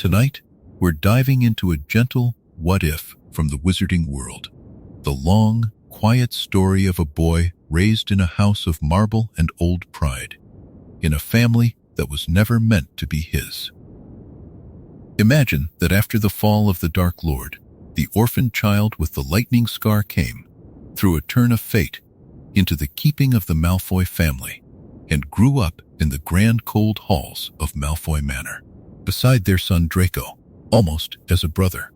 Tonight, we're diving into a gentle what-if from the wizarding world. The long, quiet story of a boy raised in a house of marble and old pride, in a family that was never meant to be his. Imagine that after the fall of the Dark Lord, the orphaned child with the lightning scar came, through a turn of fate, into the keeping of the Malfoy family, and grew up in the grand cold halls of Malfoy Manor, beside their son Draco, almost as a brother.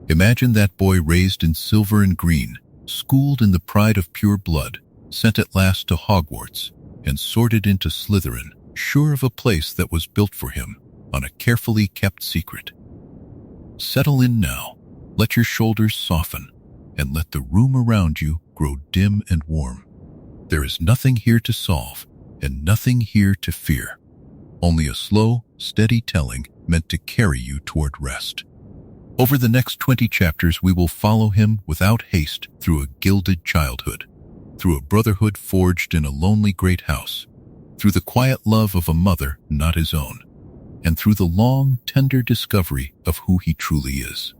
Imagine that boy raised in silver and green, schooled in the pride of pure blood, sent at last to Hogwarts, and sorted into Slytherin, sure of a place that was built for him on a carefully kept secret. Settle in now, let your shoulders soften, and let the room around you grow dim and warm. There is nothing here to solve, and nothing here to fear. Only a slow, steady telling meant to carry you toward rest. Over the next 20 chapters, we will follow him without haste through a gilded childhood, through a brotherhood forged in a lonely great house, through the quiet love of a mother not his own, and through the long, tender discovery of who he truly is.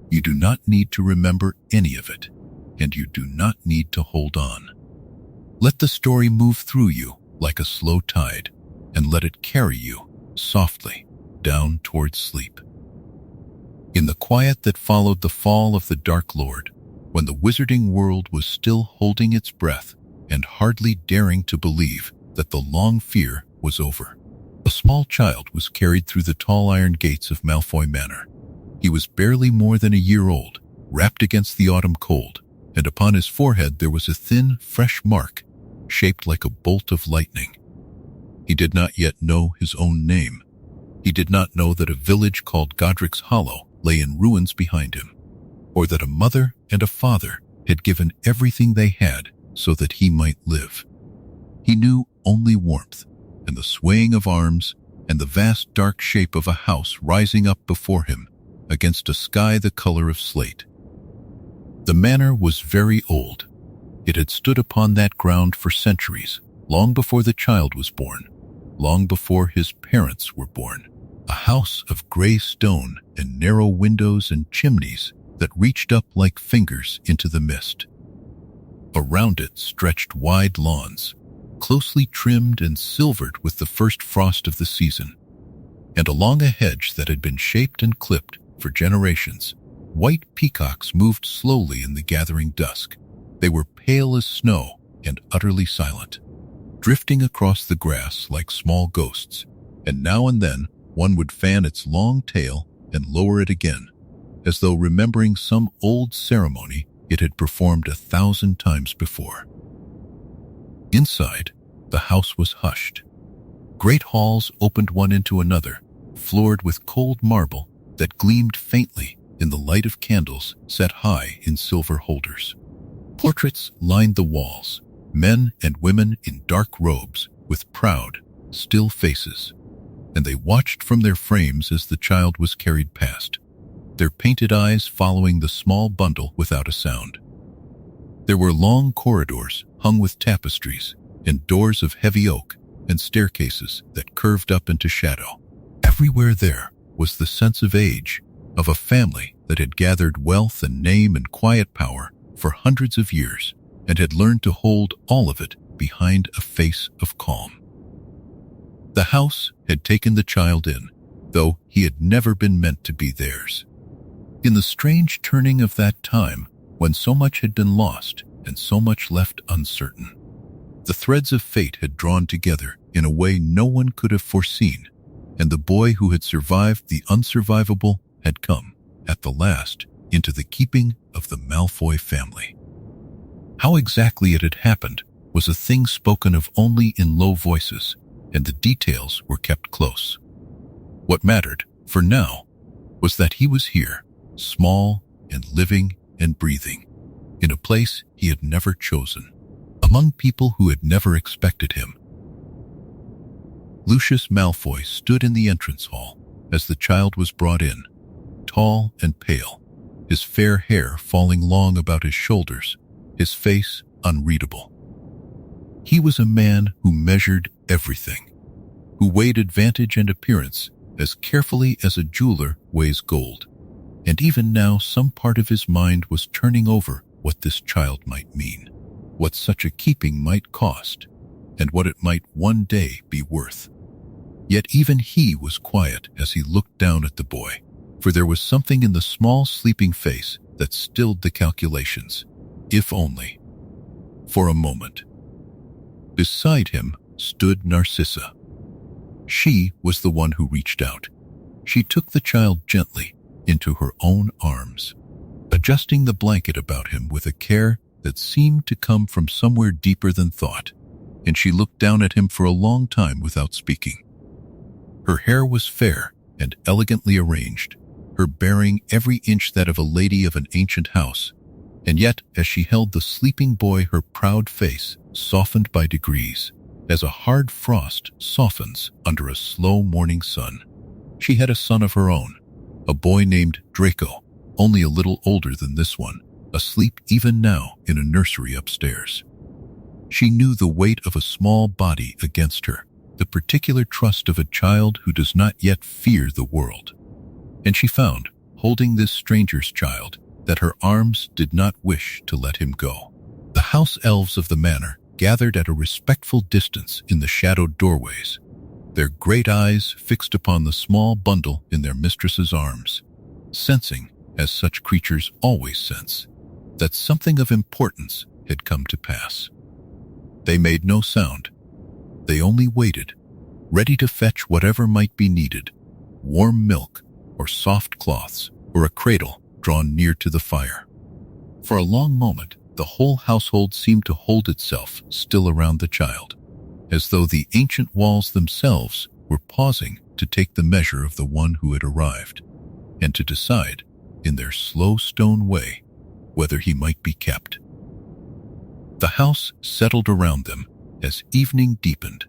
You do not need to remember any of it, and you do not need to hold on. Let the story move through you like a slow tide, and let it carry you softly down towards sleep. In the quiet that followed the fall of the Dark Lord, when the wizarding world was still holding its breath and hardly daring to believe that the long fear was over, a small child was carried through the tall iron gates of Malfoy Manor. He was barely more than a year old, wrapped against the autumn cold, and upon his forehead there was a thin, fresh mark, shaped like a bolt of lightning. He did not yet know his own name. He did not know that a village called Godric's Hollow lay in ruins behind him, or that a mother and a father had given everything they had so that he might live. He knew only warmth, and the swaying of arms, and the vast dark shape of a house rising up before him against a sky the color of slate. The manor was very old. It had stood upon that ground for centuries, long before the child was born, long before his parents were born. A house of gray stone and narrow windows and chimneys that reached up like fingers into the mist. Around it stretched wide lawns, closely trimmed and silvered with the first frost of the season. And along a hedge that had been shaped and clipped for generations, white peacocks moved slowly in the gathering dusk. They were pale as snow and utterly silent, drifting across the grass like small ghosts, and now and then one would fan its long tail and lower it again, as though remembering some old ceremony it had performed 1,000 times before. Inside, the house was hushed. Great halls opened one into another, floored with cold marble that gleamed faintly in the light of candles set high in silver holders. Portraits lined the walls, men and women in dark robes with proud, still faces, and they watched from their frames as the child was carried past, their painted eyes following the small bundle without a sound. There were long corridors hung with tapestries, and doors of heavy oak, and staircases that curved up into shadow. Everywhere there was the sense of age, of a family that had gathered wealth and name and quiet power for hundreds of years, and had learned to hold all of it behind a face of calm. The house had taken the child in, though he had never been meant to be theirs. In the strange turning of that time, when so much had been lost and so much left uncertain, the threads of fate had drawn together in a way no one could have foreseen, and the boy who had survived the unsurvivable had come, at the last, into the keeping of the Malfoy family. How exactly it had happened was a thing spoken of only in low voices, and the details were kept close. What mattered, for now, was that he was here, small and living and breathing, in a place he had never chosen, among people who had never expected him. Lucius Malfoy stood in the entrance hall as the child was brought in, tall and pale, his fair hair falling long about his shoulders, his face unreadable. He was a man who measured everything, who weighed advantage and appearance as carefully as a jeweler weighs gold. And even now, some part of his mind was turning over what this child might mean, what such a keeping might cost, and what it might one day be worth. Yet even he was quiet as he looked down at the boy, for there was something in the small sleeping face that stilled the calculations, if only for a moment. Beside him stood Narcissa. She was the one who reached out. She took the child gently into her own arms, adjusting the blanket about him with a care that seemed to come from somewhere deeper than thought, and she looked down at him for a long time without speaking. Her hair was fair and elegantly arranged, her bearing every inch that of a lady of an ancient house, and yet as she held the sleeping boy, her proud face softened by degrees, as a hard frost softens under a slow morning sun. She had a son of her own, a boy named Draco, only a little older than this one, asleep even now in a nursery upstairs. She knew the weight of a small body against her, the particular trust of a child who does not yet fear the world. And she found, holding this stranger's child, that her arms did not wish to let him go. The house elves of the manor gathered at a respectful distance in the shadowed doorways, their great eyes fixed upon the small bundle in their mistress's arms, sensing, as such creatures always sense, that something of importance had come to pass. They made no sound. They only waited, ready to fetch whatever might be needed, warm milk or soft cloths or a cradle drawn near to the fire. For a long moment, the whole household seemed to hold itself still around the child, as though the ancient walls themselves were pausing to take the measure of the one who had arrived, and to decide, in their slow stone way, whether he might be kept. The house settled around them as evening deepened.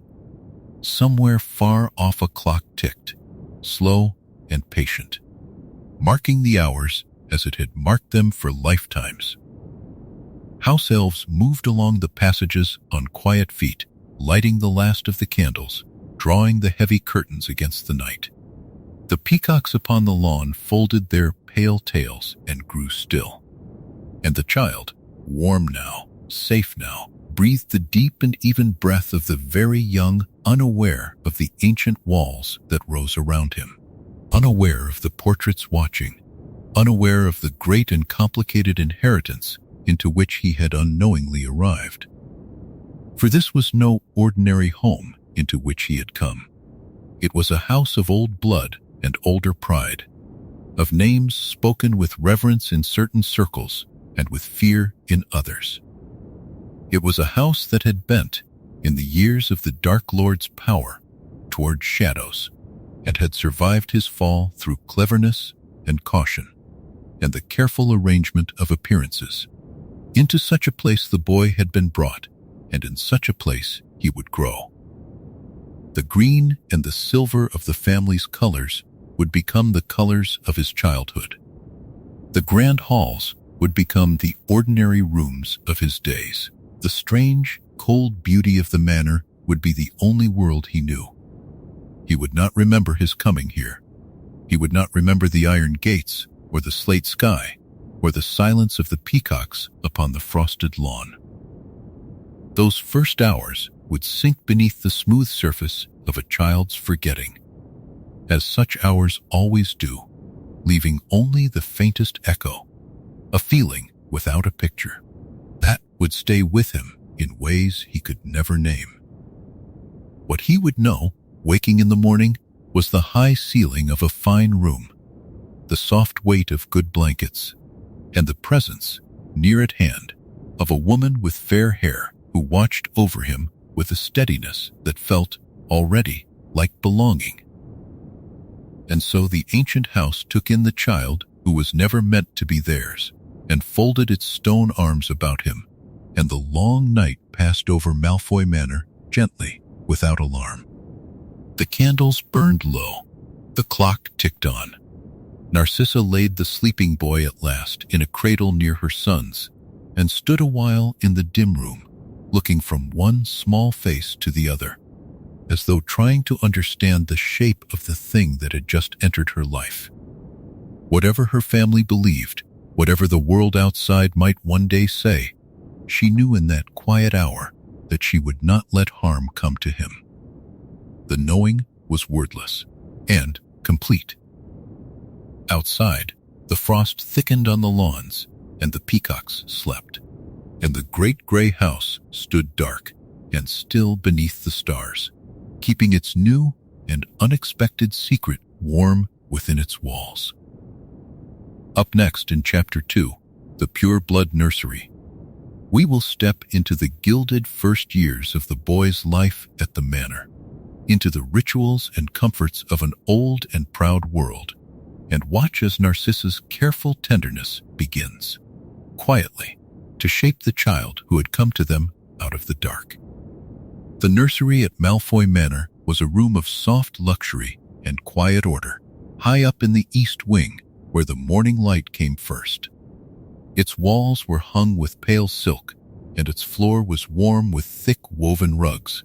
Somewhere far off a clock ticked, slow and patient, marking the hours as it had marked them for lifetimes. House elves moved along the passages on quiet feet, lighting the last of the candles, drawing the heavy curtains against the night. The peacocks upon the lawn folded their pale tails and grew still. And the child, warm now, safe now, breathed the deep and even breath of the very young, unaware of the ancient walls that rose around him, unaware of the portraits watching, unaware of the great and complicated inheritance into which he had unknowingly arrived. For this was no ordinary home into which he had come. It was a house of old blood and older pride, of names spoken with reverence in certain circles and with fear in others. It was a house that had bent, in the years of the Dark Lord's power, toward shadows, and had survived his fall through cleverness and caution, and the careful arrangement of appearances. Into such a place the boy had been brought, and in such a place he would grow. The green and the silver of the family's colors would become the colors of his childhood. The grand halls would become the ordinary rooms of his days. The strange, cold beauty of the manor would be the only world he knew. He would not remember his coming here. He would not remember the iron gates, or the slate sky, or the silence of the peacocks upon the frosted lawn. Those first hours would sink beneath the smooth surface of a child's forgetting, as such hours always do, leaving only the faintest echo, a feeling without a picture, that would stay with him in ways he could never name. What he would know, waking in the morning, was the high ceiling of a fine room, the soft weight of good blankets, and the presence, near at hand, of a woman with fair hair who watched over him with a steadiness that felt, already, like belonging. And so the ancient house took in the child who was never meant to be theirs, and folded its stone arms about him, and the long night passed over Malfoy Manor gently, without alarm. The candles burned low. The clock ticked on. Narcissa laid the sleeping boy at last in a cradle near her son's, and stood a while in the dim room, looking from one small face to the other. as though trying to understand the shape of the thing that had just entered her life. Whatever her family believed, whatever the world outside might one day say, she knew in that quiet hour that she would not let harm come to him. The knowing was wordless and complete. Outside, the frost thickened on the lawns, and the peacocks slept, and the great gray house stood dark and still beneath the stars, keeping its new and unexpected secret warm within its walls. Up next in Chapter 2, The Pure Blood Nursery, we will step into the gilded first years of the boy's life at the manor, into the rituals and comforts of an old and proud world, and watch as Narcissa's careful tenderness begins, quietly, to shape the child who had come to them out of the dark. The nursery at Malfoy Manor was a room of soft luxury and quiet order, high up in the east wing where the morning light came first. Its walls were hung with pale silk, and its floor was warm with thick woven rugs,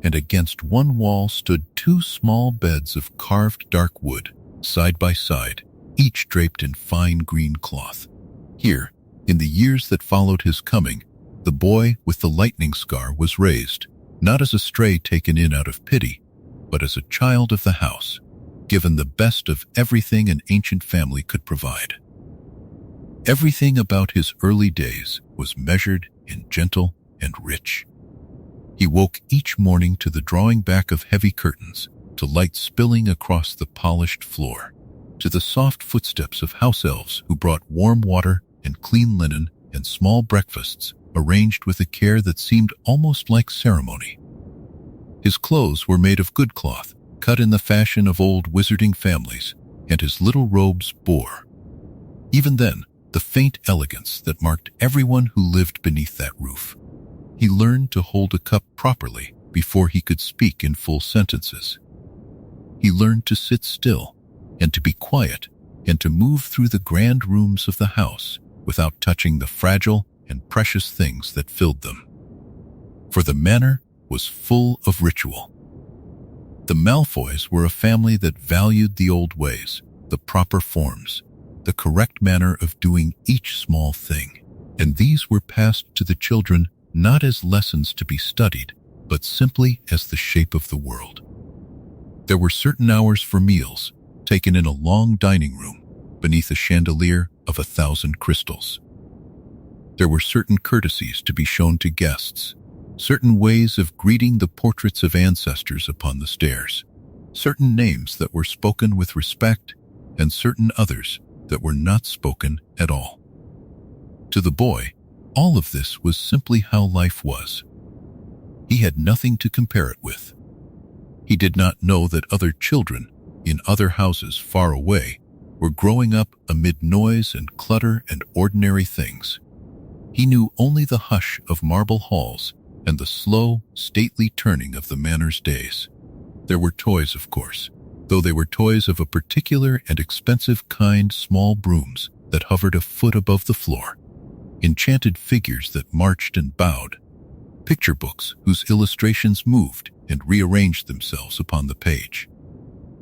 and against one wall stood two small beds of carved dark wood, side by side, each draped in fine green cloth. Here, in the years that followed his coming, the boy with the lightning scar was raised, not as a stray taken in out of pity, but as a child of the house, given the best of everything an ancient family could provide. Everything about his early days was measured and gentle and rich. He woke each morning to the drawing back of heavy curtains, to light spilling across the polished floor, to the soft footsteps of house elves who brought warm water and clean linen and small breakfasts arranged with a care that seemed almost like ceremony. His clothes were made of good cloth, cut in the fashion of old wizarding families, and his little robes bore, even then, the faint elegance that marked everyone who lived beneath that roof. He learned to hold a cup properly before he could speak in full sentences. He learned to sit still and to be quiet and to move through the grand rooms of the house without touching the fragile and precious things that filled them. For the manor was full of ritual. The Malfoys were a family that valued the old ways, the proper forms, the correct manner of doing each small thing, and these were passed to the children not as lessons to be studied, but simply as the shape of the world. There were certain hours for meals, taken in a long dining room, beneath a chandelier of 1,000 crystals. There were certain courtesies to be shown to guests, certain ways of greeting the portraits of ancestors upon the stairs, certain names that were spoken with respect, and certain others that were not spoken at all. To the boy, all of this was simply how life was. He had nothing to compare it with. He did not know that other children, in other houses far away, were growing up amid noise and clutter and ordinary things. He knew only the hush of marble halls and the slow, stately turning of the manor's days. There were toys, of course, though they were toys of a particular and expensive kind, small brooms that hovered a foot above the floor, enchanted figures that marched and bowed, picture books whose illustrations moved and rearranged themselves upon the page.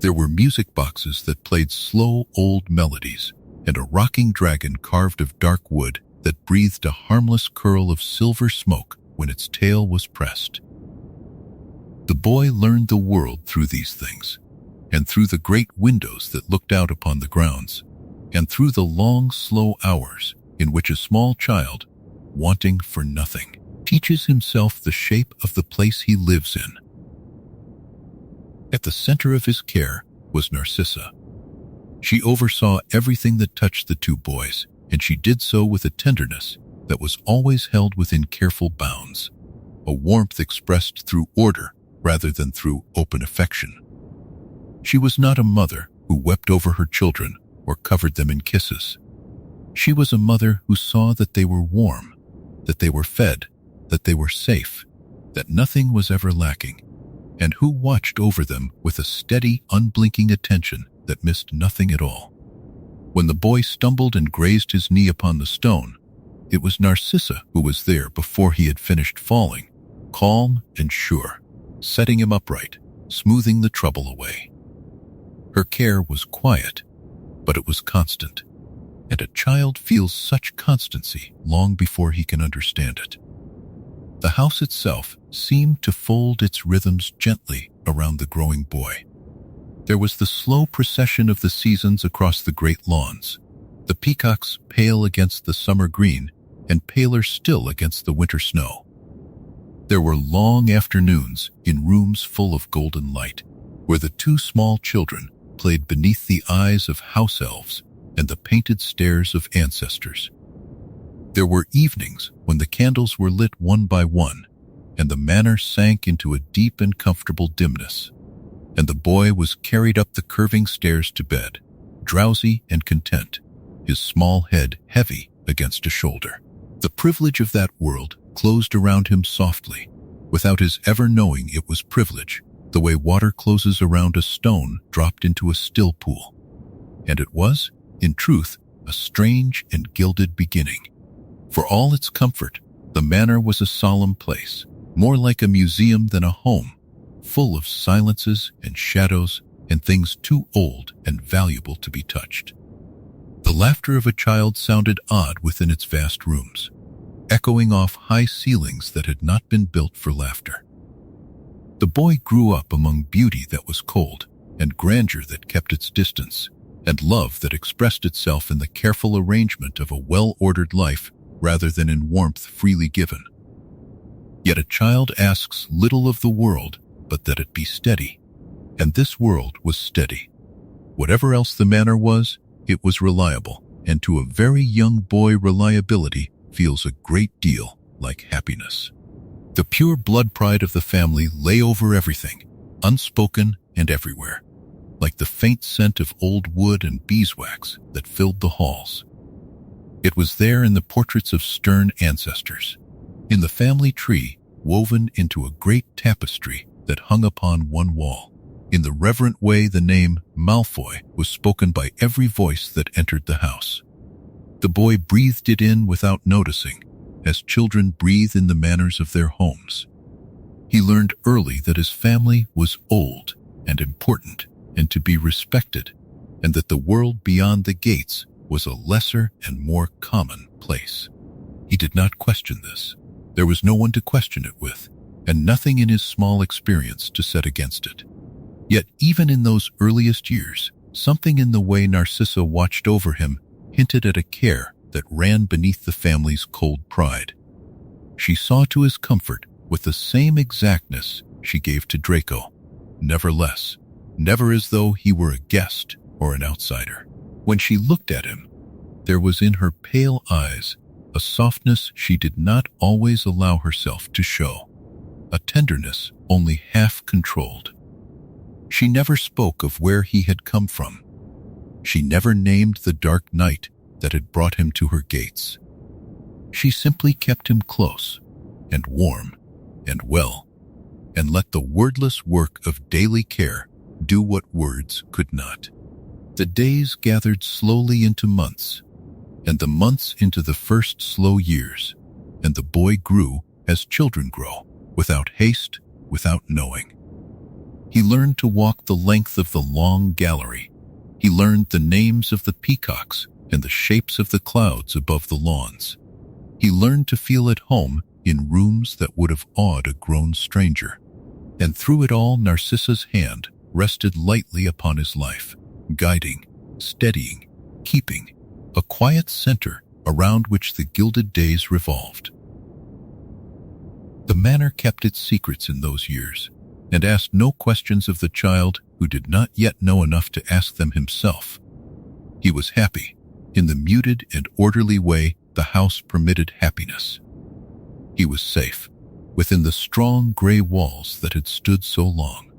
There were music boxes that played slow old melodies, and a rocking dragon carved of dark wood that breathed a harmless curl of silver smoke when its tail was pressed. The boy learned the world through these things, and through the great windows that looked out upon the grounds, and through the long, slow hours in which a small child, wanting for nothing, teaches himself the shape of the place he lives in. At the center of his care was Narcissa. She oversaw everything that touched the two boys, and she did so with a tenderness that was always held within careful bounds, a warmth expressed through order rather than through open affection. She was not a mother who wept over her children or covered them in kisses. She was a mother who saw that they were warm, that they were fed, that they were safe, that nothing was ever lacking, and who watched over them with a steady, unblinking attention that missed nothing at all. When the boy stumbled and grazed his knee upon the stone, it was Narcissa who was there before he had finished falling, calm and sure, setting him upright, smoothing the trouble away. Her care was quiet, but it was constant, and a child feels such constancy long before he can understand it. The house itself seemed to fold its rhythms gently around the growing boy. There was the slow procession of the seasons across the great lawns, the peacocks pale against the summer green and paler still against the winter snow. There were long afternoons in rooms full of golden light, where the two small children played beneath the eyes of house elves and the painted stairs of ancestors. There were evenings when the candles were lit one by one, and the manor sank into a deep and comfortable dimness, and the boy was carried up the curving stairs to bed, drowsy and content, his small head heavy against a shoulder. The privilege of that world closed around him softly, without his ever knowing it was privilege, the way water closes around a stone dropped into a still pool. And it was, in truth, a strange and gilded beginning. For all its comfort, the manor was a solemn place, more like a museum than a home, full of silences and shadows and things too old and valuable to be touched. The laughter of a child sounded odd within its vast rooms, echoing off high ceilings that had not been built for laughter. The boy grew up among beauty that was cold, and grandeur that kept its distance, and love that expressed itself in the careful arrangement of a well-ordered life rather than in warmth freely given. Yet a child asks little of the world but that it be steady, and this world was steady. Whatever else the manor was, it was reliable, and to a very young boy reliability feels a great deal like happiness. The pure blood pride of the family lay over everything, unspoken and everywhere, like the faint scent of old wood and beeswax that filled the halls. It was there in the portraits of stern ancestors, in the family tree woven into a great tapestry that hung upon one wall, in the reverent way the name Malfoy was spoken by every voice that entered the house. The boy breathed it in without noticing, as children breathe in the manners of their homes. He learned early that his family was old and important and to be respected, and that the world beyond the gates was a lesser and more common place. He did not question this. There was no one to question it with, and nothing in his small experience to set against it. Yet even in those earliest years, something in the way Narcissa watched over him hinted at a care that ran beneath the family's cold pride. She saw to his comfort with the same exactness she gave to Draco, never less, never as though he were a guest or an outsider. When she looked at him, there was in her pale eyes a softness she did not always allow herself to show, a tenderness only half controlled. She never spoke of where he had come from. She never named the dark night that had brought him to her gates. She simply kept him close and warm and well, and let the wordless work of daily care do what words could not. The days gathered slowly into months, and the months into the first slow years, and the boy grew as children grow, without haste, without knowing. He learned to walk the length of the long gallery. He learned the names of the peacocks and the shapes of the clouds above the lawns. He learned to feel at home in rooms that would have awed a grown stranger. And through it all, Narcissa's hand rested lightly upon his life, guiding, steadying, keeping, a quiet center around which the gilded days revolved. The manor kept its secrets in those years, and asked no questions of the child who did not yet know enough to ask them himself. He was happy, in the muted and orderly way the house permitted happiness. He was safe, within the strong gray walls that had stood so long,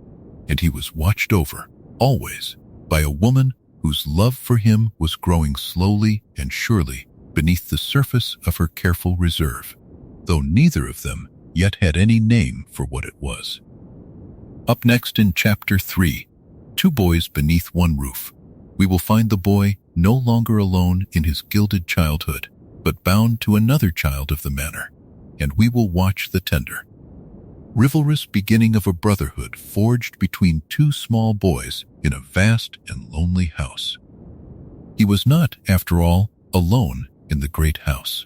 and he was watched over, always, by a woman whose love for him was growing slowly and surely beneath the surface of her careful reserve, though neither of them yet had any name for what it was. Up next in Chapter 3, Two Boys Beneath One Roof, we will find the boy no longer alone in his gilded childhood, but bound to another child of the manor, and we will watch the tender, rivalrous beginning of a brotherhood forged between two small boys in a vast and lonely house. He was not, after all, alone in the great house.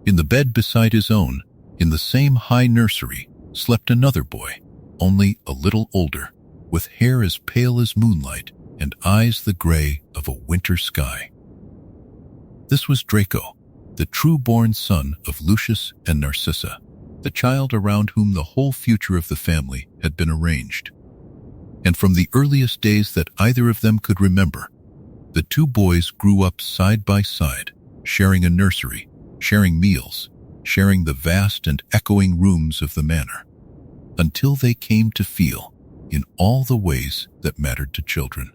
In the bed beside his own, in the same high nursery, slept another boy, only a little older, with hair as pale as moonlight and eyes the gray of a winter sky. This was Draco, the true-born son of Lucius and Narcissa, the child around whom the whole future of the family had been arranged. And from the earliest days that either of them could remember, the two boys grew up side by side, sharing a nursery, sharing meals, sharing the vast and echoing rooms of the manor, until they came to feel, in all the ways that mattered to children,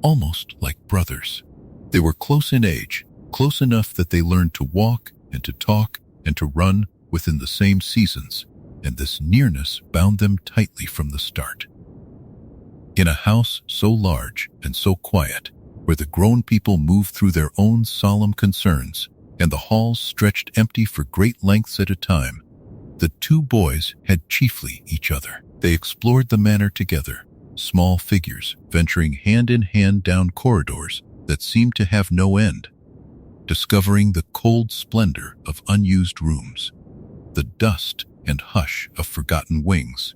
almost like brothers. They were close in age, close enough that they learned to walk and to talk and to run within the same seasons, and this nearness bound them tightly from the start. In a house so large and so quiet, where the grown people moved through their own solemn concerns, and the halls stretched empty for great lengths at a time, the two boys had chiefly each other. They explored the manor together, small figures venturing hand in hand down corridors that seemed to have no end, discovering the cold splendor of unused rooms, the dust and hush of forgotten wings,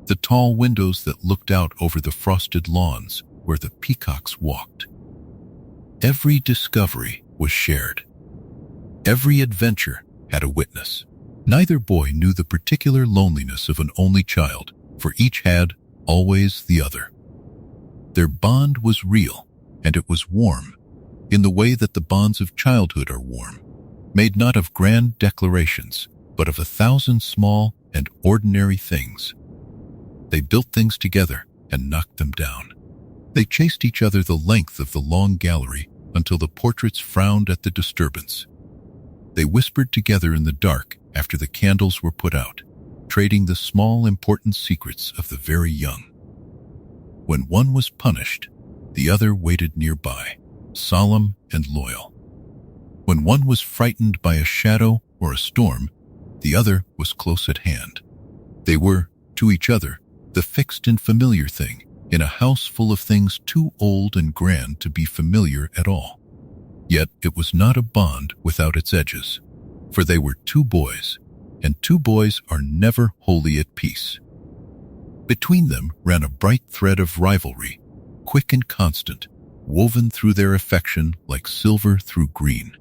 the tall windows that looked out over the frosted lawns where the peacocks walked. Every discovery was shared. Every adventure had a witness. Neither boy knew the particular loneliness of an only child, for each had, always, the other. Their bond was real, and it was warm, in the way that the bonds of childhood are warm, made not of grand declarations, but of 1,000 small and ordinary things. They built things together and knocked them down. They chased each other the length of the long gallery until the portraits frowned at the disturbance. They whispered together in the dark after the candles were put out, trading the small important secrets of the very young. When one was punished, the other waited nearby, solemn and loyal. When one was frightened by a shadow or a storm, the other was close at hand. They were, to each other, the fixed and familiar thing in a house full of things too old and grand to be familiar at all. Yet it was not a bond without its edges, for they were two boys, and two boys are never wholly at peace. Between them ran a bright thread of rivalry, quick and constant, woven through their affection like silver through green.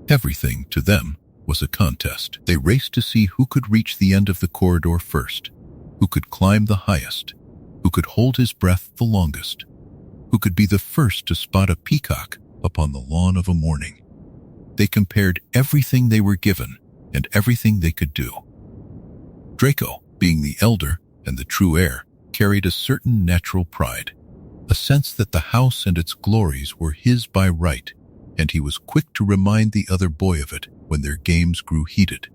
Everything, to them, was a contest. They raced to see who could reach the end of the corridor first, who could climb the highest, who could hold his breath the longest, who could be the first to spot a peacock upon the lawn of a morning. They compared everything they were given and everything they could do. Draco, being the elder and the true heir, carried a certain natural pride, a sense that the house and its glories were his by right, and he was quick to remind the other boy of it when their games grew heated.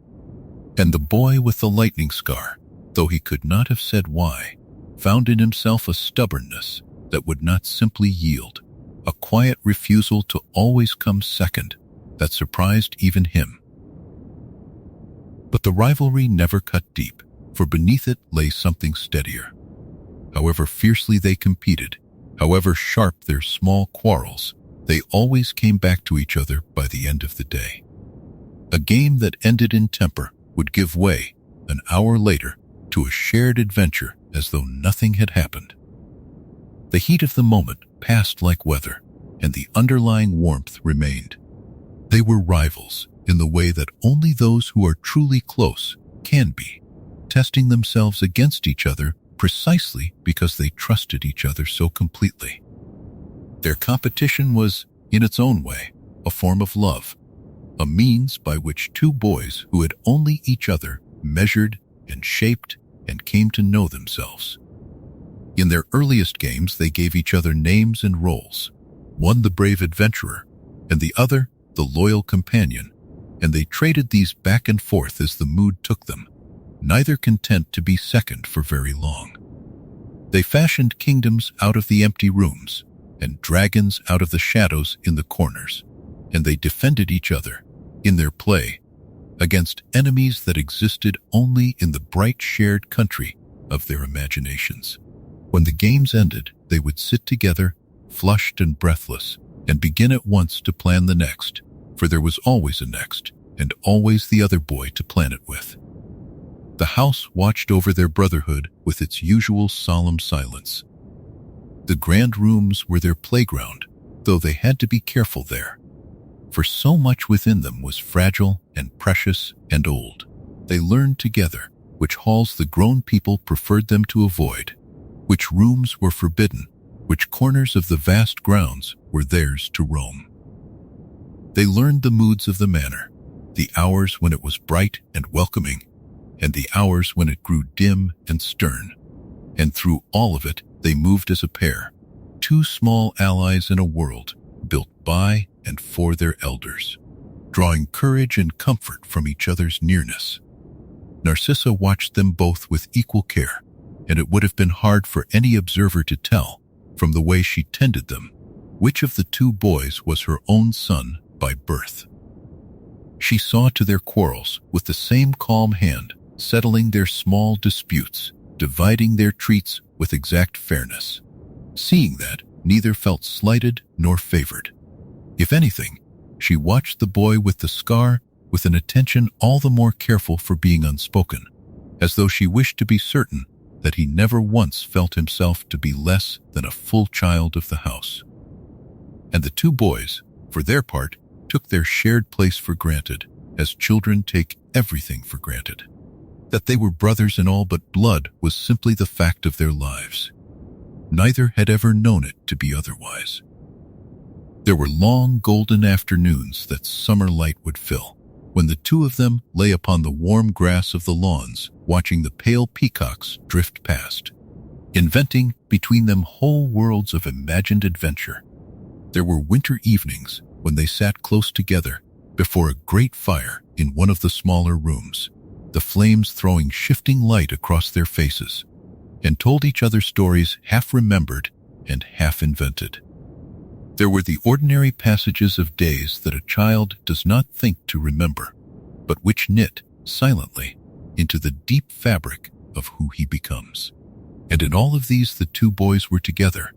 And the boy with the lightning scar, though he could not have said why, found in himself a stubbornness that would not simply yield, a quiet refusal to always come second that surprised even him. But the rivalry never cut deep, for beneath it lay something steadier. However fiercely they competed, however sharp their small quarrels, they always came back to each other by the end of the day. A game that ended in temper would give way, an hour later, to a shared adventure as though nothing had happened. The heat of the moment passed like weather, and the underlying warmth remained. They were rivals in the way that only those who are truly close can be, testing themselves against each other precisely because they trusted each other so completely. Their competition was, in its own way, a form of love, a means by which two boys who had only each other measured and shaped and came to know themselves. In their earliest games, they gave each other names and roles, one the brave adventurer, and the other the loyal companion, and they traded these back and forth as the mood took them, neither content to be second for very long. They fashioned kingdoms out of the empty rooms, and dragons out of the shadows in the corners, and they defended each other, in their play, against enemies that existed only in the bright shared country of their imaginations. When the games ended, they would sit together, flushed and breathless, and begin at once to plan the next, for there was always a next, and always the other boy to plan it with. The house watched over their brotherhood with its usual solemn silence. The grand rooms were their playground, though they had to be careful there, for so much within them was fragile and precious and old. They learned together which halls the grown people preferred them to avoid, which rooms were forbidden, which corners of the vast grounds were theirs to roam. They learned the moods of the manor, the hours when it was bright and welcoming, and the hours when it grew dim and stern. And through all of it, they moved as a pair, two small allies in a world built by and for their elders, drawing courage and comfort from each other's nearness. Narcissa watched them both with equal care, and it would have been hard for any observer to tell, from the way she tended them, which of the two boys was her own son by birth. She saw to their quarrels with the same calm hand, settling their small disputes, dividing their treats with exact fairness. Seeing that, neither felt slighted nor favored. If anything, she watched the boy with the scar with an attention all the more careful for being unspoken, as though she wished to be certain that he never once felt himself to be less than a full child of the house. And the two boys, for their part, took their shared place for granted, as children take everything for granted. That they were brothers in all but blood was simply the fact of their lives. Neither had ever known it to be otherwise. There were long golden afternoons that summer light would fill, when the two of them lay upon the warm grass of the lawns, watching the pale peacocks drift past, inventing between them whole worlds of imagined adventure. There were winter evenings when they sat close together before a great fire in one of the smaller rooms, the flames throwing shifting light across their faces, and told each other stories half remembered and half invented. There were the ordinary passages of days that a child does not think to remember, but which knit, silently, into the deep fabric of who he becomes. And in all of these the two boys were together,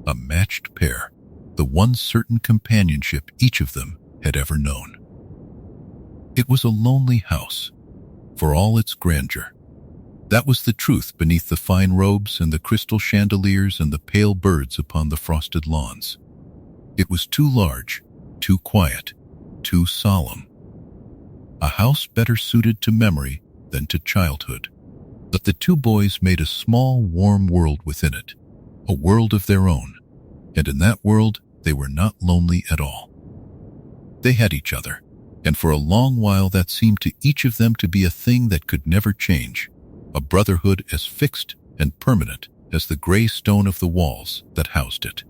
a matched pair, the one certain companionship each of them had ever known. It was a lonely house, for all its grandeur. That was the truth beneath the fine robes and the crystal chandeliers and the pale birds upon the frosted lawns. It was too large, too quiet, too solemn. A house better suited to memory than to childhood. But the two boys made a small, warm world within it, a world of their own, and in that world they were not lonely at all. They had each other, and for a long while that seemed to each of them to be a thing that could never change, a brotherhood as fixed and permanent as the gray stone of the walls that housed it.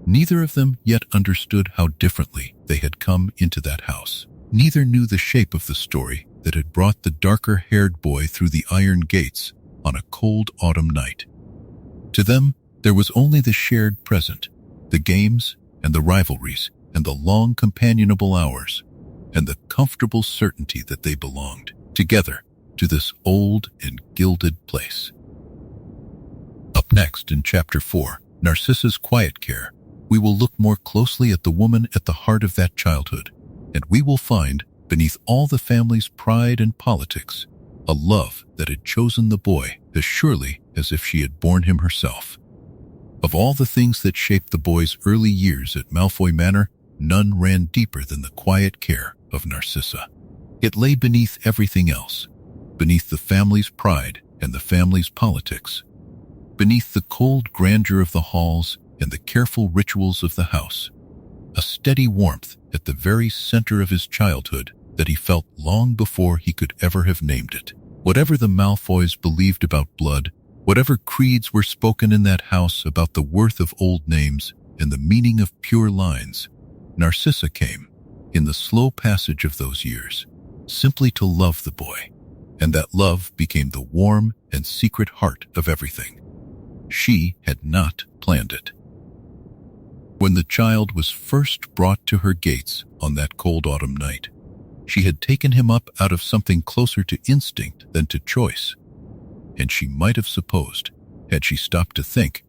Neither of them yet understood how differently they had come into that house. Neither knew the shape of the story that had brought the darker-haired boy through the iron gates on a cold autumn night. To them, there was only the shared present, the games and the rivalries and the long companionable hours, and the comfortable certainty that they belonged, together, to this old and gilded place. Up next in Chapter 4, Narcissa's Quiet Care, we will look more closely at the woman at the heart of that childhood, and we will find, beneath all the family's pride and politics, a love that had chosen the boy as surely as if she had borne him herself. Of all the things that shaped the boy's early years at Malfoy Manor, none ran deeper than the quiet care of Narcissa. It lay beneath everything else, beneath the family's pride and the family's politics, beneath the cold grandeur of the halls and the careful rituals of the house, a steady warmth at the very center of his childhood that he felt long before he could ever have named it. Whatever the Malfoys believed about blood, whatever creeds were spoken in that house about the worth of old names and the meaning of pure lines, Narcissa came, in the slow passage of those years, simply to love the boy, and that love became the warm and secret heart of everything. She had not planned it. When the child was first brought to her gates on that cold autumn night, She had taken him up out of something closer to instinct than to choice, and she might have supposed, had she stopped to think,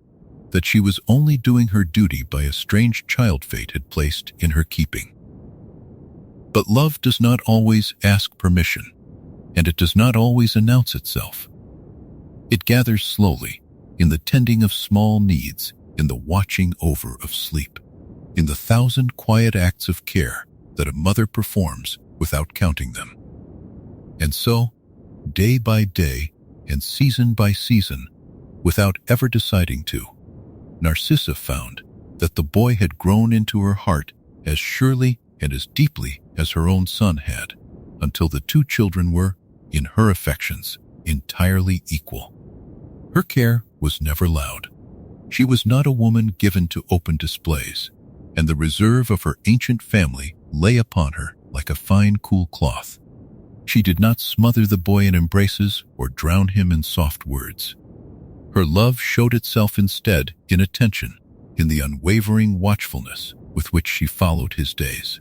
that she was only doing her duty by a strange child fate had placed in her keeping. But love does not always ask permission, and it does not always announce itself. It gathers slowly, in the tending of small needs, in the watching over of sleep, in the 1,000 quiet acts of care that a mother performs without counting them. And so, day by day and season by season, without ever deciding to, Narcissa found that the boy had grown into her heart as surely and as deeply as her own son had, until the two children were, in her affections, entirely equal. Her care was never loud. She was not a woman given to open displays, and the reserve of her ancient family lay upon her like a fine, cool cloth. She did not smother the boy in embraces or drown him in soft words. Her love showed itself instead in attention, in the unwavering watchfulness with which she followed his days.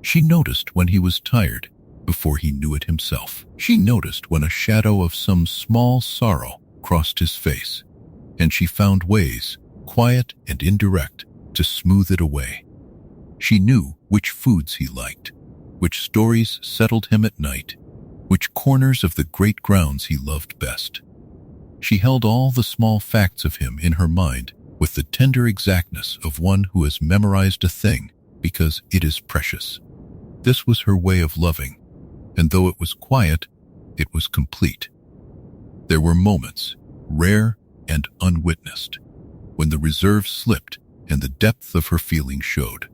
She noticed when he was tired before he knew it himself. She noticed when a shadow of some small sorrow crossed his face, and she found ways, quiet and indirect, to smooth it away. She knew which foods he liked, which stories settled him at night, which corners of the great grounds he loved best. She held all the small facts of him in her mind with the tender exactness of one who has memorized a thing because it is precious. This was her way of loving, and though it was quiet, it was complete. There were moments, rare and unwitnessed, when the reserve slipped and the depth of her feeling showed.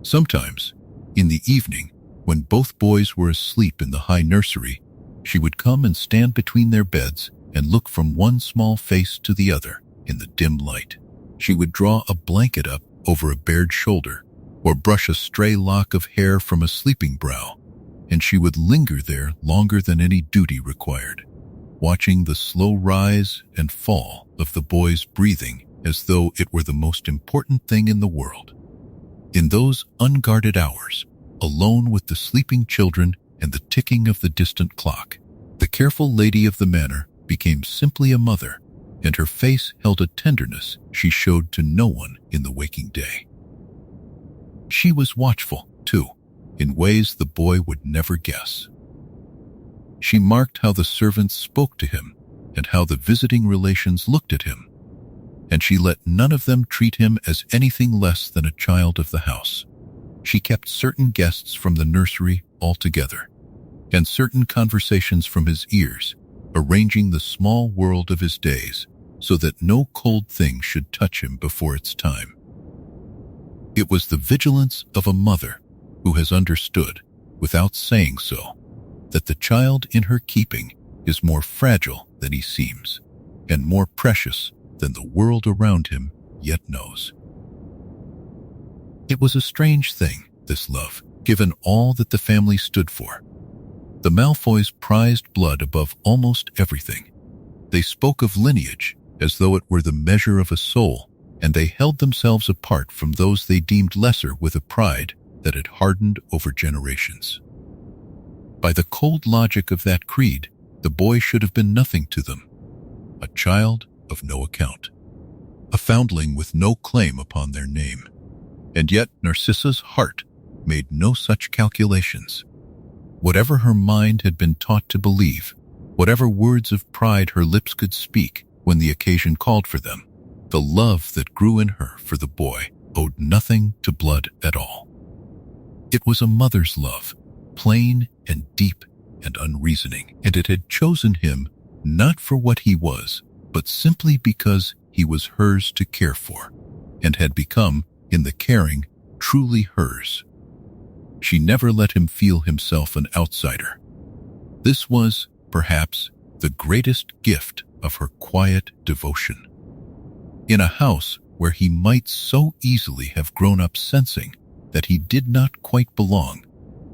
Sometimes, in the evening, when both boys were asleep in the high nursery, she would come and stand between their beds and look from one small face to the other in the dim light. She would draw a blanket up over a bared shoulder, or brush a stray lock of hair from a sleeping brow, and she would linger there longer than any duty required, watching the slow rise and fall of the boy's breathing as though it were the most important thing in the world. In those unguarded hours, alone with the sleeping children and the ticking of the distant clock, the careful lady of the manor became simply a mother, and her face held a tenderness she showed to no one in the waking day. She was watchful, too, in ways the boy would never guess. She marked how the servants spoke to him and how the visiting relations looked at him, and she let none of them treat him as anything less than a child of the house. She kept certain guests from the nursery altogether, and certain conversations from his ears, arranging the small world of his days so that no cold thing should touch him before its time. It was the vigilance of a mother who has understood, without saying so, that the child in her keeping is more fragile than he seems, and more precious than the world around him yet knows. It was a strange thing, this love, given all that the family stood for. The Malfoys prized blood above almost everything. They spoke of lineage as though it were the measure of a soul, and they held themselves apart from those they deemed lesser with a pride that had hardened over generations. By the cold logic of that creed, the boy should have been nothing to them, a child of no account, a foundling with no claim upon their name. And yet Narcissa's heart made no such calculations. Whatever her mind had been taught to believe, whatever words of pride her lips could speak when the occasion called for them, the love that grew in her for the boy owed nothing to blood at all. It was a mother's love, plain and deep and unreasoning, and it had chosen him not for what he was, but simply because he was hers to care for, and had become, in the caring, truly hers. She never let him feel himself an outsider. This was, perhaps, the greatest gift of her quiet devotion. In a house where he might so easily have grown up sensing that he did not quite belong,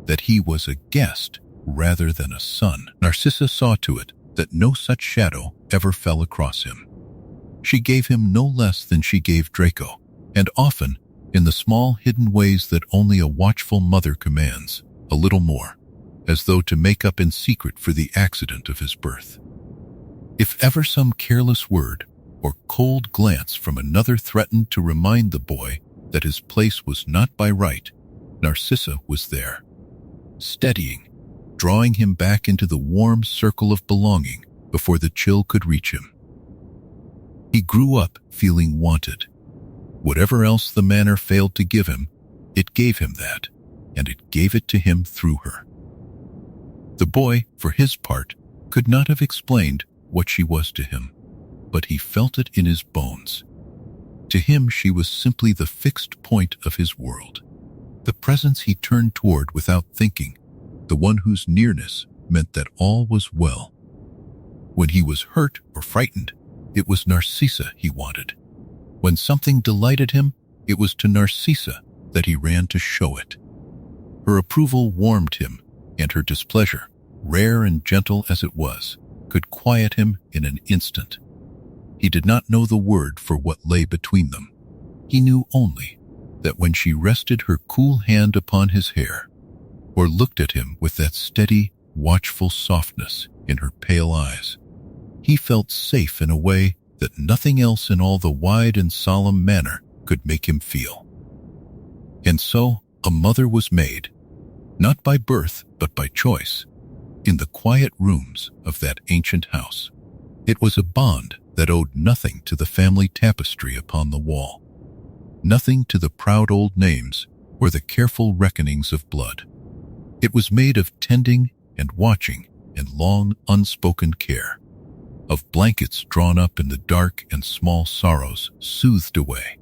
that he was a guest rather than a son, Narcissa saw to it that no such shadow ever fell across him. She gave him no less than she gave Draco, and often, in the small hidden ways that only a watchful mother commands, a little more, as though to make up in secret for the accident of his birth. If ever some careless word or cold glance from another threatened to remind the boy that his place was not by right, Narcissa was there, steadying, drawing him back into the warm circle of belonging before the chill could reach him. He grew up feeling wanted. Whatever else the manor failed to give him, it gave him that, and it gave it to him through her. The boy, for his part, could not have explained what she was to him, but he felt it in his bones. To him she was simply the fixed point of his world, the presence he turned toward without thinking, the one whose nearness meant that all was well. When he was hurt or frightened, it was Narcissa he wanted. When something delighted him, it was to Narcissa that he ran to show it. Her approval warmed him, and her displeasure, rare and gentle as it was, could quiet him in an instant. He did not know the word for what lay between them. He knew only that when she rested her cool hand upon his hair, or looked at him with that steady, watchful softness in her pale eyes, he felt safe in a way that nothing else in all the wide and solemn manor could make him feel. And so a mother was made, not by birth but by choice, in the quiet rooms of that ancient house. It was a bond that owed nothing to the family tapestry upon the wall, nothing to the proud old names or the careful reckonings of blood. It was made of tending and watching and long unspoken care, of blankets drawn up in the dark and small sorrows soothed away,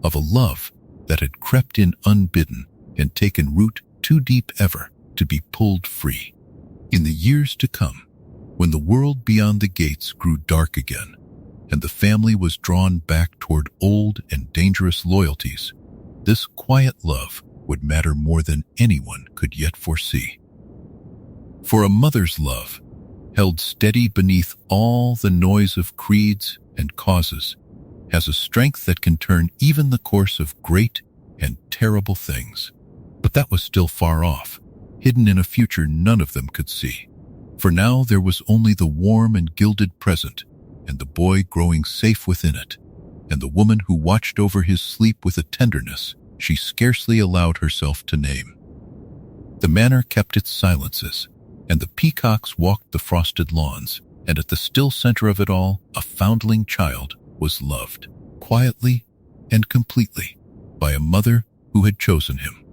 of a love that had crept in unbidden and taken root too deep ever to be pulled free. In the years to come, when the world beyond the gates grew dark again, and the family was drawn back toward old and dangerous loyalties, this quiet love would matter more than anyone could yet foresee. For a mother's love, held steady beneath all the noise of creeds and causes, has a strength that can turn even the course of great and terrible things. But that was still far off, hidden in a future none of them could see. For now there was only the warm and gilded present, and the boy growing safe within it, and the woman who watched over his sleep with a tenderness she scarcely allowed herself to name. The manor kept its silences, and the peacocks walked the frosted lawns, and at the still center of it all, a foundling child was loved, quietly and completely, by a mother who had chosen him.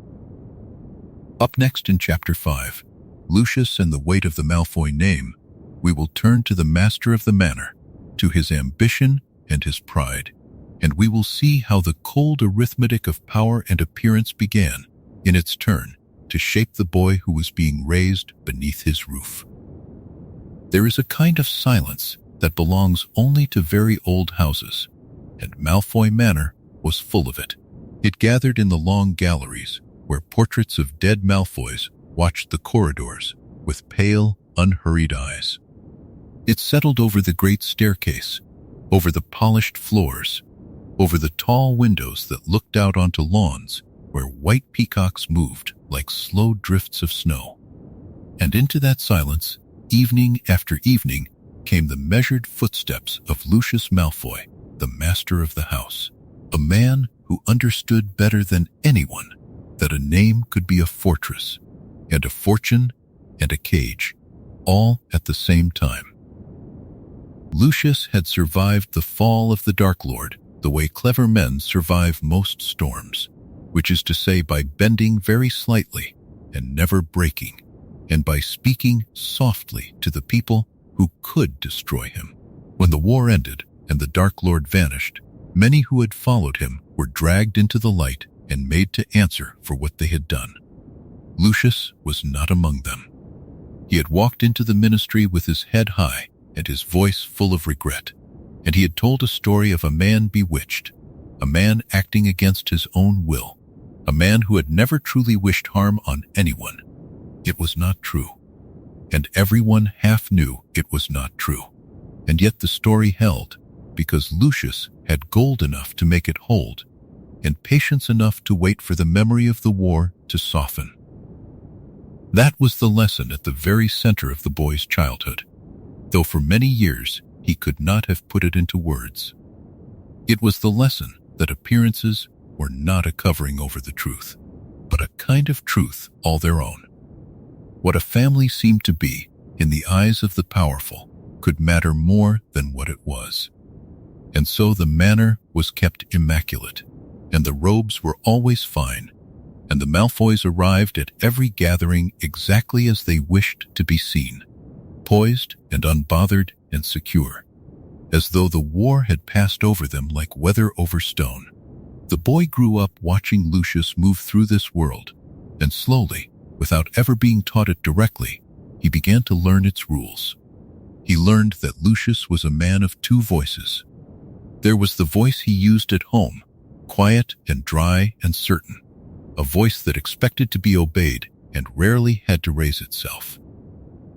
Up next in Chapter 5, Lucius and the Weight of the Malfoy Name, we will turn to the master of the manor, to his ambition and his pride, and we will see how the cold arithmetic of power and appearance began, in its turn, to shape the boy who was being raised beneath his roof. There is a kind of silence that belongs only to very old houses, and Malfoy Manor was full of it. It gathered in the long galleries, where portraits of dead Malfoys watched the corridors with pale, unhurried eyes. It settled over the great staircase, over the polished floors, over the tall windows that looked out onto lawns where white peacocks moved like slow drifts of snow. And into that silence, evening after evening, came the measured footsteps of Lucius Malfoy, the master of the house, a man who understood better than anyone that a name could be a fortress, and a fortune, and a cage, all at the same time. Lucius had survived the fall of the Dark Lord the way clever men survive most storms, which is to say by bending very slightly and never breaking, and by speaking softly to the people who could destroy him. When the war ended and the Dark Lord vanished, many who had followed him were dragged into the light and made to answer for what they had done. Lucius was not among them. He had walked into the ministry with his head high and his voice full of regret, and he had told a story of a man bewitched, a man acting against his own will, a man who had never truly wished harm on anyone. It was not true, and everyone half knew it was not true, and yet the story held, because Lucius had gold enough to make it hold, and patience enough to wait for the memory of the war to soften. That was the lesson at the very center of the boy's childhood, though for many years he could not have put it into words. It was the lesson that appearances were not a covering over the truth, but a kind of truth all their own. What a family seemed to be, in the eyes of the powerful, could matter more than what it was. And so the manor was kept immaculate, and the robes were always fine, and the Malfoys arrived at every gathering exactly as they wished to be seen, poised and unbothered and secure, as though the war had passed over them like weather over stone. The boy grew up watching Lucius move through this world, and slowly, without ever being taught it directly, he began to learn its rules. He learned that Lucius was a man of two voices. There was the voice he used at home, quiet and dry and certain, a voice that expected to be obeyed and rarely had to raise itself.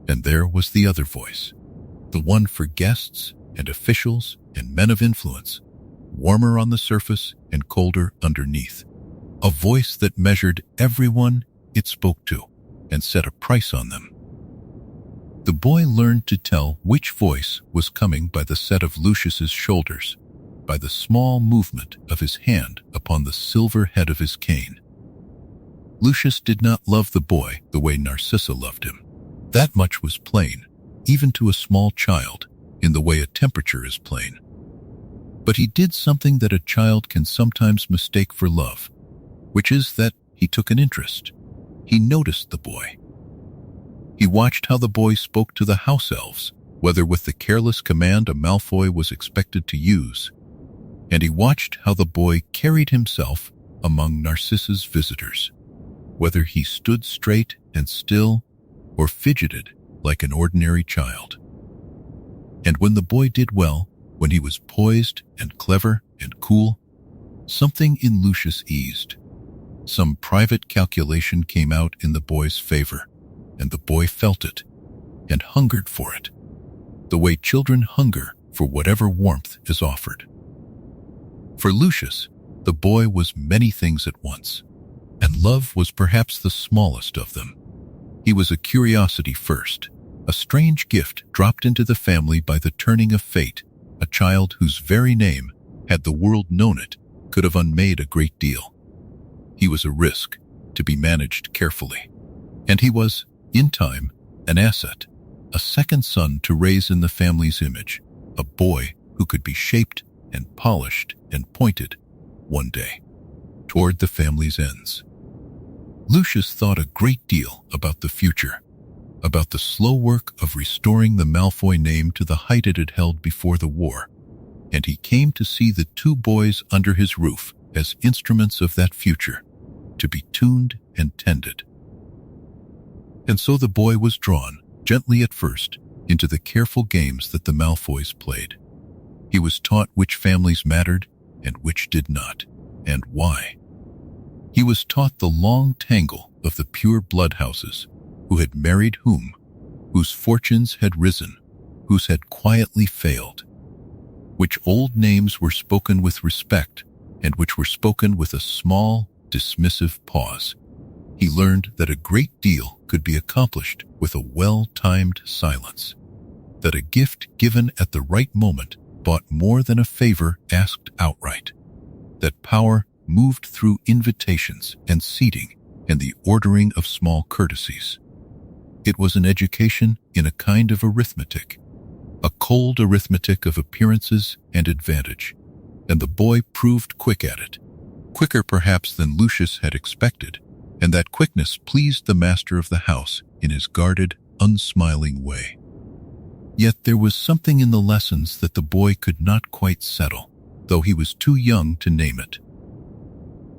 And there was the other voice, the one for guests and officials and men of influence, warmer on the surface and colder underneath, a voice that measured everyone it spoke to and set a price on them. The boy learned to tell which voice was coming by the set of Lucius's shoulders, by the small movement of his hand upon the silver head of his cane. Lucius did not love the boy the way Narcissa loved him. That much was plain, even to a small child, in the way a temperature is plain. But he did something that a child can sometimes mistake for love, which is that he took an interest. He noticed the boy. He watched how the boy spoke to the house elves, whether with the careless command a Malfoy was expected to use, and he watched how the boy carried himself among Narcissa's visitors, whether he stood straight and still or fidgeted like an ordinary child. And when the boy did well, when he was poised and clever and cool, something in Lucius eased. Some private calculation came out in the boy's favor, and the boy felt it and hungered for it, the way children hunger for whatever warmth is offered. For Lucius, the boy was many things at once, and love was perhaps the smallest of them. He was a curiosity first, a strange gift dropped into the family by the turning of fate, a child whose very name, had the world known it, could have unmade a great deal. He was a risk, to be managed carefully. And he was, in time, an asset, a second son to raise in the family's image, a boy who could be shaped and polished and pointed, one day, toward the family's ends. Lucius thought a great deal about the future, about the slow work of restoring the Malfoy name to the height it had held before the war, and he came to see the two boys under his roof as instruments of that future, to be tuned and tended. And so the boy was drawn, gently at first, into the careful games that the Malfoys played. He was taught which families mattered and which did not, and why. He was taught the long tangle of the pure blood houses, who had married whom, whose fortunes had risen, whose had quietly failed, which old names were spoken with respect and which were spoken with a small, dismissive pause. He learned that a great deal could be accomplished with a well-timed silence, that a gift given at the right moment bought more than a favor asked outright, that power moved through invitations and seating and the ordering of small courtesies. It was an education in a kind of arithmetic, a cold arithmetic of appearances and advantage, and the boy proved quick at it, quicker perhaps than Lucius had expected, and that quickness pleased the master of the house in his guarded, unsmiling way. Yet there was something in the lessons that the boy could not quite settle, though he was too young to name it.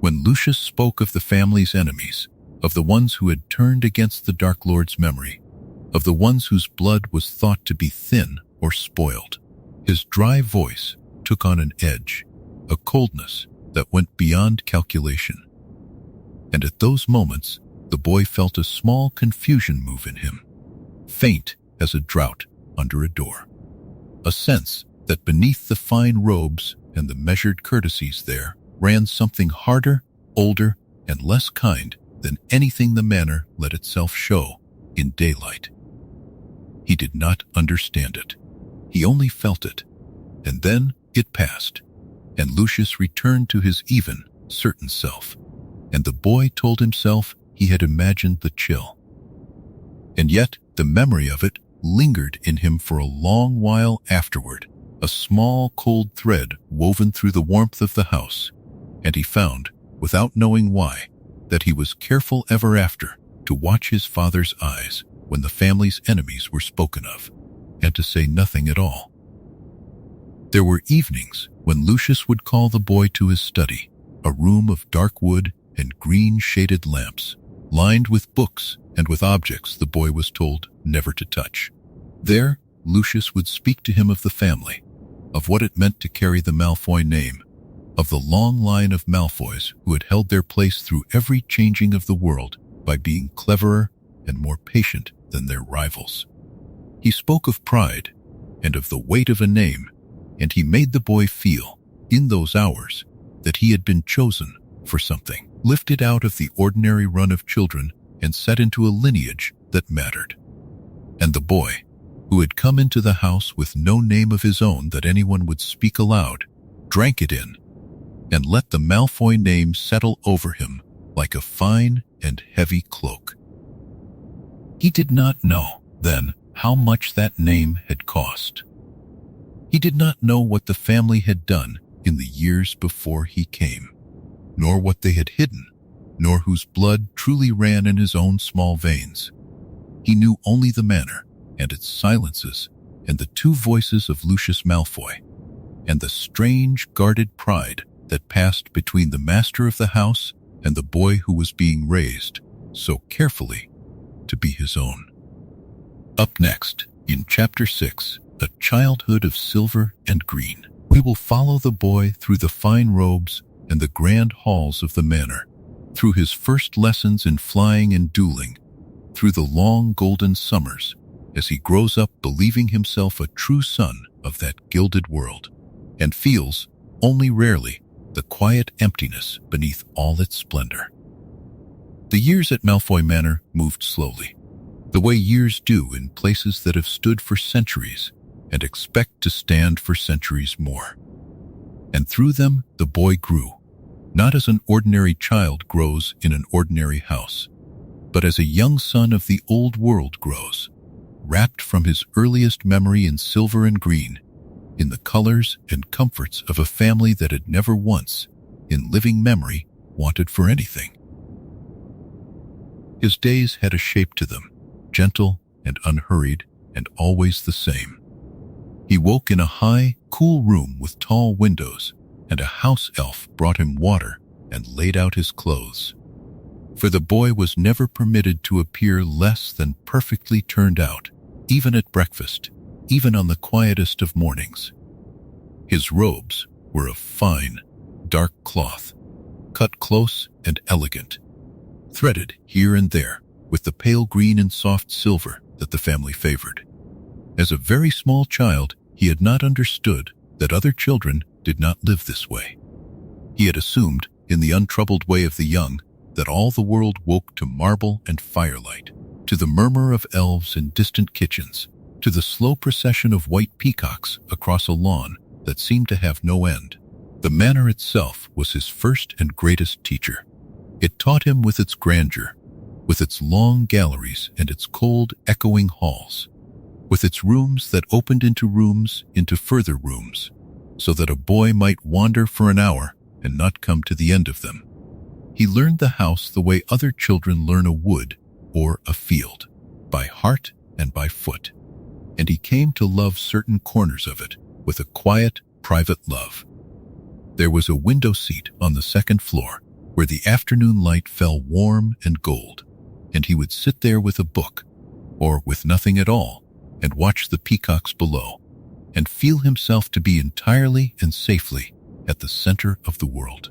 When Lucius spoke of the family's enemies, of the ones who had turned against the Dark Lord's memory, of the ones whose blood was thought to be thin or spoiled, his dry voice took on an edge, a coldness that went beyond calculation. And at those moments, the boy felt a small confusion move in him, faint as a draught under a door, a sense that beneath the fine robes and the measured courtesies there ran something harder, older, and less kind than anything the manor let itself show in daylight. He did not understand it. He only felt it. And then it passed, and Lucius returned to his even, certain self. And the boy told himself he had imagined the chill. And yet the memory of it lingered in him for a long while afterward, a small cold thread woven through the warmth of the house, and he found, without knowing why, that he was careful ever after to watch his father's eyes when the family's enemies were spoken of, and to say nothing at all. There were evenings when Lucius would call the boy to his study, a room of dark wood and green-shaded lamps, lined with books and with objects the boy was told never to touch. There, Lucius would speak to him of the family, of what it meant to carry the Malfoy name, of the long line of Malfoys who had held their place through every changing of the world by being cleverer and more patient than their rivals. He spoke of pride and of the weight of a name, and he made the boy feel, in those hours, that he had been chosen for something, lifted out of the ordinary run of children and set into a lineage that mattered. And the boy, who had come into the house with no name of his own that anyone would speak aloud, drank it in, and let the Malfoy name settle over him like a fine and heavy cloak. He did not know, then, how much that name had cost. He did not know what the family had done in the years before he came, nor what they had hidden, nor whose blood truly ran in his own small veins. He knew only the manor and its silences and the two voices of Lucius Malfoy, and the strange, guarded pride that passed between the master of the house and the boy who was being raised so carefully to be his own. Up next, in Chapter 6, A Childhood of Silver and Green, we will follow the boy through the fine robes and the grand halls of the manor, through his first lessons in flying and dueling, through the long golden summers, as he grows up believing himself a true son of that gilded world, and feels, only rarely, the quiet emptiness beneath all its splendor. The years at Malfoy Manor moved slowly, the way years do in places that have stood for centuries and expect to stand for centuries more. And through them, the boy grew, not as an ordinary child grows in an ordinary house, but as a young son of the old world grows, wrapped from his earliest memory in silver and green, in the colors and comforts of a family that had never once, in living memory, wanted for anything. His days had a shape to them, gentle and unhurried and always the same. He woke in a high, cool room with tall windows, and a house elf brought him water and laid out his clothes. For the boy was never permitted to appear less than perfectly turned out, even at breakfast, even on the quietest of mornings. His robes were of fine, dark cloth, cut close and elegant, threaded here and there with the pale green and soft silver that the family favored. As a very small child, he had not understood that other children did not live this way. He had assumed, in the untroubled way of the young, that all the world woke to marble and firelight, to the murmur of elves in distant kitchens, to the slow procession of white peacocks across a lawn that seemed to have no end. The manor itself was his first and greatest teacher. It taught him with its grandeur, with its long galleries and its cold, echoing halls, with its rooms that opened into further rooms, so that a boy might wander for an hour and not come to the end of them. He learned the house the way other children learn a wood or a field, by heart and by foot, and he came to love certain corners of it with a quiet, private love. There was a window seat on the second floor where the afternoon light fell warm and gold, and he would sit there with a book, or with nothing at all, and watch the peacocks below, and feel himself to be entirely and safely at the center of the world.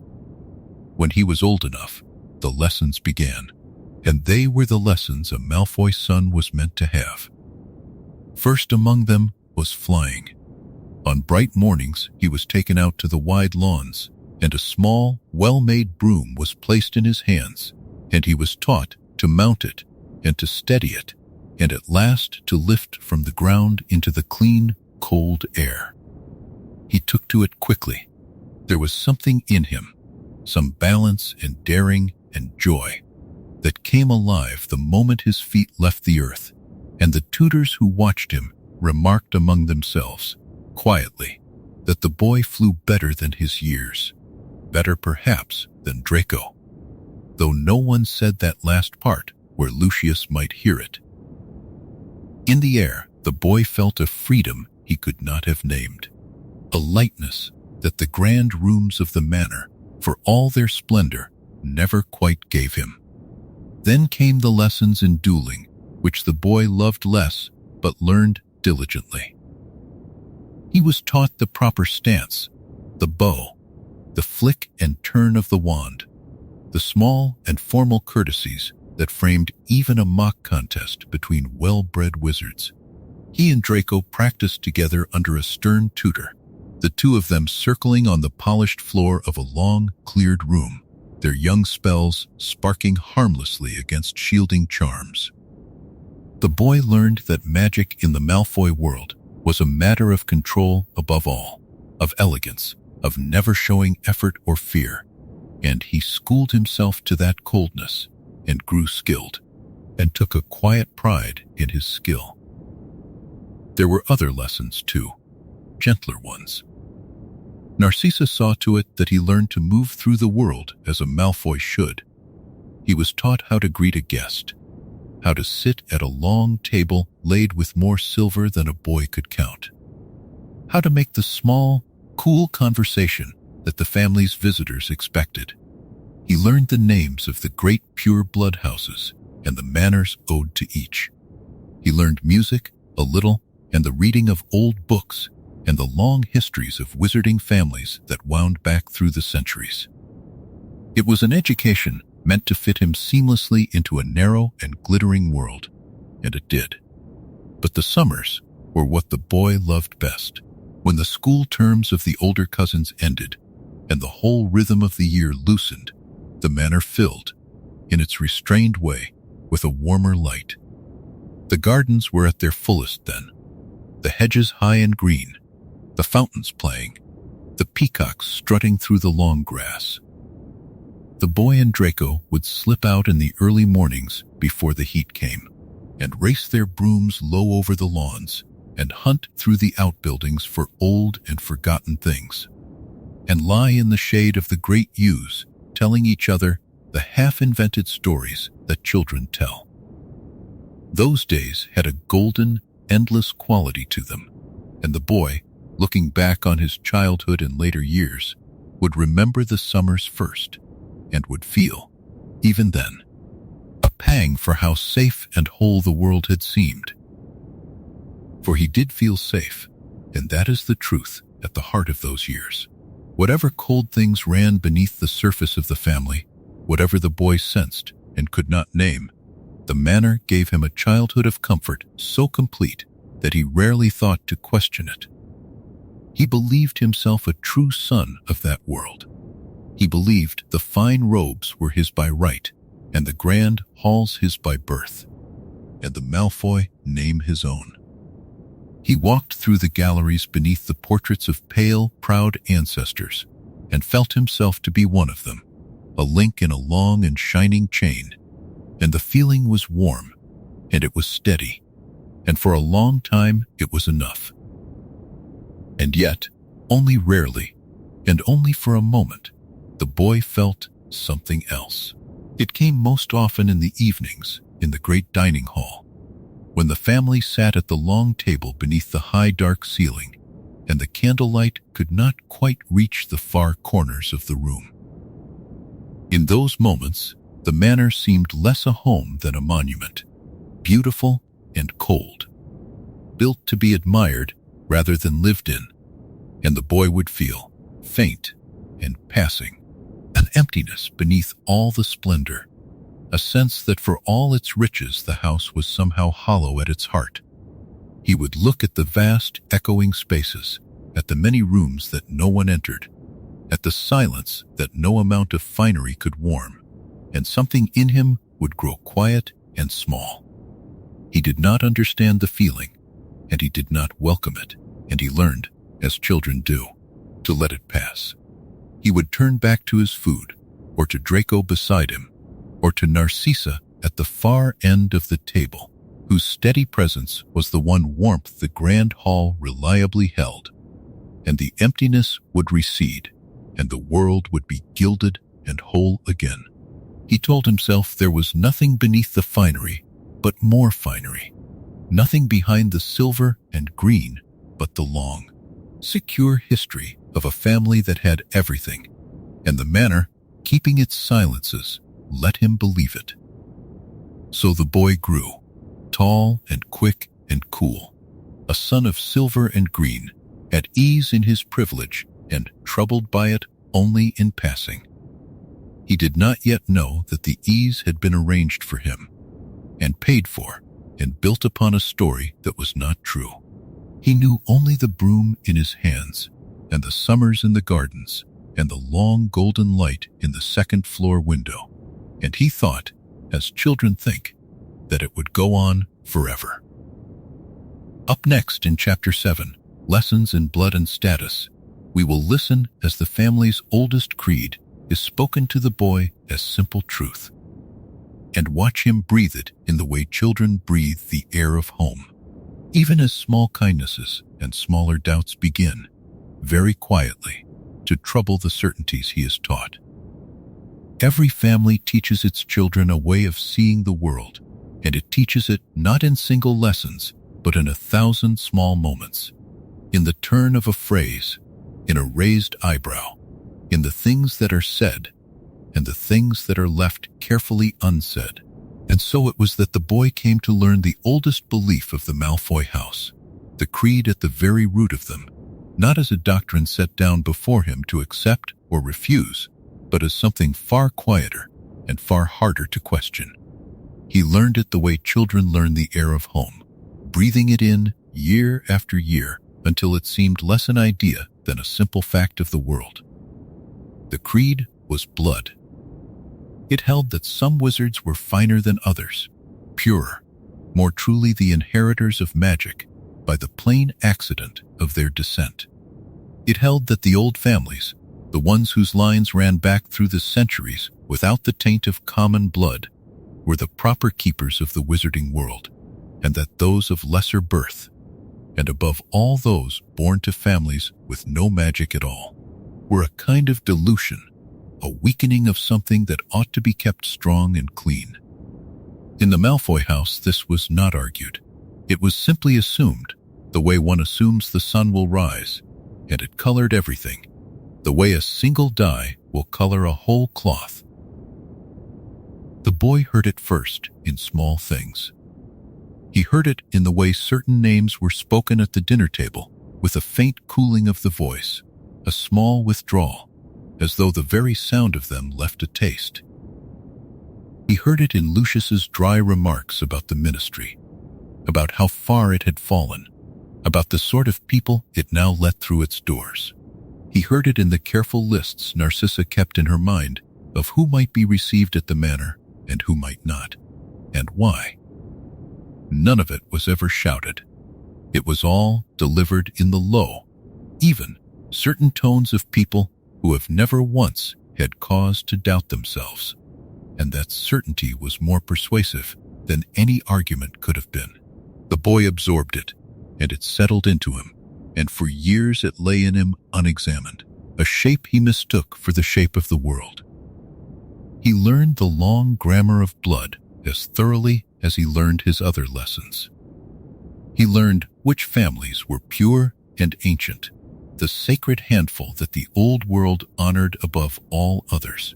When he was old enough, the lessons began, and they were the lessons a Malfoy son was meant to have. First among them was flying. On bright mornings, he was taken out to the wide lawns, and a small, well-made broom was placed in his hands, and he was taught to mount it and to steady it, and at last to lift from the ground into the clean, cold air. He took to it quickly. There was something in him, some balance and daring and joy, that came alive the moment his feet left the earth, and the tutors who watched him remarked among themselves, quietly, that the boy flew better than his years, better perhaps than Draco, though no one said that last part where Lucius might hear it. In the air, the boy felt a freedom he could not have named, a lightness that the grand rooms of the manor, for all their splendor, never quite gave him. Then came the lessons in dueling, which the boy loved less but learned diligently. He was taught the proper stance, the bow, the flick and turn of the wand, the small and formal courtesies that framed even a mock contest between well-bred wizards. He and Draco practiced together under a stern tutor, the two of them circling on the polished floor of a long, cleared room, their young spells sparking harmlessly against shielding charms. The boy learned that magic in the Malfoy world was a matter of control above all, of elegance, of never showing effort or fear, and he schooled himself to that coldness and grew skilled, and took a quiet pride in his skill. There were other lessons too, gentler ones. Narcissa saw to it that he learned to move through the world as a Malfoy should. He was taught how to greet a guest, how to sit at a long table laid with more silver than a boy could count, how to make the small, cool conversation that the family's visitors expected. He learned the names of the great pure-blood houses and the manors owed to each. He learned music, a little, and the reading of old books, and the long histories of wizarding families that wound back through the centuries. It was an education meant to fit him seamlessly into a narrow and glittering world, and it did. But the summers were what the boy loved best, when the school terms of the older cousins ended, and the whole rhythm of the year loosened. The manor filled, in its restrained way, with a warmer light. The gardens were at their fullest then, the hedges high and green, the fountains playing, the peacocks strutting through the long grass. The boy and Draco would slip out in the early mornings before the heat came, and race their brooms low over the lawns, and hunt through the outbuildings for old and forgotten things, and lie in the shade of the great yews, telling each other the half-invented stories that children tell. Those days had a golden, endless quality to them, and the boy, looking back on his childhood and later years, would remember the summers first, and would feel, even then, a pang for how safe and whole the world had seemed. For he did feel safe, and that is the truth at the heart of those years. Whatever cold things ran beneath the surface of the family, whatever the boy sensed and could not name, the manor gave him a childhood of comfort so complete that he rarely thought to question it. He believed himself a true son of that world. He believed the fine robes were his by right, and the grand halls his by birth, and the Malfoy name his own. He walked through the galleries beneath the portraits of pale, proud ancestors, and felt himself to be one of them, a link in a long and shining chain, and the feeling was warm, and it was steady, and for a long time it was enough. And yet, only rarely, and only for a moment, the boy felt something else. It came most often in the evenings, in the great dining hall, when the family sat at the long table beneath the high dark ceiling, and the candlelight could not quite reach the far corners of the room. In those moments, the manor seemed less a home than a monument, beautiful and cold, built to be admired rather than lived in, and the boy would feel, faint and passing, an emptiness beneath all the splendor, a sense that for all its riches the house was somehow hollow at its heart. He would look at the vast, echoing spaces, at the many rooms that no one entered, at the silence that no amount of finery could warm, and something in him would grow quiet and small. He did not understand the feeling, and he did not welcome it, and he learned, as children do, to let it pass. He would turn back to his food, or to Draco beside him, or to Narcissa at the far end of the table, whose steady presence was the one warmth the grand hall reliably held. And the emptiness would recede, and the world would be gilded and whole again. He told himself there was nothing beneath the finery, but more finery. Nothing behind the silver and green, but the long, secure history of a family that had everything, and the manor, keeping its silences, let him believe it. So the boy grew, tall and quick and cool, a son of silver and green, at ease in his privilege and troubled by it only in passing. He did not yet know that the ease had been arranged for him, and paid for, and built upon a story that was not true. He knew only the broom in his hands, and the summers in the gardens, and the long golden light in the second-floor window, and he thought, as children think, that it would go on forever. Up next in Chapter 7, Lessons in Blood and Status, we will listen as the family's oldest creed is spoken to the boy as simple truth, and watch him breathe it in the way children breathe the air of home, even as small kindnesses and smaller doubts begin, very quietly, to trouble the certainties he is taught. Every family teaches its children a way of seeing the world, and it teaches it not in single lessons, but in 1,000 small moments, in the turn of a phrase, in a raised eyebrow, in the things that are said, and the things that are left carefully unsaid. And so it was that the boy came to learn the oldest belief of the Malfoy house, the creed at the very root of them, not as a doctrine set down before him to accept or refuse, but as something far quieter and far harder to question. He learned it the way children learn the air of home, breathing it in year after year until it seemed less an idea than a simple fact of the world. The creed was blood. It held that some wizards were finer than others, purer, more truly the inheritors of magic by the plain accident of their descent. It held that the old families, the ones whose lines ran back through the centuries without the taint of common blood, were the proper keepers of the wizarding world, and that those of lesser birth, and above all those born to families with no magic at all, were a kind of dilution, a weakening of something that ought to be kept strong and clean. In the Malfoy house, this was not argued. It was simply assumed, the way one assumes the sun will rise, and it colored everything, the way a single dye will color a whole cloth. The boy heard it first in small things. He heard it in the way certain names were spoken at the dinner table, with a faint cooling of the voice, a small withdrawal, as though the very sound of them left a taste. He heard it in Lucius's dry remarks about the ministry, about how far it had fallen, about the sort of people it now let through its doors. He heard it in the careful lists Narcissa kept in her mind of who might be received at the manor and who might not, and why. None of it was ever shouted. It was all delivered in the low, even, certain tones of people who have never once had cause to doubt themselves, and that certainty was more persuasive than any argument could have been. The boy absorbed it, and it settled into him, and for years it lay in him unexamined, a shape he mistook for the shape of the world. He learned the long grammar of blood as thoroughly as he learned his other lessons. He learned which families were pure and ancient, the sacred handful that the old world honored above all others.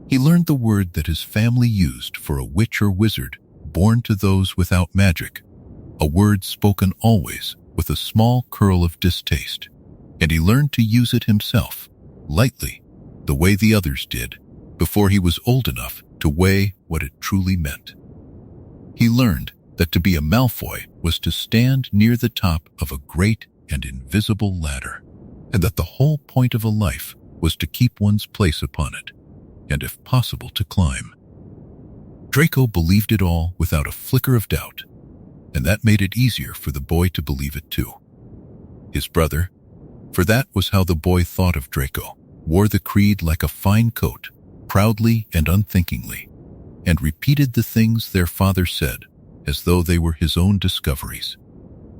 He learned the word that his family used for a witch or wizard born to those without magic, a word spoken always with a small curl of distaste, and he learned to use it himself, lightly, the way the others did, before he was old enough to weigh what it truly meant. He learned that to be a Malfoy was to stand near the top of a great and invisible ladder, and that the whole point of a life was to keep one's place upon it, and if possible to climb. Draco believed it all without a flicker of doubt, and that made it easier for the boy to believe it too. His brother, for that was how the boy thought of Draco, wore the creed like a fine coat, proudly and unthinkingly, and repeated the things their father said as though they were his own discoveries.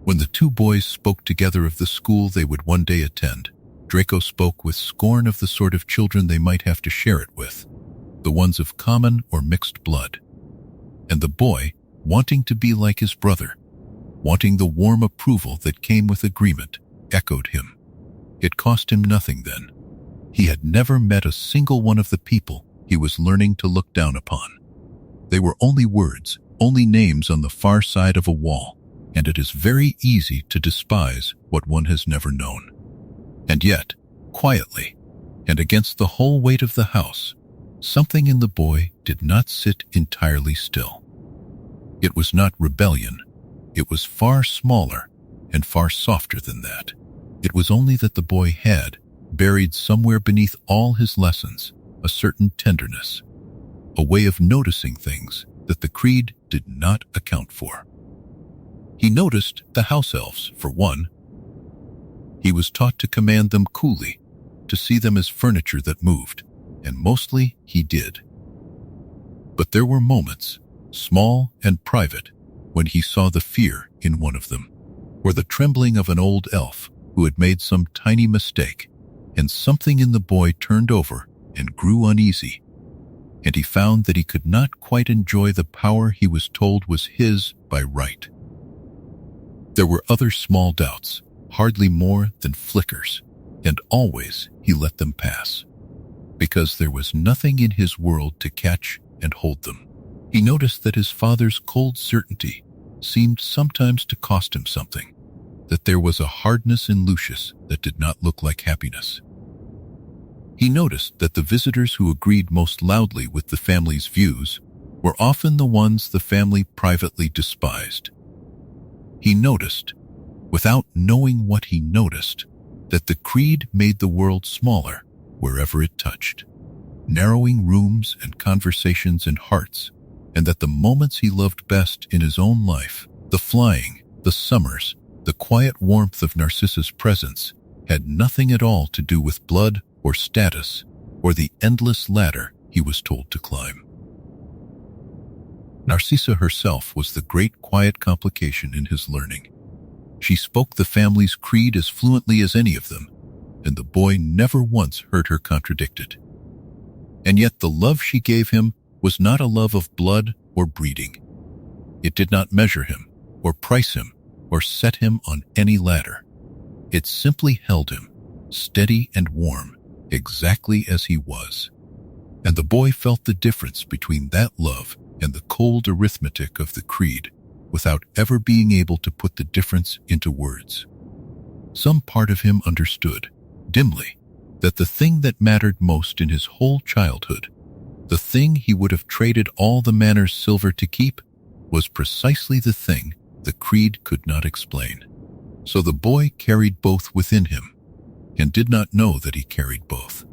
When the two boys spoke together of the school they would one day attend, Draco spoke with scorn of the sort of children they might have to share it with, the ones of common or mixed blood. And the boy, wanting to be like his brother, wanting the warm approval that came with agreement, echoed him. It cost him nothing then. He had never met a single one of the people he was learning to look down upon. They were only words, only names on the far side of a wall, and it is very easy to despise what one has never known. And yet, quietly, and against the whole weight of the house, something in the boy did not sit entirely still. It was not rebellion. It was far smaller and far softer than that. It was only that the boy had, buried somewhere beneath all his lessons, a certain tenderness, a way of noticing things that the creed did not account for. He noticed the house elves, for one. He was taught to command them coolly, to see them as furniture that moved, and mostly he did. But there were moments, small and private, when he saw the fear in one of them, or the trembling of an old elf who had made some tiny mistake, and something in the boy turned over and grew uneasy, and he found that he could not quite enjoy the power he was told was his by right. There were other small doubts, hardly more than flickers, and always he let them pass, because there was nothing in his world to catch and hold them. He noticed that his father's cold certainty seemed sometimes to cost him something, that there was a hardness in Lucius that did not look like happiness. He noticed that the visitors who agreed most loudly with the family's views were often the ones the family privately despised. He noticed, without knowing what he noticed, that the creed made the world smaller wherever it touched, narrowing rooms and conversations and hearts, and that the moments he loved best in his own life, the flying, the summers, the quiet warmth of Narcissa's presence, had nothing at all to do with blood or status or the endless ladder he was told to climb. Narcissa herself was the great quiet complication in his learning. She spoke the family's creed as fluently as any of them, and the boy never once heard her contradict it. And yet the love she gave him was not a love of blood or breeding. It did not measure him, or price him, or set him on any ladder. It simply held him, steady and warm, exactly as he was. And the boy felt the difference between that love and the cold arithmetic of the creed, without ever being able to put the difference into words. Some part of him understood, dimly, that the thing that mattered most in his whole childhood, the thing he would have traded all the manor's silver to keep, was precisely the thing the creed could not explain. So the boy carried both within him, and did not know that he carried both.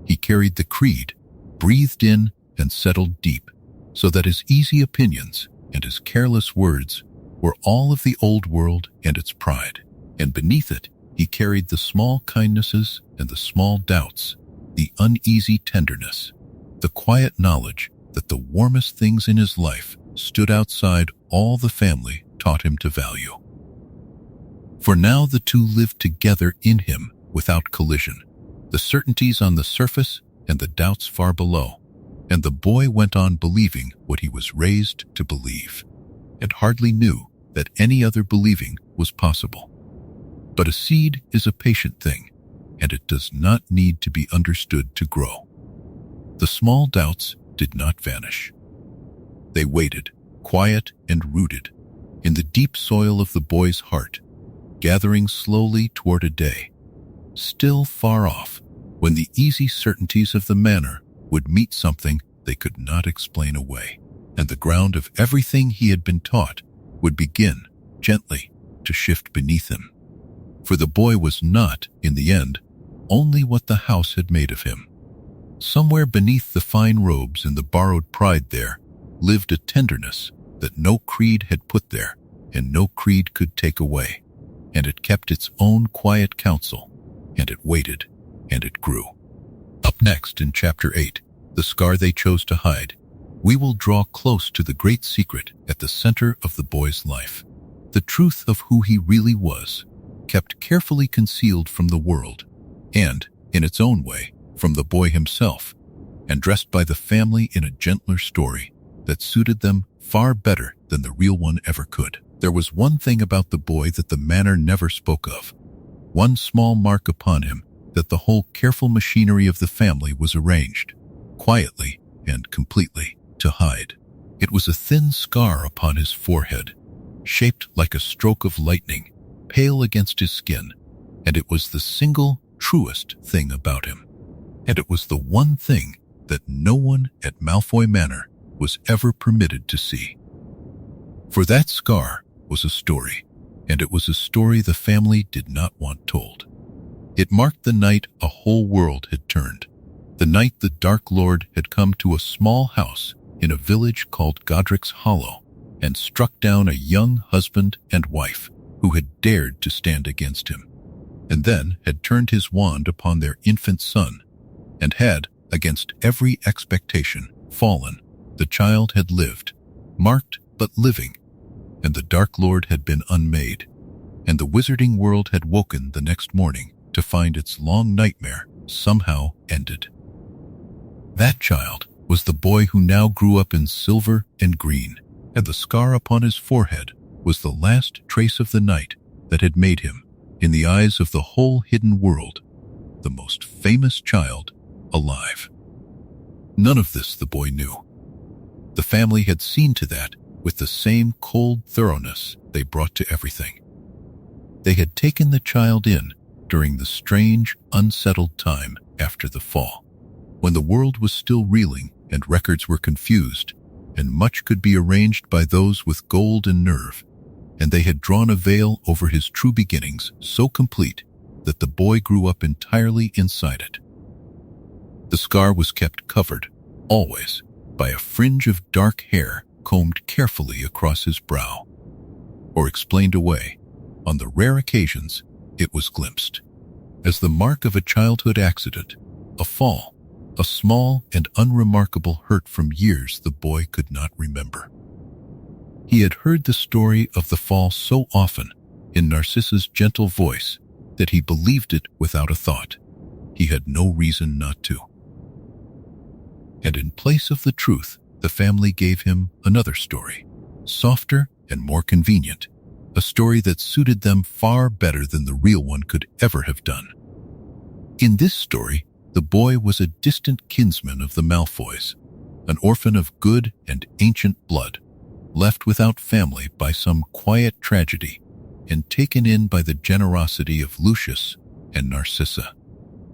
He carried the creed, breathed in and settled deep, so that his easy opinions and his careless words were all of the old world and its pride, and beneath it he carried the small kindnesses and the small doubts, the uneasy tenderness, the quiet knowledge that the warmest things in his life stood outside all the family taught him to value. For now the two lived together in him without collision, the certainties on the surface and the doubts far below, and the boy went on believing what he was raised to believe, and hardly knew that any other believing was possible. But a seed is a patient thing, and it does not need to be understood to grow. The small doubts did not vanish. They waited, quiet and rooted, in the deep soil of the boy's heart, gathering slowly toward a day, still far off, when the easy certainties of the manor would meet something they could not explain away, and the ground of everything he had been taught would begin, gently, to shift beneath him. For the boy was not, in the end, only what the house had made of him. Somewhere beneath the fine robes and the borrowed pride there lived a tenderness that no creed had put there and no creed could take away. And it kept its own quiet counsel, and it waited, and it grew. Up next in Chapter 8, The Scar They Chose to Hide, we will draw close to the great secret at the center of the boy's life. The truth of who he really was, kept carefully concealed from the world, and, in its own way, from the boy himself, and dressed by the family in a gentler story that suited them far better than the real one ever could. There was one thing about the boy that the manor never spoke of, one small mark upon him that the whole careful machinery of the family was arranged, quietly and completely, to hide. It was a thin scar upon his forehead, shaped like a stroke of lightning, pale against his skin, and it was the single, truest thing about him. And it was the one thing that no one at Malfoy Manor was ever permitted to see. For that scar was a story, and it was a story the family did not want told. It marked the night a whole world had turned, the night the Dark Lord had come to a small house in a village called Godric's Hollow and struck down a young husband and wife who had dared to stand against him, and then had turned his wand upon their infant son, and had, against every expectation, fallen. The child had lived, marked but living, and the Dark Lord had been unmade, and the wizarding world had woken the next morning to find its long nightmare somehow ended. That child was the boy who now grew up in silver and green, and the scar upon his forehead was the last trace of the night that had made him, in the eyes of the whole hidden world, the most famous child alive. None of this the boy knew. The family had seen to that with the same cold thoroughness they brought to everything. They had taken the child in during the strange, unsettled time after the fall, when the world was still reeling and records were confused, and much could be arranged by those with gold and nerve, and they had drawn a veil over his true beginnings so complete that the boy grew up entirely inside it. The scar was kept covered, always, by a fringe of dark hair combed carefully across his brow, or explained away. On the rare occasions, it was glimpsed, as the mark of a childhood accident, a fall, a small and unremarkable hurt from years the boy could not remember. He had heard the story of the fall so often in Narcissa's gentle voice that he believed it without a thought. He had no reason not to. And in place of the truth, the family gave him another story, softer and more convenient, a story that suited them far better than the real one could ever have done. In this story, the boy was a distant kinsman of the Malfoys, an orphan of good and ancient blood, left without family by some quiet tragedy, and taken in by the generosity of Lucius and Narcissa,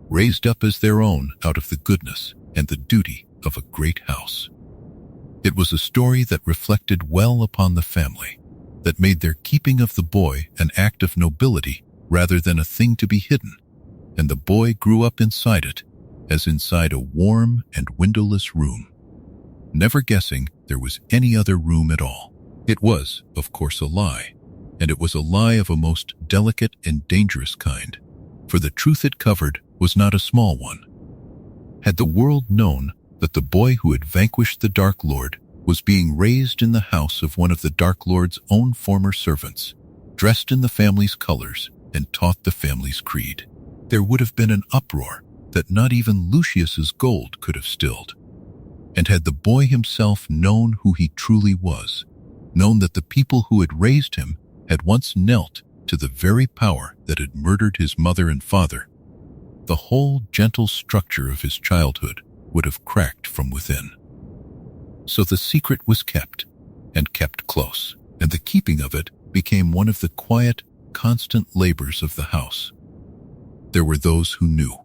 raised up as their own out of the goodness and the duty of a great house. It was a story that reflected well upon the family, that made their keeping of the boy an act of nobility rather than a thing to be hidden, and the boy grew up inside it, as inside a warm and windowless room, never guessing there was any other room at all. It was, of course, a lie, and it was a lie of a most delicate and dangerous kind, for the truth it covered was not a small one. Had the world known that the boy who had vanquished the Dark Lord was being raised in the house of one of the Dark Lord's own former servants, dressed in the family's colors and taught the family's creed, there would have been an uproar that not even Lucius's gold could have stilled. And had the boy himself known who he truly was, known that the people who had raised him had once knelt to the very power that had murdered his mother and father, the whole gentle structure of his childhood would have cracked from within. So the secret was kept, and kept close, and the keeping of it became one of the quiet, constant labors of the house. There were those who knew.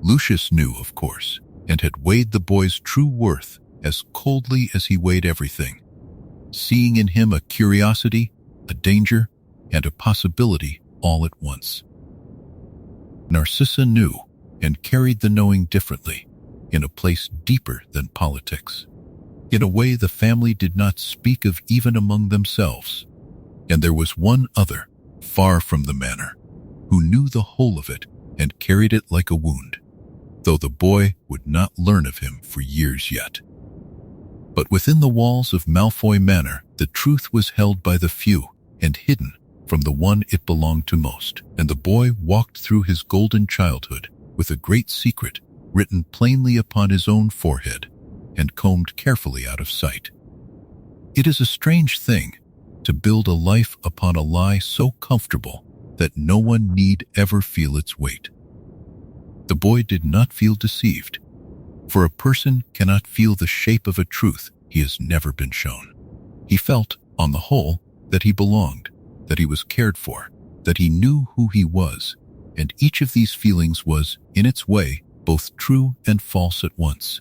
Lucius knew, of course, and had weighed the boy's true worth as coldly as he weighed everything, seeing in him a curiosity, a danger, and a possibility all at once. Narcissa knew and carried the knowing differently, in a place deeper than politics, in a way the family did not speak of even among themselves. And there was one other, far from the manor, who knew the whole of it and carried it like a wound, though the boy would not learn of him for years yet. But within the walls of Malfoy Manor, the truth was held by the few and hidden from the one it belonged to most, and the boy walked through his golden childhood with a great secret written plainly upon his own forehead and combed carefully out of sight. It is a strange thing to build a life upon a lie so comfortable that no one need ever feel its weight. The boy did not feel deceived, for a person cannot feel the shape of a truth he has never been shown. He felt, on the whole, that he belonged, that he was cared for, that he knew who he was, and each of these feelings was, in its way, both true and false at once.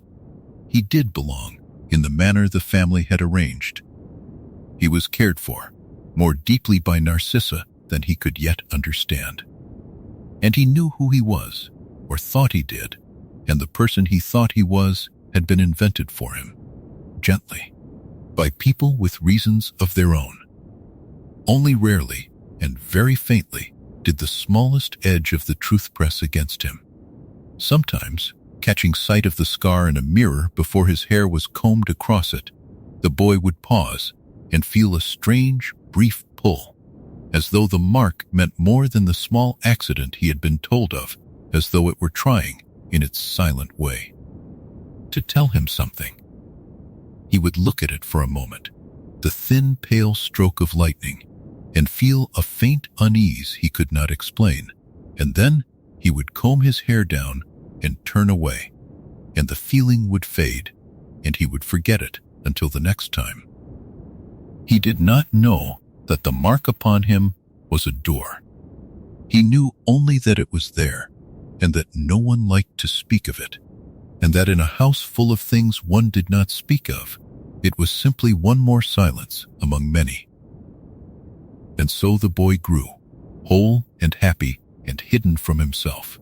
He did belong, in the manner the family had arranged. He was cared for, more deeply by Narcissa than he could yet understand. And he knew who he was, or thought he did, and the person he thought he was had been invented for him, gently, by people with reasons of their own. Only rarely, and very faintly, did the smallest edge of the truth press against him. Sometimes, catching sight of the scar in a mirror before his hair was combed across it, the boy would pause and feel a strange, brief pull, as though the mark meant more than the small accident he had been told of, as though it were trying, in its silent way, to tell him something. He would look at it for a moment, the thin, pale stroke of lightning, and feel a faint unease he could not explain, and then he would comb his hair down and turn away, and the feeling would fade, and he would forget it until the next time. He did not know that the mark upon him was a door. He knew only that it was there, and that no one liked to speak of it, and that in a house full of things one did not speak of, it was simply one more silence among many. And so the boy grew, whole and happy and hidden from himself,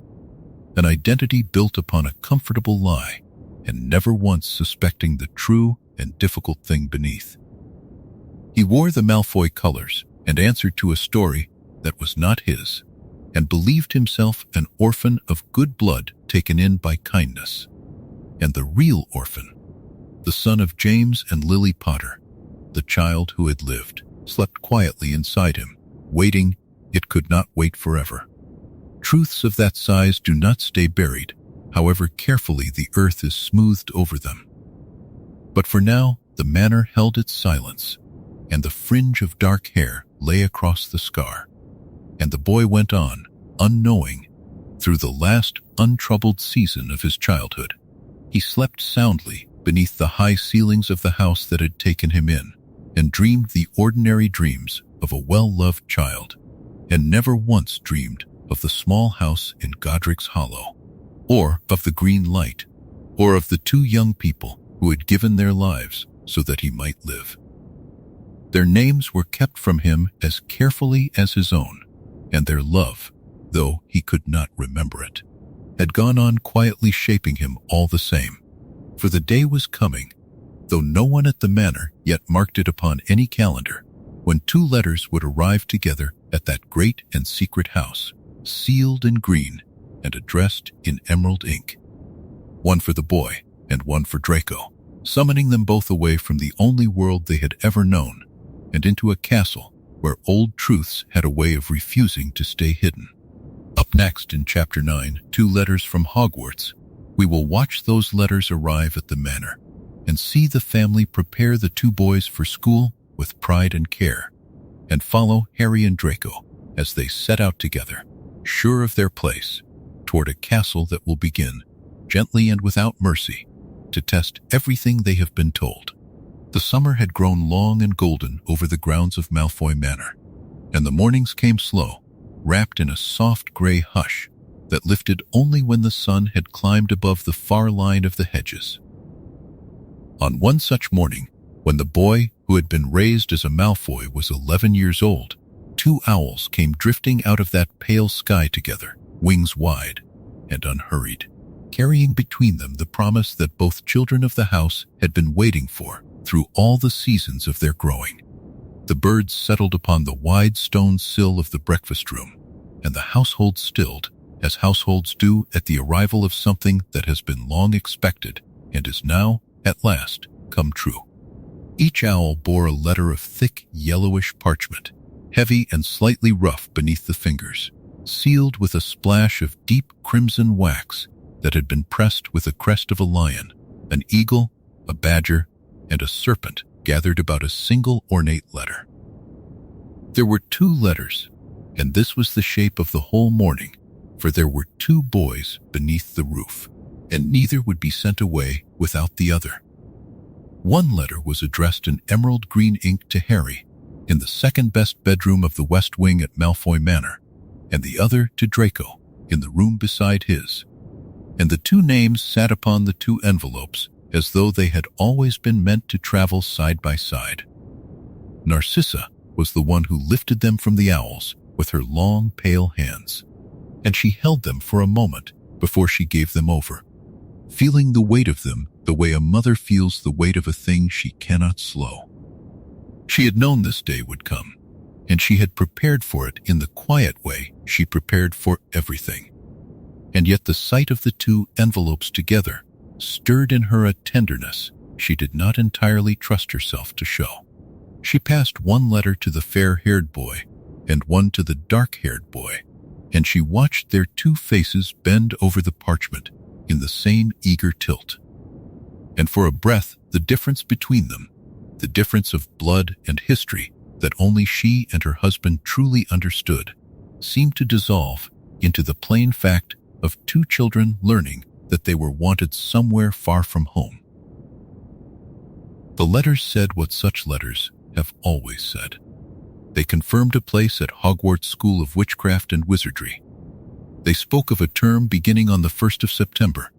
an identity built upon a comfortable lie, and never once suspecting the true and difficult thing beneath. He wore the Malfoy colors and answered to a story that was not his, and believed himself an orphan of good blood taken in by kindness, and the real orphan, the son of James and Lily Potter, the child who had lived, slept quietly inside him, waiting. It could not wait forever. Truths of that size do not stay buried, however carefully the earth is smoothed over them. But for now, the manor held its silence, and the fringe of dark hair lay across the scar, and the boy went on, unknowing, through the last untroubled season of his childhood. He slept soundly beneath the high ceilings of the house that had taken him in, and dreamed the ordinary dreams of a well-loved child, and never once dreamed of the small house in Godric's Hollow, or of the green light, or of the two young people who had given their lives so that he might live. Their names were kept from him as carefully as his own, and their love, though he could not remember it, had gone on quietly shaping him all the same. For the day was coming, though no one at the manor yet marked it upon any calendar, when two letters would arrive together at that great and secret house, sealed in green and addressed in emerald ink. One for the boy and one for Draco, summoning them both away from the only world they had ever known, and into a castle where old truths had a way of refusing to stay hidden. Up next in Chapter 9, 2 Letters from Hogwarts, we will watch those letters arrive at the manor, and see the family prepare the two boys for school with pride and care, and follow Harry and Draco as they set out together, sure of their place, toward a castle that will begin, gently and without mercy, to test everything they have been told. The summer had grown long and golden over the grounds of Malfoy Manor, and the mornings came slow, wrapped in a soft gray hush that lifted only when the sun had climbed above the far line of the hedges. On one such morning, when the boy who had been raised as a Malfoy was 11 years old, two owls came drifting out of that pale sky together, wings wide and unhurried, carrying between them the promise that both children of the house had been waiting for through all the seasons of their growing. The birds settled upon the wide stone sill of the breakfast room, and the household stilled, as households do at the arrival of something that has been long expected and is now, at last, come true. Each owl bore a letter of thick, yellowish parchment, heavy and slightly rough beneath the fingers, sealed with a splash of deep crimson wax that had been pressed with the crest of a lion, an eagle, a badger, and a serpent gathered about a single ornate letter. There were 2 letters, and this was the shape of the whole morning, for there were 2 boys beneath the roof, and neither would be sent away without the other. One letter was addressed in emerald green ink to Harry, in the second-best bedroom of the West Wing at Malfoy Manor, and the other to Draco, in the room beside his. And the 2 names sat upon the 2 envelopes as though they had always been meant to travel side by side. Narcissa was the one who lifted them from the owls with her long, pale hands, and she held them for a moment before she gave them over, feeling the weight of them the way a mother feels the weight of a thing she cannot slow. She had known this day would come, and she had prepared for it in the quiet way she prepared for everything. And yet the sight of the 2 envelopes together stirred in her a tenderness she did not entirely trust herself to show. She passed one letter to the fair-haired boy and one to the dark-haired boy, and she watched their 2 faces bend over the parchment in the same eager tilt. And for a breath, the difference between them, the difference of blood and history that only she and her husband truly understood, seemed to dissolve into the plain fact of 2 children learning that they were wanted somewhere far from home. The letters said what such letters have always said. They confirmed a place at Hogwarts School of Witchcraft and Wizardry. They spoke of a term beginning on the 1st of September,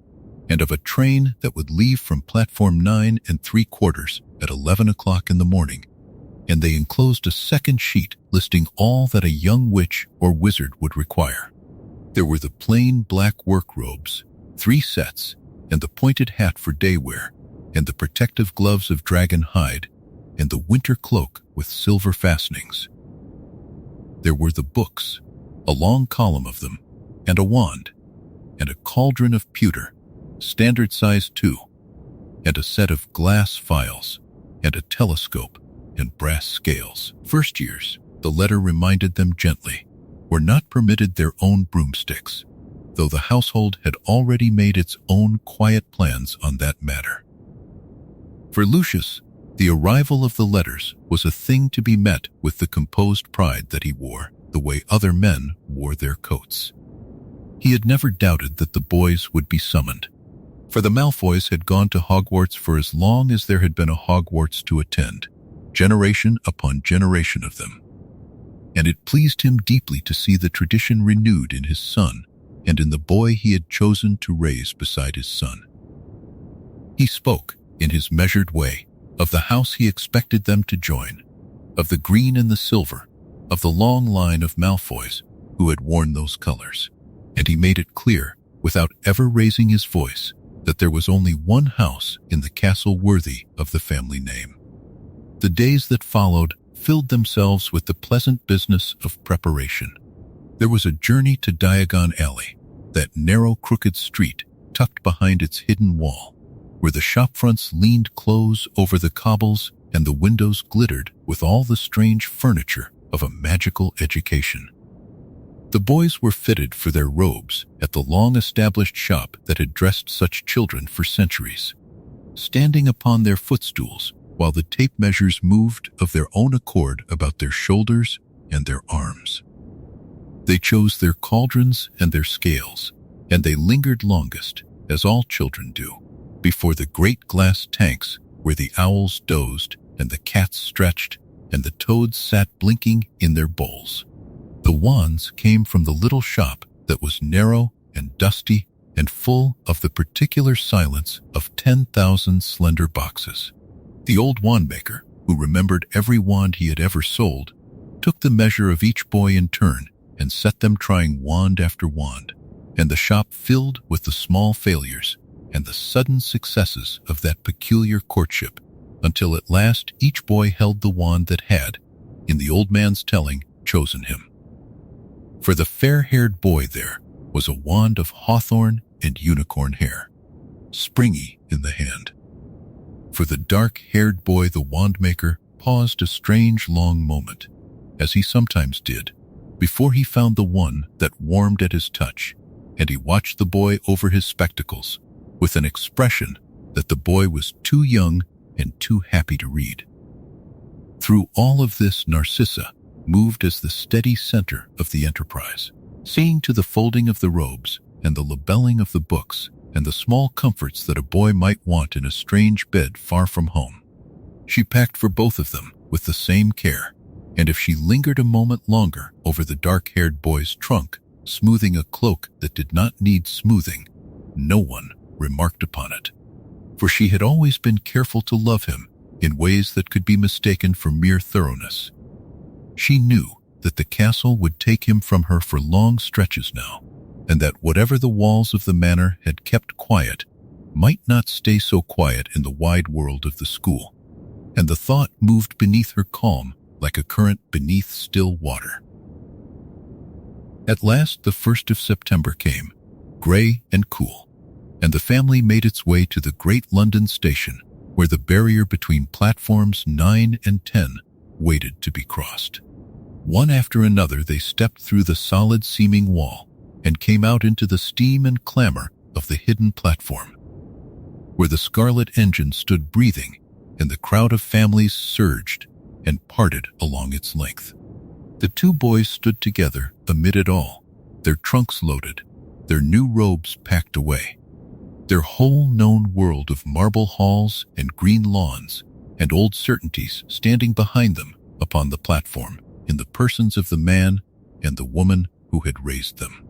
and of a train that would leave from platform 9 3/4 at 11 o'clock in the morning, and they enclosed a second sheet listing all that a young witch or wizard would require. There were the plain black work robes, 3 sets, and the pointed hat for day wear, and the protective gloves of dragon hide, and the winter cloak with silver fastenings. There were the books, a long column of them, and a wand, and a cauldron of pewter, standard size 2, and a set of glass files, and a telescope, and brass scales. First years, the letter reminded them gently, were not permitted their own broomsticks, though the household had already made its own quiet plans on that matter. For Lucius, the arrival of the letters was a thing to be met with the composed pride that he wore, the way other men wore their coats. He had never doubted that the boys would be summoned, for the Malfoys had gone to Hogwarts for as long as there had been a Hogwarts to attend, generation upon generation of them. And it pleased him deeply to see the tradition renewed in his son and in the boy he had chosen to raise beside his son. He spoke, in his measured way, of the house he expected them to join, of the green and the silver, of the long line of Malfoys who had worn those colors, and he made it clear, without ever raising his voice, that there was only one house in the castle worthy of the family name. The days that followed filled themselves with the pleasant business of preparation. There was a journey to Diagon Alley, that narrow crooked street tucked behind its hidden wall, where the shopfronts leaned close over the cobbles and the windows glittered with all the strange furniture of a magical education. The boys were fitted for their robes at the long-established shop that had dressed such children for centuries, standing upon their footstools while the tape measures moved of their own accord about their shoulders and their arms. They chose their cauldrons and their scales, and they lingered longest, as all children do, before the great glass tanks where the owls dozed and the cats stretched and the toads sat blinking in their bowls. The wands came from the little shop that was narrow and dusty and full of the particular silence of 10,000 slender boxes. The old wandmaker, who remembered every wand he had ever sold, took the measure of each boy in turn and set them trying wand after wand, and the shop filled with the small failures and the sudden successes of that peculiar courtship, until at last each boy held the wand that had, in the old man's telling, chosen him. For the fair-haired boy there was a wand of hawthorn and unicorn hair, springy in the hand. For the dark-haired boy, the wand-maker paused a strange long moment, as he sometimes did, before he found the one that warmed at his touch, and he watched the boy over his spectacles with an expression that the boy was too young and too happy to read. Through all of this, Narcissa moved as the steady center of the enterprise, seeing to the folding of the robes and the labeling of the books and the small comforts that a boy might want in a strange bed far from home. She packed for both of them with the same care, and if she lingered a moment longer over the dark-haired boy's trunk, smoothing a cloak that did not need smoothing, no one remarked upon it, for she had always been careful to love him in ways that could be mistaken for mere thoroughness. She knew that the castle would take him from her for long stretches now, and that whatever the walls of the manor had kept quiet might not stay so quiet in the wide world of the school, and the thought moved beneath her calm like a current beneath still water. At last the 1st of September came, gray and cool, and the family made its way to the great London station, where the barrier between platforms 9 and 10 waited to be crossed. One after another they stepped through the solid-seeming wall and came out into the steam and clamor of the hidden platform, where the scarlet engine stood breathing and the crowd of families surged and parted along its length. The two boys stood together amid it all, their trunks loaded, their new robes packed away, their whole known world of marble halls and green lawns and old certainties standing behind them upon the platform in the persons of the man and the woman who had raised them.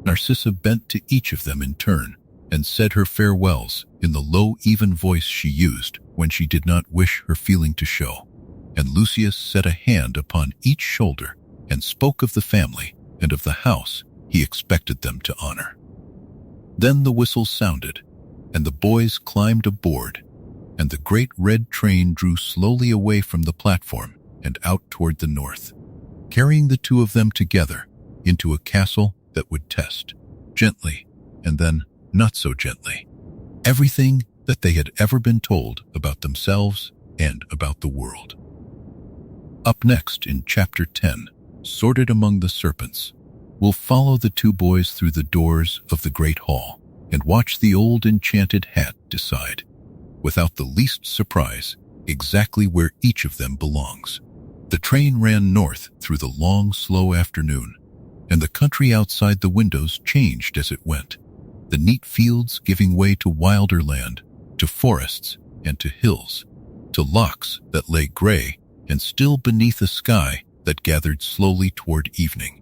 Narcissa bent to each of them in turn and said her farewells in the low, even voice she used when she did not wish her feeling to show, and Lucius set a hand upon each shoulder and spoke of the family and of the house he expected them to honor. Then the whistle sounded, and the boys climbed aboard, and the great red train drew slowly away from the platform and out toward the north, carrying the two of them together into a castle that would test, gently and then not so gently, everything that they had ever been told about themselves and about the world. Up next in Chapter 10, Sorted Among the Serpents, we'll follow the two boys through the doors of the great hall and watch the old enchanted hat decide, without the least surprise, exactly where each of them belongs. The train ran north through the long, slow afternoon, and the country outside the windows changed as it went, the neat fields giving way to wilder land, to forests and to hills, to lochs that lay gray and still beneath a sky that gathered slowly toward evening.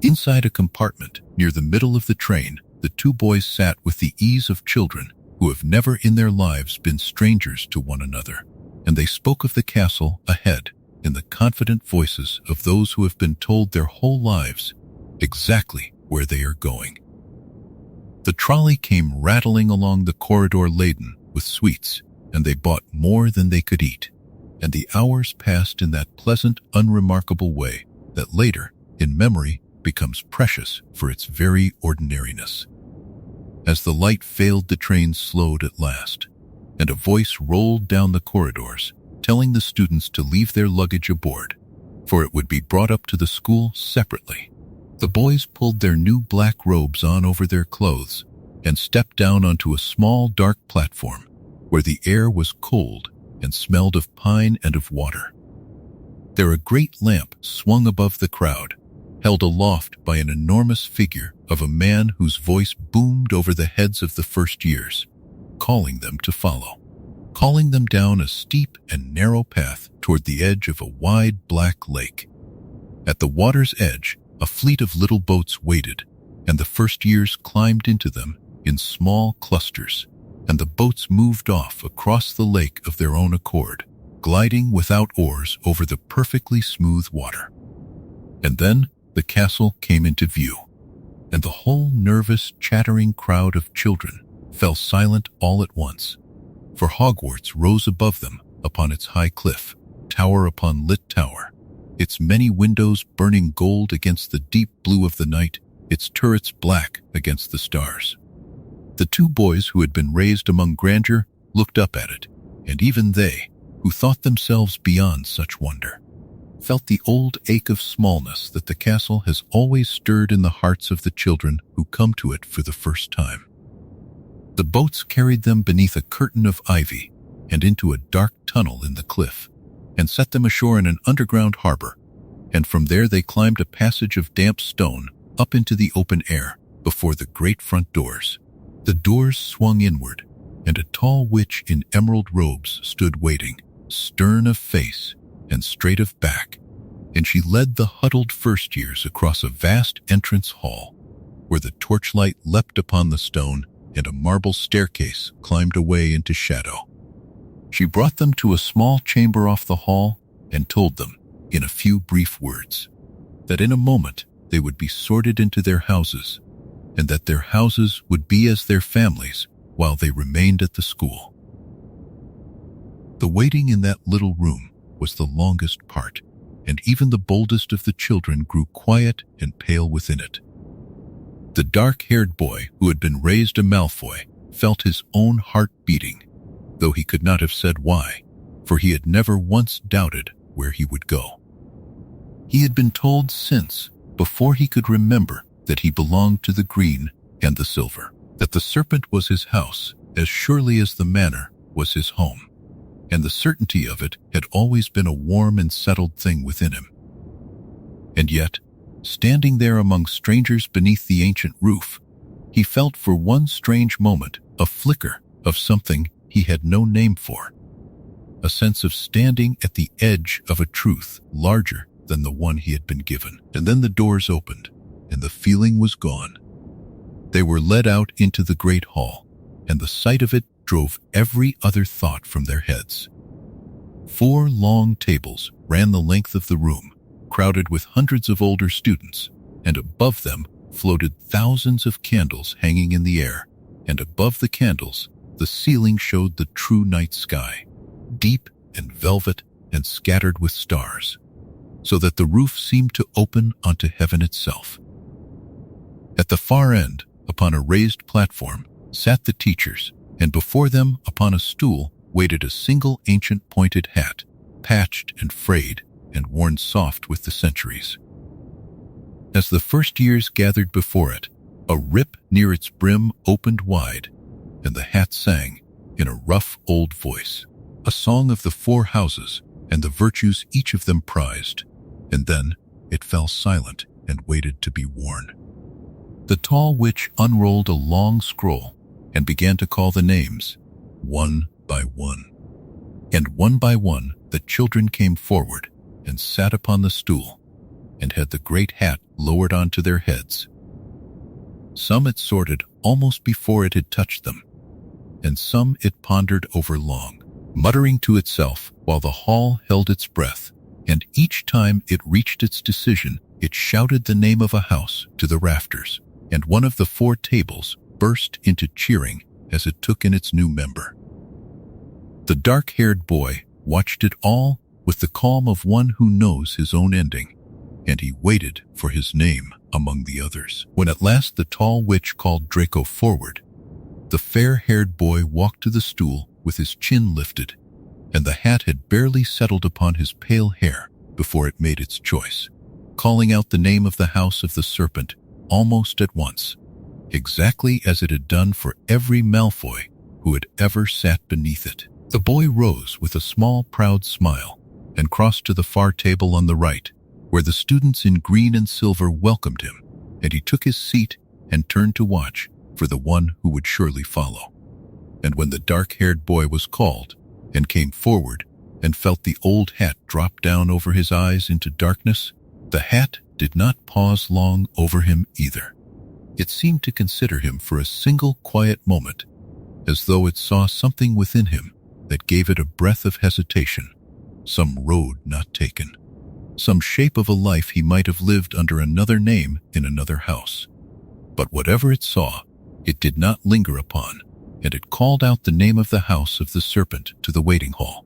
Inside a compartment near the middle of the train, the two boys sat with the ease of children who have never in their lives been strangers to one another, and they spoke of the castle ahead in the confident voices of those who have been told their whole lives exactly where they are going. The trolley came rattling along the corridor laden with sweets, and they bought more than they could eat, and the hours passed in that pleasant, unremarkable way that later, in memory, becomes precious for its very ordinariness. As the light failed, the train slowed at last, and a voice rolled down the corridors, telling the students to leave their luggage aboard, for it would be brought up to the school separately. The boys pulled their new black robes on over their clothes and stepped down onto a small, dark platform where the air was cold and smelled of pine and of water. There a great lamp swung above the crowd, held aloft by an enormous figure of a man whose voice boomed over the heads of the first years, calling them to follow, calling them down a steep and narrow path toward the edge of a wide black lake. At the water's edge, a fleet of little boats waited, and the first years climbed into them in small clusters, and the boats moved off across the lake of their own accord, gliding without oars over the perfectly smooth water. And then, the castle came into view, and the whole nervous, chattering crowd of children fell silent all at once. For Hogwarts rose above them upon its high cliff, tower upon lit tower, its many windows burning gold against the deep blue of the night, its turrets black against the stars. The two boys who had been raised among grandeur looked up at it, and even they, who thought themselves beyond such wonder, felt the old ache of smallness that the castle has always stirred in the hearts of the children who come to it for the first time. The boats carried them beneath a curtain of ivy and into a dark tunnel in the cliff, and set them ashore in an underground harbor, and from there they climbed a passage of damp stone up into the open air before the great front doors. The doors swung inward, and a tall witch in emerald robes stood waiting, stern of face and straight of back, and she led the huddled first years across a vast entrance hall, where the torchlight leapt upon the stone and a marble staircase climbed away into shadow. She brought them to a small chamber off the hall and told them, in a few brief words, that in a moment they would be sorted into their houses, and that their houses would be as their families while they remained at the school. The waiting in that little room was the longest part, and even the boldest of the children grew quiet and pale within it. The dark-haired boy who had been raised a Malfoy felt his own heart beating, though he could not have said why, for he had never once doubted where he would go. He had been told since, before he could remember, that he belonged to the green and the silver, that the serpent was his house as surely as the manor was his home, and the certainty of it had always been a warm and settled thing within him. And yet, standing there among strangers beneath the ancient roof, he felt for one strange moment a flicker of something he had no name for, a sense of standing at the edge of a truth larger than the one he had been given. And then the doors opened, and the feeling was gone. They were led out into the great hall, and the sight of it drove every other thought from their heads. 4 long tables ran the length of the room, crowded with hundreds of older students, and above them floated thousands of candles hanging in the air, and above the candles, the ceiling showed the true night sky, deep and velvet and scattered with stars, so that the roof seemed to open onto heaven itself. At the far end, upon a raised platform, sat the teachers, and before them, upon a stool, waited a single ancient pointed hat, patched and frayed and worn soft with the centuries. As the first years gathered before it, a rip near its brim opened wide, and the hat sang, in a rough old voice, a song of the 4 houses and the virtues each of them prized, and then it fell silent and waited to be worn. The tall witch unrolled a long scroll and began to call the names, one by one. And one by one the children came forward and sat upon the stool, and had the great hat lowered onto their heads. Some it sorted almost before it had touched them, and some it pondered over long, muttering to itself while the hall held its breath, and each time it reached its decision, it shouted the name of a house to the rafters, and one of the 4 tables burst into cheering as it took in its new member. The dark-haired boy watched it all with the calm of one who knows his own ending, and he waited for his name among the others. When at last the tall witch called Draco forward, the fair-haired boy walked to the stool with his chin lifted, and the hat had barely settled upon his pale hair before it made its choice, calling out the name of the house of the serpent almost at once, exactly as it had done for every Malfoy who had ever sat beneath it. The boy rose with a small, proud smile and crossed to the far table on the right, where the students in green and silver welcomed him, and he took his seat and turned to watch for the one who would surely follow. And when the dark-haired boy was called and came forward and felt the old hat drop down over his eyes into darkness, the hat did not pause long over him either. It seemed to consider him for a single quiet moment, as though it saw something within him that gave it a breath of hesitation, some road not taken. some shape of a life he might have lived under another name in another house. But whatever it saw, it did not linger upon, and it called out the name of the house of the serpent to the waiting hall.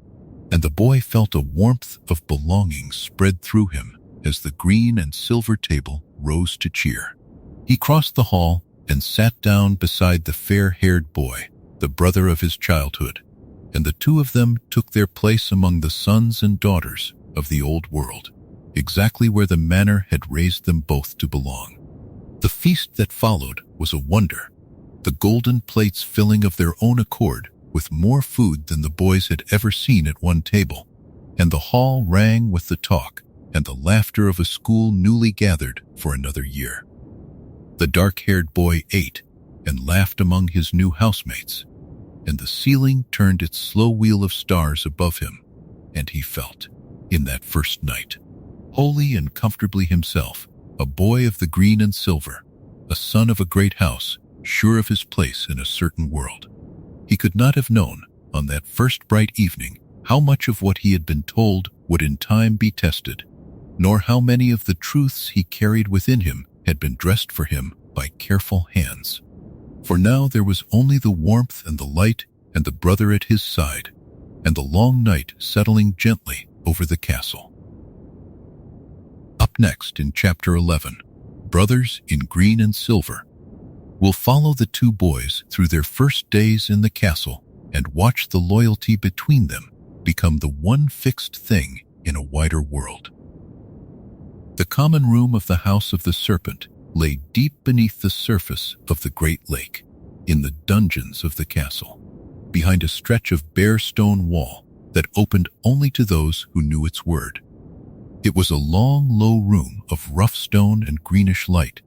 And the boy felt a warmth of belonging spread through him as the green and silver table rose to cheer. He crossed the hall and sat down beside the fair-haired boy, the brother of his childhood, and the two of them took their place among the sons and daughters of the old world, exactly where the manor had raised them both to belong. The feast that followed was a wonder, the golden plates filling of their own accord with more food than the boys had ever seen at one table, and the hall rang with the talk and the laughter of a school newly gathered for another year. The dark-haired boy ate and laughed among his new housemates, and the ceiling turned its slow wheel of stars above him, and he felt, in that first night, wholly and comfortably himself, a boy of the green and silver, a son of a great house, sure of his place in a certain world. He could not have known, on that first bright evening, how much of what he had been told would in time be tested, nor how many of the truths he carried within him had been dressed for him by careful hands. For now there was only the warmth and the light and the brother at his side, and the long night settling gently over the castle. Up next in Chapter 11, Brothers in Green and Silver, we'll follow the two boys through their first days in the castle and watch the loyalty between them become the one fixed thing in a wider world. The common room of the House of the Serpent lay deep beneath the surface of the Great Lake, in the dungeons of the castle, behind a stretch of bare stone wall that opened only to those who knew its word. It was a long, low room of rough stone and greenish light,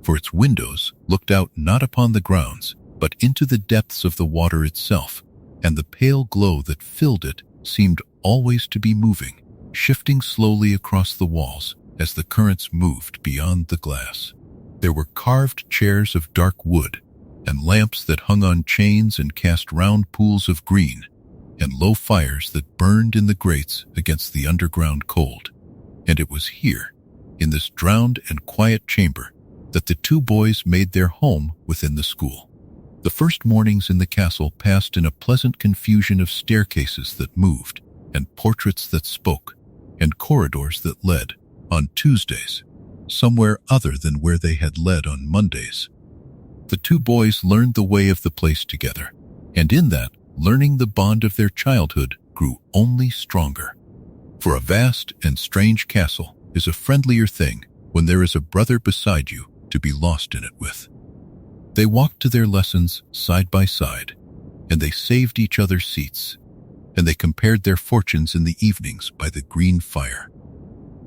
for its windows looked out not upon the grounds, but into the depths of the water itself, and the pale glow that filled it seemed always to be moving, shifting slowly across the walls as the currents moved beyond the glass. There were carved chairs of dark wood, and lamps that hung on chains and cast round pools of green, and low fires that burned in the grates against the underground cold. And it was here, in this drowned and quiet chamber, that the two boys made their home within the school. The first mornings in the castle passed in a pleasant confusion of staircases that moved, and portraits that spoke, and corridors that led, on Tuesdays, somewhere other than where they had led on Mondays. The two boys learned the way of the place together, and in that, learning the bond of their childhood grew only stronger. For a vast and strange castle is a friendlier thing when there is a brother beside you to be lost in it with. They walked to their lessons side by side, and they saved each other seats, and they compared their fortunes in the evenings by the green fire.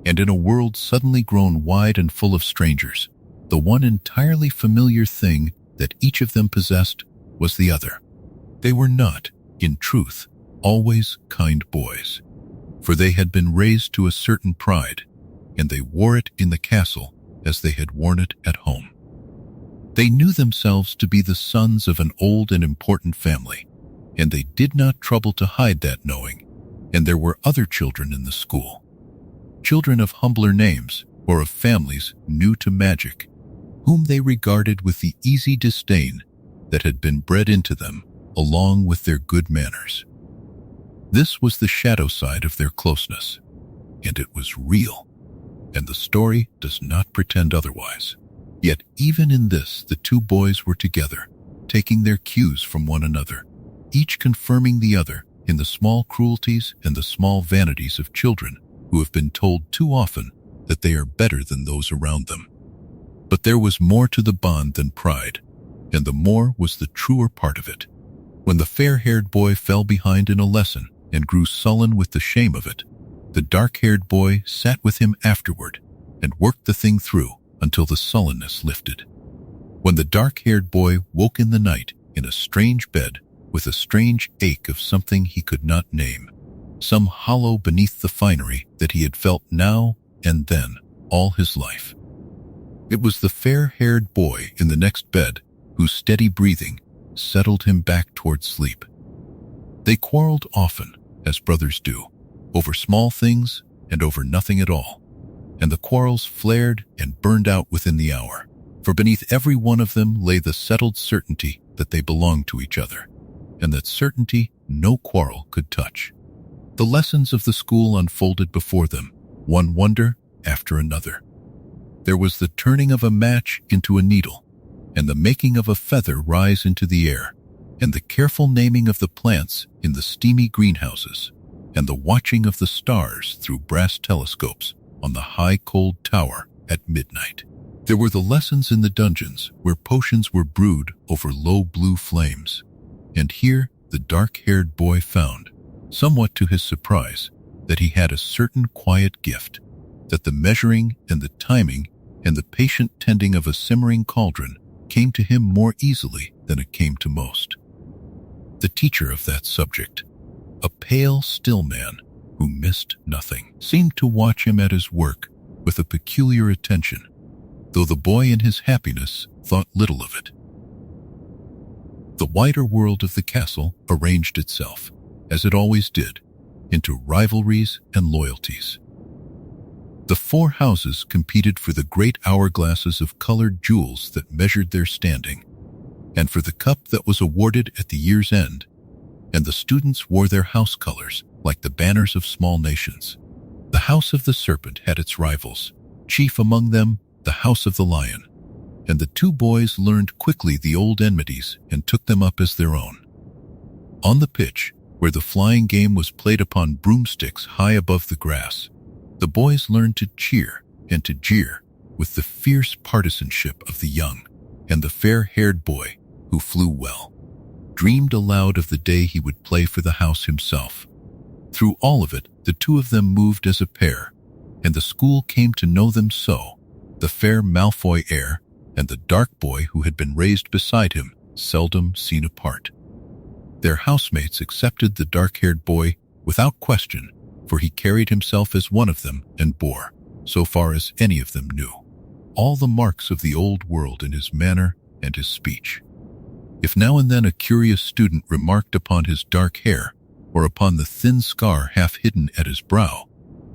And in a world suddenly grown wide and full of strangers, the one entirely familiar thing that each of them possessed was the other. They were not, in truth, always kind boys, for they had been raised to a certain pride, and they wore it in the castle as they had worn it at home. They knew themselves to be the sons of an old and important family, and they did not trouble to hide that knowing, and there were other children in the school. Children of humbler names or of families new to magic, whom they regarded with the easy disdain that had been bred into them along with their good manners. This was the shadow side of their closeness, and it was real, and the story does not pretend otherwise. Yet even in this the two boys were together, taking their cues from one another, each confirming the other in the small cruelties and the small vanities of children who have been told too often that they are better than those around them. But there was more to the bond than pride, and the more was the truer part of it. When the fair-haired boy fell behind in a lesson and grew sullen with the shame of it, the dark-haired boy sat with him afterward and worked the thing through until the sullenness lifted. When the dark-haired boy woke in the night in a strange bed with a strange ache of something he could not name, some hollow beneath the finery that he had felt now and then all his life, it was the fair-haired boy in the next bed whose steady breathing settled him back toward sleep. They quarreled often, as brothers do, over small things and over nothing at all. And the quarrels flared and burned out within the hour, for beneath every one of them lay the settled certainty that they belonged to each other, and that certainty no quarrel could touch. The lessons of the school unfolded before them, one wonder after another. There was the turning of a match into a needle, and the making of a feather rise into the air, and the careful naming of the plants in the steamy greenhouses, and the watching of the stars through brass telescopes on the high cold tower at midnight. There were the lessons in the dungeons where potions were brewed over low blue flames, and here the dark-haired boy found, somewhat to his surprise, that he had a certain quiet gift, that the measuring and the timing and the patient tending of a simmering cauldron came to him more easily than it came to most. The teacher of that subject, a pale, still man who missed nothing, seemed to watch him at his work with a peculiar attention, though the boy in his happiness thought little of it. The wider world of the castle arranged itself, as it always did, into rivalries and loyalties. The four houses competed for the great hourglasses of colored jewels that measured their standing, and for the cup that was awarded at the year's end, and the students wore their house colors like the banners of small nations. The House of the Serpent had its rivals, chief among them the House of the Lion, and the two boys learned quickly the old enmities and took them up as their own. On the pitch, where the flying game was played upon broomsticks high above the grass, the boys learned to cheer and to jeer with the fierce partisanship of the young, and the fair-haired boy, who flew well, dreamed aloud of the day he would play for the house himself. Through all of it, the two of them moved as a pair, and the school came to know them so, the fair Malfoy heir and the dark boy who had been raised beside him, seldom seen apart. Their housemates accepted the dark-haired boy without question, for he carried himself as one of them and bore, so far as any of them knew, all the marks of the old world in his manner and his speech. If now and then a curious student remarked upon his dark hair or upon the thin scar half hidden at his brow,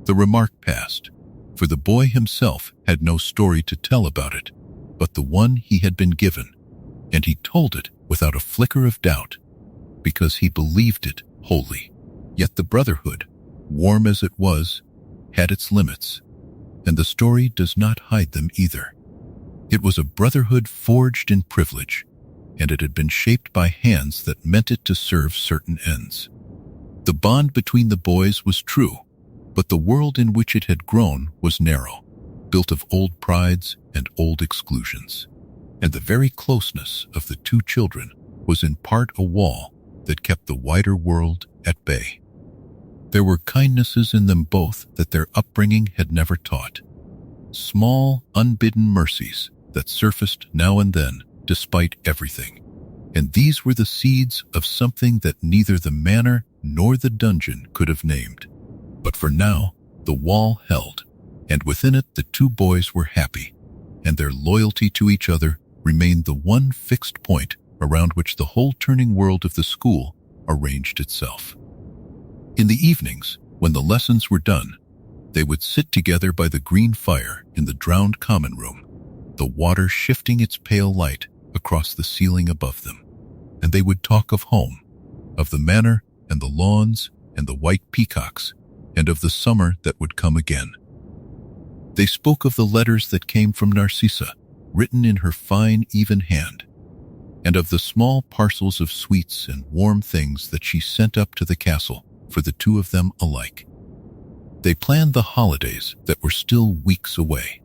the remark passed, for the boy himself had no story to tell about it but the one he had been given, and he told it without a flicker of doubt, because he believed it wholly. Yet the brotherhood, warm as it was, had its limits, and the story does not hide them either. It was a brotherhood forged in privilege, and it had been shaped by hands that meant it to serve certain ends. The bond between the boys was true, but the world in which it had grown was narrow, built of old prides and old exclusions, and the very closeness of the two children was in part a wall that kept the wider world at bay. There were kindnesses in them both that their upbringing had never taught, small, unbidden mercies that surfaced now and then despite everything, and these were the seeds of something that neither the manor nor the dungeon could have named. But for now, the wall held, and within it the two boys were happy, and their loyalty to each other remained the one fixed point around which the whole turning world of the school arranged itself. In the evenings, when the lessons were done, they would sit together by the green fire in the drowned common room, the water shifting its pale light across the ceiling above them, and they would talk of home, of the manor and the lawns and the white peacocks, and of the summer that would come again. They spoke of the letters that came from Narcissa, written in her fine, even hand, and of the small parcels of sweets and warm things that she sent up to the castle for the two of them alike. They planned the holidays that were still weeks away,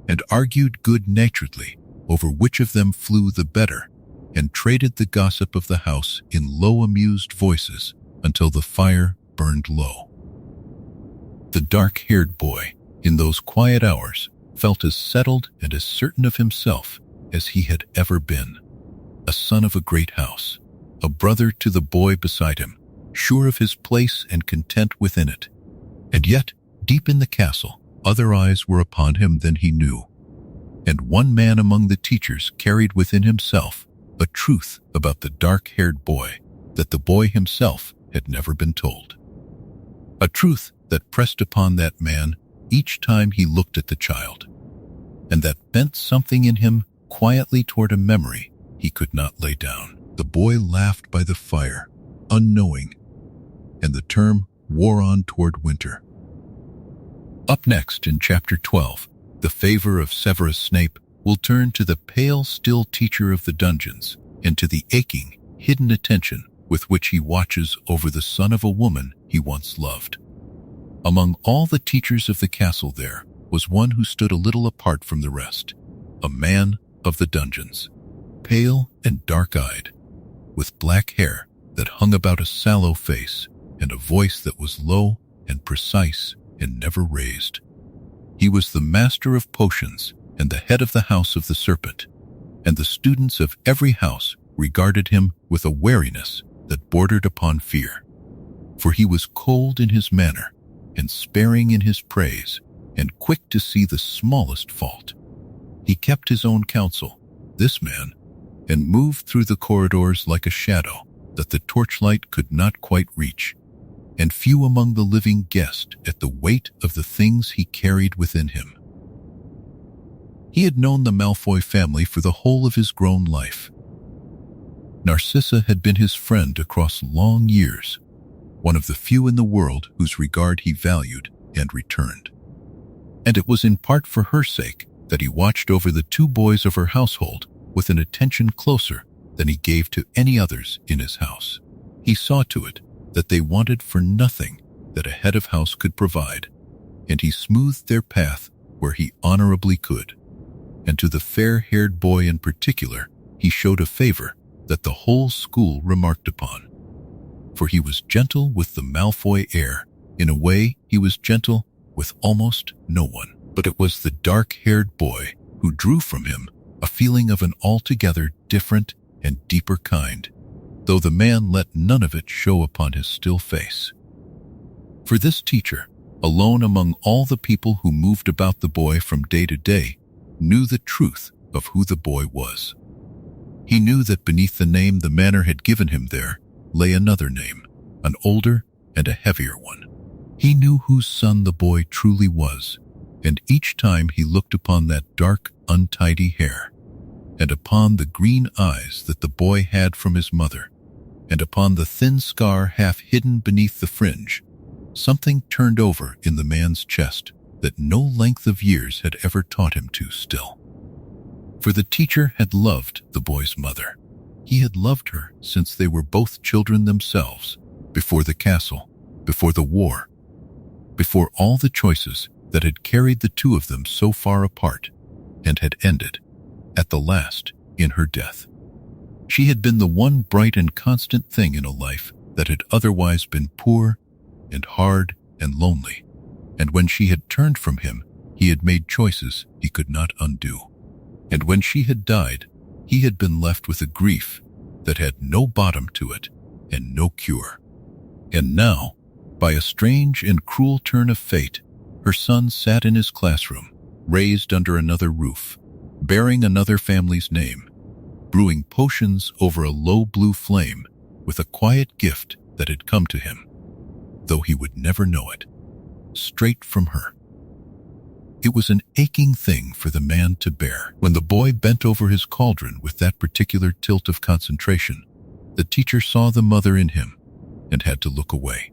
and argued good-naturedly over which of them flew the better, and traded the gossip of the house in low, amused voices until the fire burned low. The dark-haired boy, in those quiet hours, felt as settled and as certain of himself as he had ever been. A son of a great house, a brother to the boy beside him, sure of his place and content within it. And yet, deep in the castle, other eyes were upon him than he knew, and one man among the teachers carried within himself a truth about the dark-haired boy that the boy himself had never been told. A truth that pressed upon that man each time he looked at the child, and that bent something in him quietly toward a memory he could not lay down. The boy laughed by the fire, unknowing, and the term wore on toward winter. Up next in Chapter 12, the favor of Severus Snape will turn to the pale, still teacher of the dungeons and to the aching, hidden attention with which he watches over the son of a woman he once loved. Among all the teachers of the castle there was one who stood a little apart from the rest, a man of the dungeons, pale and dark-eyed, with black hair that hung about a sallow face and a voice that was low and precise and never raised. He was the master of potions and the head of the House of the Serpent, and the students of every house regarded him with a wariness that bordered upon fear. For he was cold in his manner and sparing in his praise and quick to see the smallest fault. He kept his own counsel, this man, and moved through the corridors like a shadow that the torchlight could not quite reach, and few among the living guessed at the weight of the things he carried within him. He had known the Malfoy family for the whole of his grown life. Narcissa had been his friend across long years, one of the few in the world whose regard he valued and returned. And it was in part for her sake that he watched over the two boys of her household with an attention closer than he gave to any others in his house. He saw to it that they wanted for nothing that a head of house could provide, and he smoothed their path where he honorably could. And to the fair-haired boy in particular, he showed a favor that the whole school remarked upon. For he was gentle with the Malfoy heir. In a way, he was gentle with almost no one. But it was the dark-haired boy who drew from him a feeling of an altogether different and deeper kind, though the man let none of it show upon his still face. For this teacher, alone among all the people who moved about the boy from day to day, knew the truth of who the boy was. He knew that beneath the name the manor had given him there lay another name, an older and a heavier one. He knew whose son the boy truly was, and each time he looked upon that dark, untidy hair, and upon the green eyes that the boy had from his mother, and upon the thin scar half hidden beneath the fringe, something turned over in the man's chest that no length of years had ever taught him to still. For the teacher had loved the boy's mother. He had loved her since they were both children themselves, before the castle, before the war, before all the choices that had carried the two of them so far apart, and had ended, at the last, in her death. She had been the one bright and constant thing in a life that had otherwise been poor and hard and lonely, and when she had turned from him, he had made choices he could not undo. And when she had died, he had been left with a grief that had no bottom to it and no cure. And now, by a strange and cruel turn of fate, her son sat in his classroom, raised under another roof, bearing another family's name, brewing potions over a low blue flame with a quiet gift that had come to him, though he would never know it, straight from her. It was an aching thing for the man to bear. When the boy bent over his cauldron with that particular tilt of concentration, the teacher saw the mother in him and had to look away.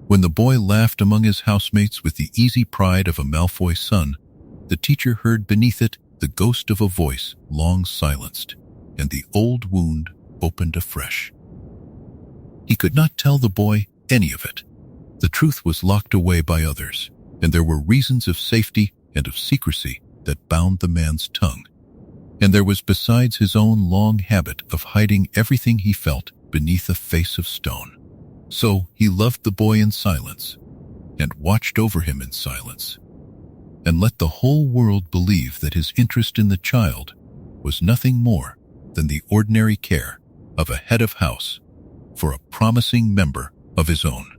When the boy laughed among his housemates with the easy pride of a Malfoy son, the teacher heard beneath it the ghost of a voice long silenced, and the old wound opened afresh. He could not tell the boy any of it. The truth was locked away by others, and there were reasons of safety and of secrecy that bound the man's tongue. And there was besides his own long habit of hiding everything he felt beneath a face of stone. So he loved the boy in silence, and watched over him in silence, and let the whole world believe that his interest in the child was nothing more than the ordinary care of a head of house for a promising member of his own.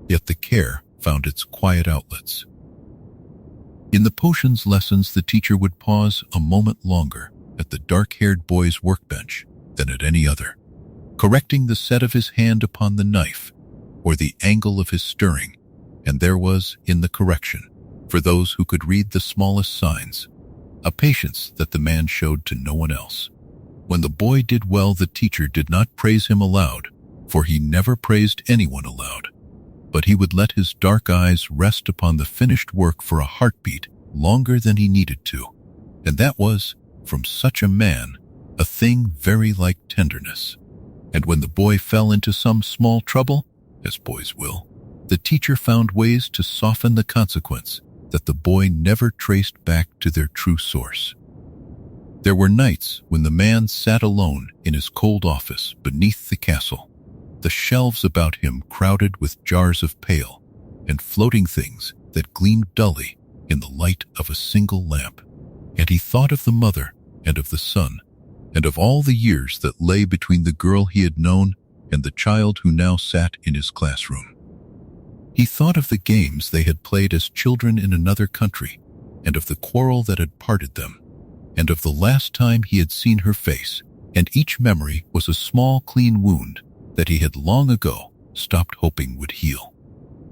Yet the care found its quiet outlets. In the potions lessons, the teacher would pause a moment longer at the dark-haired boy's workbench than at any other, correcting the set of his hand upon the knife or the angle of his stirring, and there was, in the correction, for those who could read the smallest signs, a patience that the man showed to no one else. When the boy did well, the teacher did not praise him aloud, for he never praised anyone aloud, but he would let his dark eyes rest upon the finished work for a heartbeat longer than he needed to, and that was, from such a man, a thing very like tenderness. And when the boy fell into some small trouble, as boys will, the teacher found ways to soften the consequence that the boy never traced back to their true source. There were nights when the man sat alone in his cold office beneath the castle, the shelves about him crowded with jars of pale and floating things that gleamed dully in the light of a single lamp, and he thought of the mother and of the son, and of all the years that lay between the girl he had known and the child who now sat in his classroom. He thought of the games they had played as children in another country, and of the quarrel that had parted them, and of the last time he had seen her face, and each memory was a small, clean wound that he had long ago stopped hoping would heal.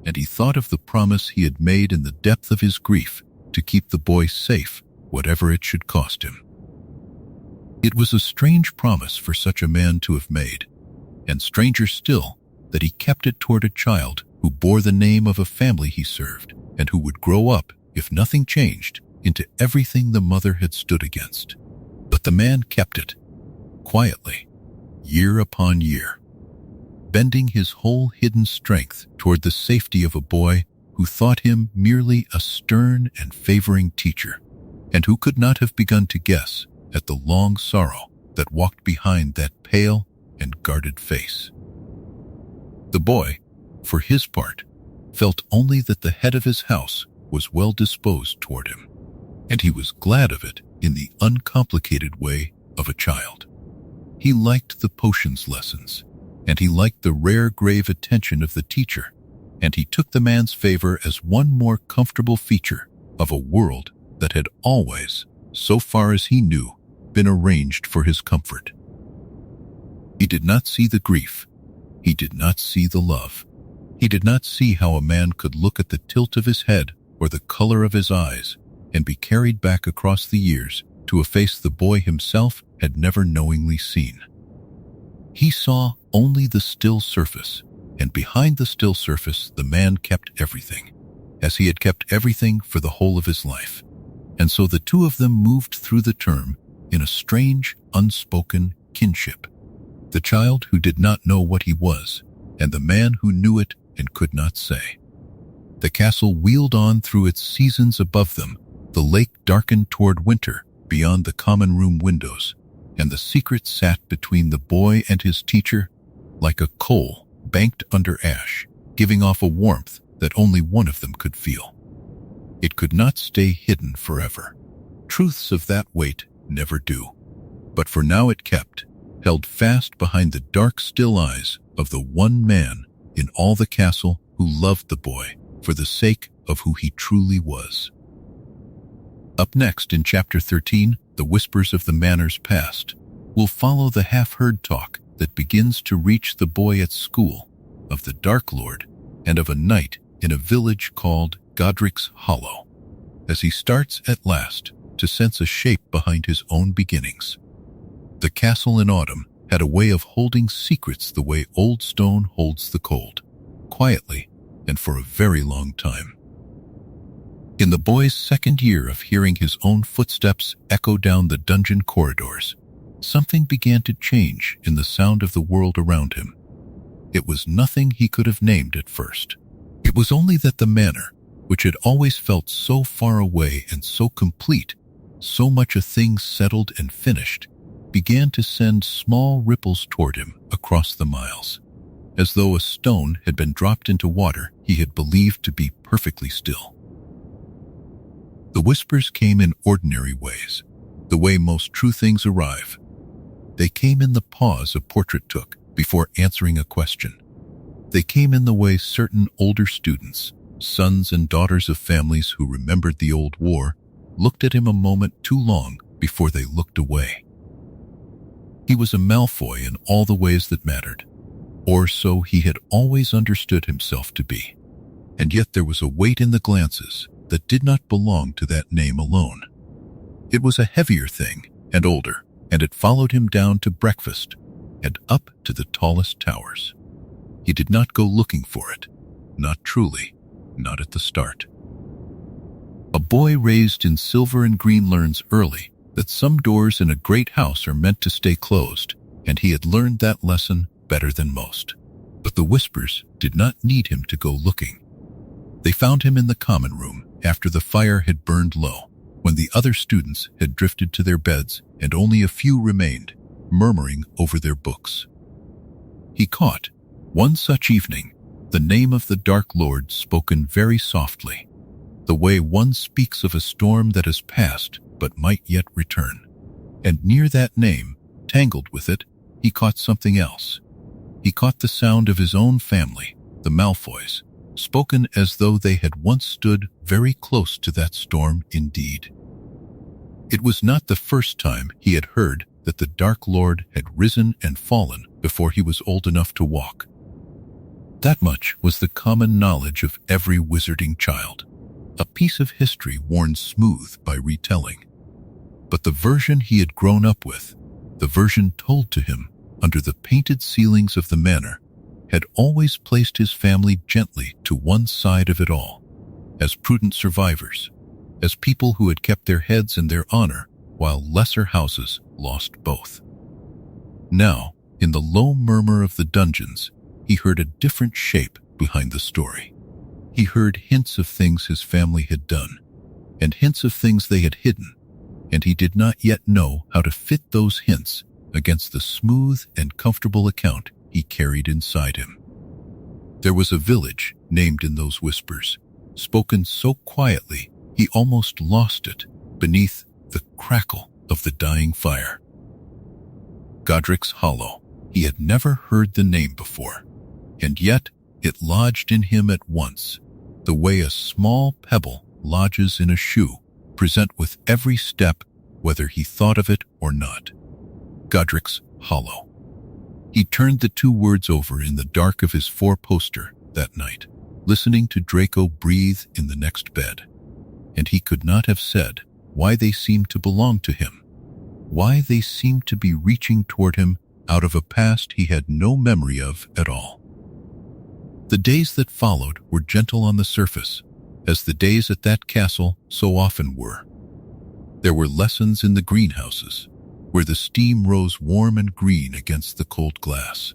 And he thought of the promise he had made in the depth of his grief to keep the boy safe, whatever it should cost him. It was a strange promise for such a man to have made, and stranger still that he kept it toward a child who bore the name of a family he served, and who would grow up, if nothing changed, into everything the mother had stood against. But the man kept it, quietly, year upon year, bending his whole hidden strength toward the safety of a boy who thought him merely a stern and favoring teacher, and who could not have begun to guess at the long sorrow that walked behind that pale and guarded face. The boy, for his part, felt only that the head of his house was well disposed toward him, and he was glad of it in the uncomplicated way of a child. He liked the potions lessons, and he liked the rare grave attention of the teacher, and he took the man's favor as one more comfortable feature of a world that had always, so far as he knew, been arranged for his comfort. He did not see the grief. He did not see the love. He did not see how a man could look at the tilt of his head or the color of his eyes and be carried back across the years to a face the boy himself had never knowingly seen. He saw only the still surface, and behind the still surface the man kept everything, as he had kept everything for the whole of his life. And so the two of them moved through the term in a strange, unspoken kinship. The child who did not know what he was, and the man who knew it and could not say. The castle wheeled on through its seasons above them. The lake darkened toward winter beyond the common room windows, and the secret sat between the boy and his teacher like a coal banked under ash, giving off a warmth that only one of them could feel. It could not stay hidden forever. Truths of that weight never do. But for now it kept, held fast behind the dark, still eyes of the one man in all the castle who loved the boy for the sake of who he truly was. Up next in Chapter 13, The Whispers of the Manor's Past, we'll follow the half-heard talk that begins to reach the boy at school of the Dark Lord and of a night in a village called Godric's Hollow, as he starts at last to sense a shape behind his own beginnings. The castle in autumn had a way of holding secrets the way old stone holds the cold, quietly and for a very long time. In the boy's second year of hearing his own footsteps echo down the dungeon corridors, something began to change in the sound of the world around him. It was nothing he could have named at first. It was only that the manor, which had always felt so far away and so complete, so much a thing settled and finished, began to send small ripples toward him across the miles, as though a stone had been dropped into water he had believed to be perfectly still. The whispers came in ordinary ways, the way most true things arrive. They came in the pause a portrait took before answering a question. They came in the way certain older students, sons and daughters of families who remembered the old war, looked at him a moment too long before they looked away. He was a Malfoy in all the ways that mattered, or so he had always understood himself to be. and yet there was a weight in the glances that did not belong to that name alone. It was a heavier thing and older, and it followed him down to breakfast and up to the tallest towers. He did not go looking for it, not truly, not at the start. A boy raised in silver and green learns early that some doors in a great house are meant to stay closed, and he had learned that lesson better than most. But the whispers did not need him to go looking. They found him in the common room after the fire had burned low, when the other students had drifted to their beds and only a few remained, murmuring over their books. He caught, one such evening, the name of the Dark Lord spoken very softly, the way one speaks of a storm that has passed but might yet return. And near that name, tangled with it, he caught something else. He caught the sound of his own family, the Malfoys, spoken as though they had once stood very close to that storm indeed. It was not the first time he had heard that the Dark Lord had risen and fallen before he was old enough to walk. That much was the common knowledge of every wizarding child, a piece of history worn smooth by retelling. But the version he had grown up with, the version told to him under the painted ceilings of the manor, had always placed his family gently to one side of it all, as prudent survivors, as people who had kept their heads and their honor while lesser houses lost both. Now, in the low murmur of the dungeons, he heard a different shape behind the story. He heard hints of things his family had done, and hints of things they had hidden, and he did not yet know how to fit those hints against the smooth and comfortable account he carried inside him. There was a village named in those whispers, spoken so quietly he almost lost it beneath the crackle of the dying fire. Godric's Hollow. He had never heard the name before, and yet it lodged in him at once, the way a small pebble lodges in a shoe, present with every step, whether he thought of it or not. Godric's Hollow. He turned the two words over in the dark of his four-poster that night, listening to Draco breathe in the next bed, and he could not have said why they seemed to belong to him, why they seemed to be reaching toward him out of a past he had no memory of at all. The days that followed were gentle on the surface, as the days at that castle so often were. There were lessons in the greenhouses, where the steam rose warm and green against the cold glass.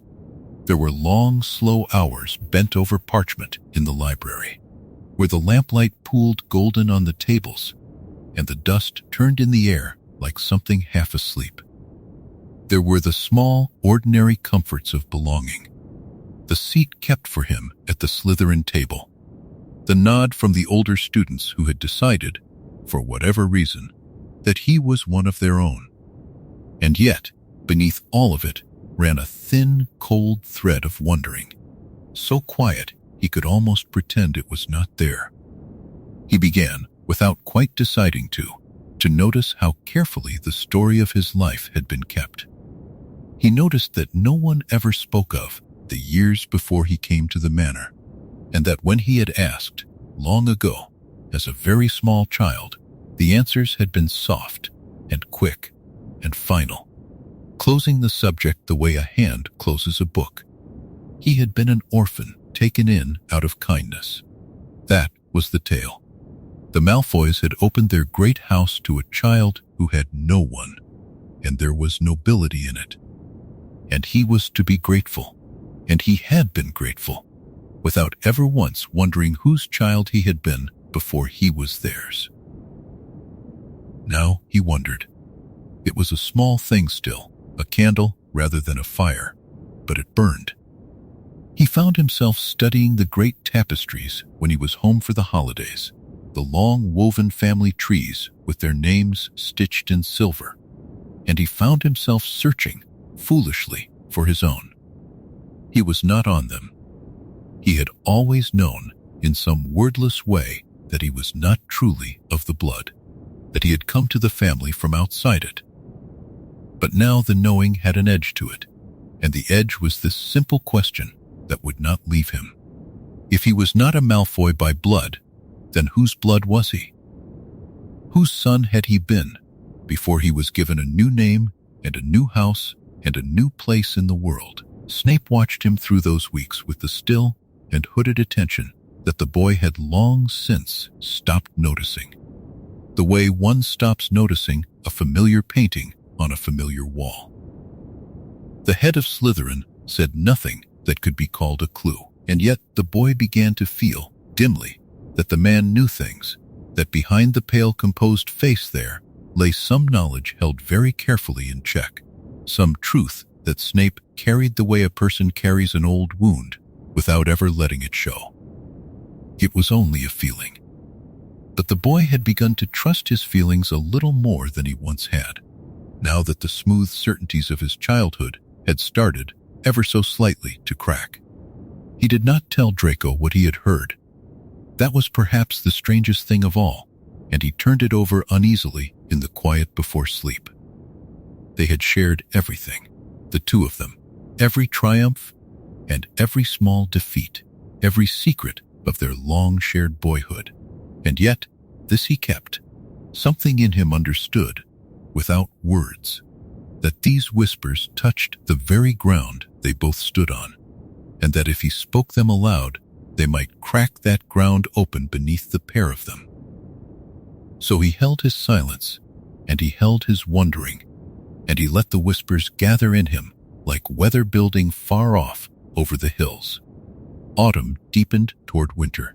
There were long, slow hours bent over parchment in the library, where the lamplight pooled golden on the tables, and the dust turned in the air like something half asleep. There were the small, ordinary comforts of belonging. The seat kept for him at the Slytherin table. The nod from the older students who had decided, for whatever reason, that he was one of their own. And yet, beneath all of it, ran a thin, cold thread of wondering, so quiet he could almost pretend it was not there. He began, without quite deciding to notice how carefully the story of his life had been kept. He noticed that no one ever spoke of the years before he came to the manor, and that when he had asked, long ago, as a very small child, the answers had been soft and quick and final, closing the subject the way a hand closes a book. He had been an orphan taken in out of kindness. That was the tale. The Malfoys had opened their great house to a child who had no one, and there was nobility in it. And he was to be grateful, and he had been grateful, without ever once wondering whose child he had been before he was theirs. Now he wondered. It was a small thing still, a candle rather than a fire, but it burned. He found himself studying the great tapestries when he was home for the holidays, the long woven family trees with their names stitched in silver, and he found himself searching, foolishly, for his own. He was not on them. He had always known, in some wordless way, that he was not truly of the blood, that he had come to the family from outside it. But now the knowing had an edge to it, and the edge was this simple question that would not leave him. If he was not a Malfoy by blood, then whose blood was he? Whose son had he been before he was given a new name and a new house and a new place in the world? Snape watched him through those weeks with the still and hooded attention that the boy had long since stopped noticing. The way one stops noticing a familiar painting on a familiar wall. The head of Slytherin said nothing that could be called a clue, and yet the boy began to feel, dimly, that the man knew things, that behind the pale, composed face there lay some knowledge held very carefully in check, some truth that Snape carried the way a person carries an old wound without ever letting it show. It was only a feeling. But the boy had begun to trust his feelings a little more than he once had, now that the smooth certainties of his childhood had started, ever so slightly, to crack. He did not tell Draco what he had heard. That was perhaps the strangest thing of all, and he turned it over uneasily in the quiet before sleep. They had shared everything, the two of them, every triumph and every small defeat, every secret of their long-shared boyhood. And yet, this he kept. Something in him understood, without words, that these whispers touched the very ground they both stood on, and that if he spoke them aloud, they might crack that ground open beneath the pair of them. So he held his silence, and he held his wondering, and he let the whispers gather in him like weather building far off over the hills. Autumn deepened toward winter.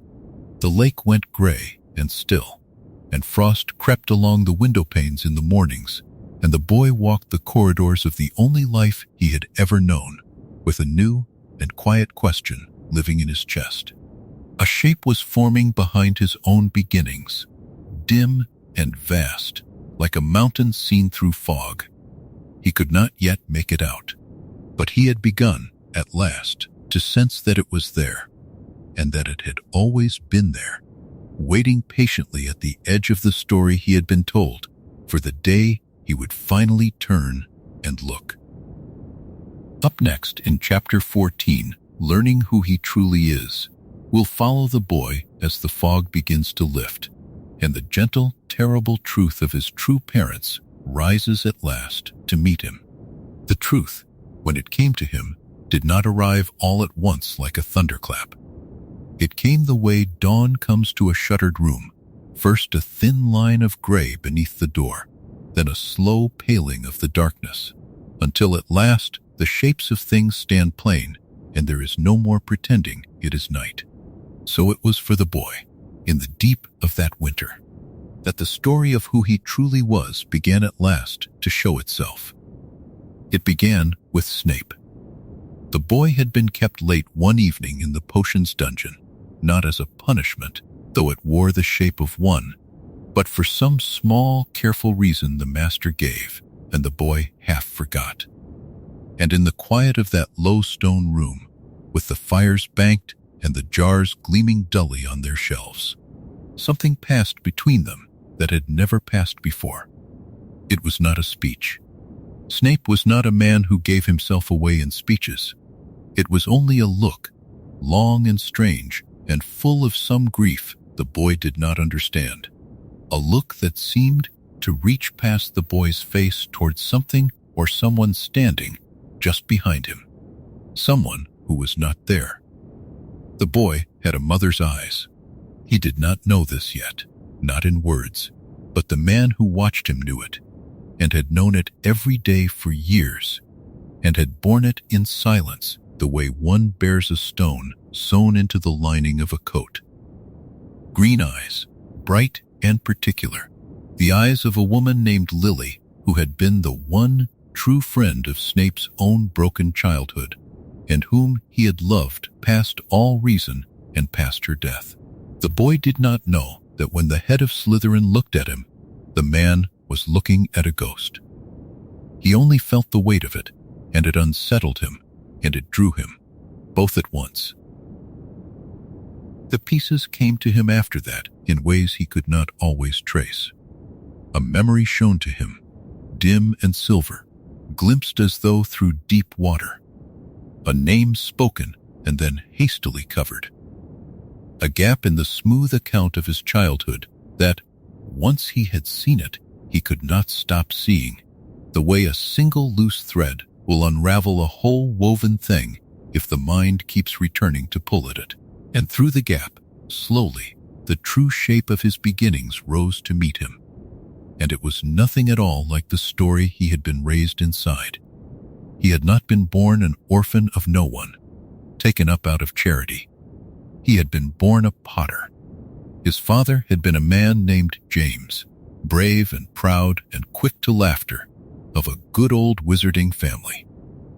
The lake went gray and still, and frost crept along the window panes in the mornings, and the boy walked the corridors of the only life he had ever known, with a new and quiet question living in his chest. A shape was forming behind his own beginnings, dim and vast, like a mountain seen through fog. He could not yet make it out, but he had begun, at last, to sense that it was there, and that it had always been there, waiting patiently at the edge of the story he had been told, for the day he would finally turn and look. Up next in Chapter 14, Learning Who He Truly Is, we'll follow the boy as the fog begins to lift, and the gentle, terrible truth of his true parents rises at last to meet him. The truth, when it came to him, did not arrive all at once like a thunderclap. It came the way dawn comes to a shuttered room, first a thin line of gray beneath the door, then a slow paling of the darkness, until at last the shapes of things stand plain, and there is no more pretending it is night. So it was for the boy, in the deep of that winter, that the story of who he truly was began at last to show itself. It began with Snape. The boy had been kept late one evening in the potions dungeon, not as a punishment, though it wore the shape of one, but for some small, careful reason the master gave, and the boy half forgot. And in the quiet of that low stone room, with the fires banked and the jars gleaming dully on their shelves, something passed between them that had never passed before. It was not a speech. Snape was not a man who gave himself away in speeches. It was only a look, long and strange, and full of some grief the boy did not understand. A look that seemed to reach past the boy's face towards something or someone standing just behind him. Someone who was not there. The boy had a mother's eyes. He did not know this yet, not in words, but the man who watched him knew it, and had known it every day for years, and had borne it in silence, the way one bears a stone sewn into the lining of a coat. Green eyes, bright and particular, the eyes of a woman named Lily, who had been the one true friend of Snape's own broken childhood, and whom he had loved past all reason and past her death. The boy did not know that when the head of Slytherin looked at him, the man was looking at a ghost. He only felt the weight of it, and it unsettled him, and it drew him, both at once. The pieces came to him after that in ways he could not always trace. A memory shown to him, dim and silver, glimpsed as though through deep water. A name spoken and then hastily covered. a gap in the smooth account of his childhood that, once he had seen it, he could not stop seeing, the way a single loose thread will unravel a whole woven thing if the mind keeps returning to pull at it. And through the gap, slowly, the true shape of his beginnings rose to meet him. And it was nothing at all like the story he had been raised inside. He had not been born an orphan of no one, taken up out of charity. He had been born a potter. His father had been a man named James, brave and proud and quick to laughter, of a good old wizarding family,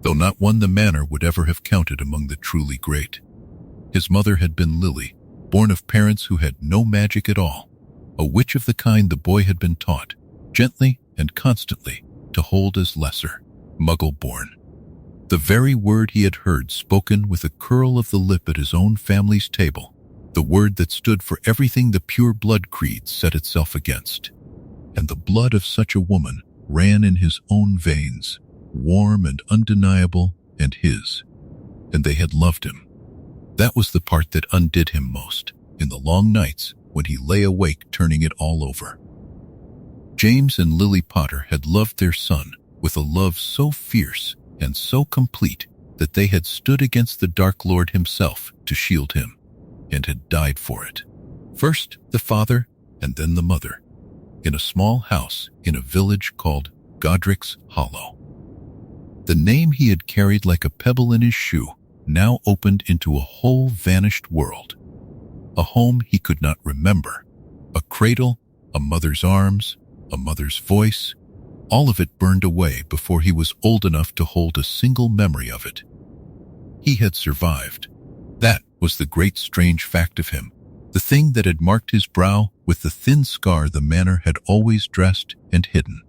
though not one the manor would ever have counted among the truly great. His mother had been Lily, born of parents who had no magic at all, a witch of the kind the boy had been taught, gently and constantly, to hold as lesser, muggle-born. The very word he had heard spoken with a curl of the lip at his own family's table, the word that stood for everything the pure blood creed set itself against. And the blood of such a woman ran in his own veins, warm and undeniable, and his. And they had loved him. That was the part that undid him most, in the long nights when he lay awake turning it all over. James and Lily Potter had loved their son with a love so fierce and so complete that they had stood against the Dark Lord himself to shield him, and had died for it. First the father, and then the mother, in a small house in a village called Godric's Hollow. The name he had carried like a pebble in his shoe now opened into a whole vanished world. A home he could not remember, a cradle, a mother's arms, a mother's voice, all of it burned away before he was old enough to hold a single memory of it. He had survived. That was the great strange fact of him, the thing that had marked his brow with the thin scar the manor had always dressed and hidden.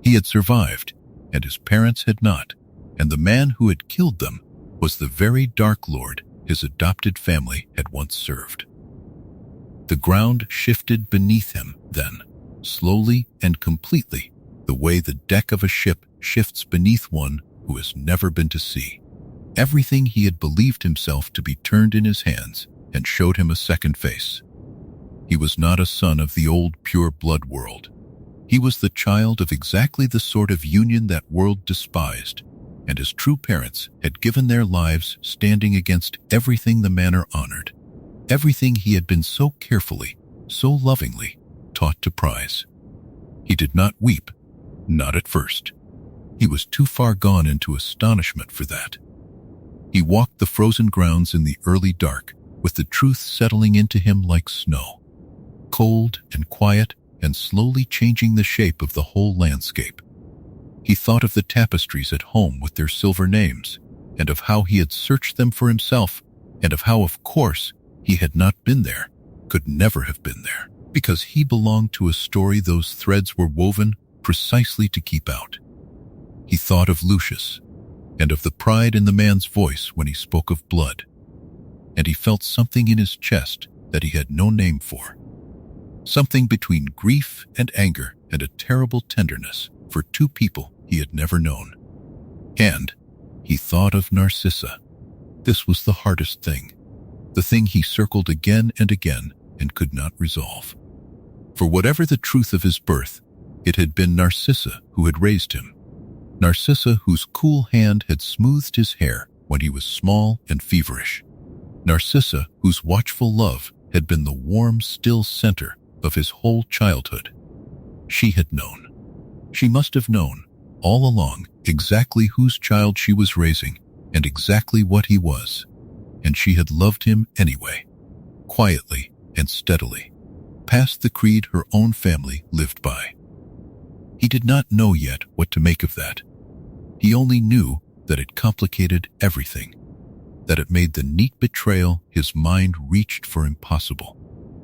He had survived, and his parents had not, and the man who had killed them was the very Dark Lord his adopted family had once served. The ground shifted beneath him then, slowly and completely, the way the deck of a ship shifts beneath one who has never been to sea. Everything he had believed himself to be turned in his hands and showed him a second face. He was not a son of the old pure blood world. He was the child of exactly the sort of union that world despised, and his true parents had given their lives standing against everything the manor honored, everything he had been so carefully, so lovingly taught to prize. He did not weep, not at first. He was too far gone into astonishment for that. He walked the frozen grounds in the early dark, with the truth settling into him like snow, cold and quiet and slowly changing the shape of the whole landscape. He thought of the tapestries at home with their silver names, and of how he had searched them for himself, and of how, of course, he had not been there, could never have been there, because he belonged to a story those threads were woven precisely to keep out. He thought of Lucius, and of the pride in the man's voice when he spoke of blood, and he felt something in his chest that he had no name for, something between grief and anger and a terrible tenderness for two people he had never known. And he thought of Narcissa. This was the hardest thing, the thing he circled again and again and could not resolve. For whatever the truth of his birth, it had been Narcissa who had raised him. Narcissa whose cool hand had smoothed his hair when he was small and feverish. Narcissa whose watchful love had been the warm, still center of his whole childhood. She had known. She must have known, all along, exactly whose child she was raising and exactly what he was. And she had loved him anyway, quietly and steadily, past the creed her own family lived by. He did not know yet what to make of that. He only knew that it complicated everything, that it made the neat betrayal his mind reached for impossible,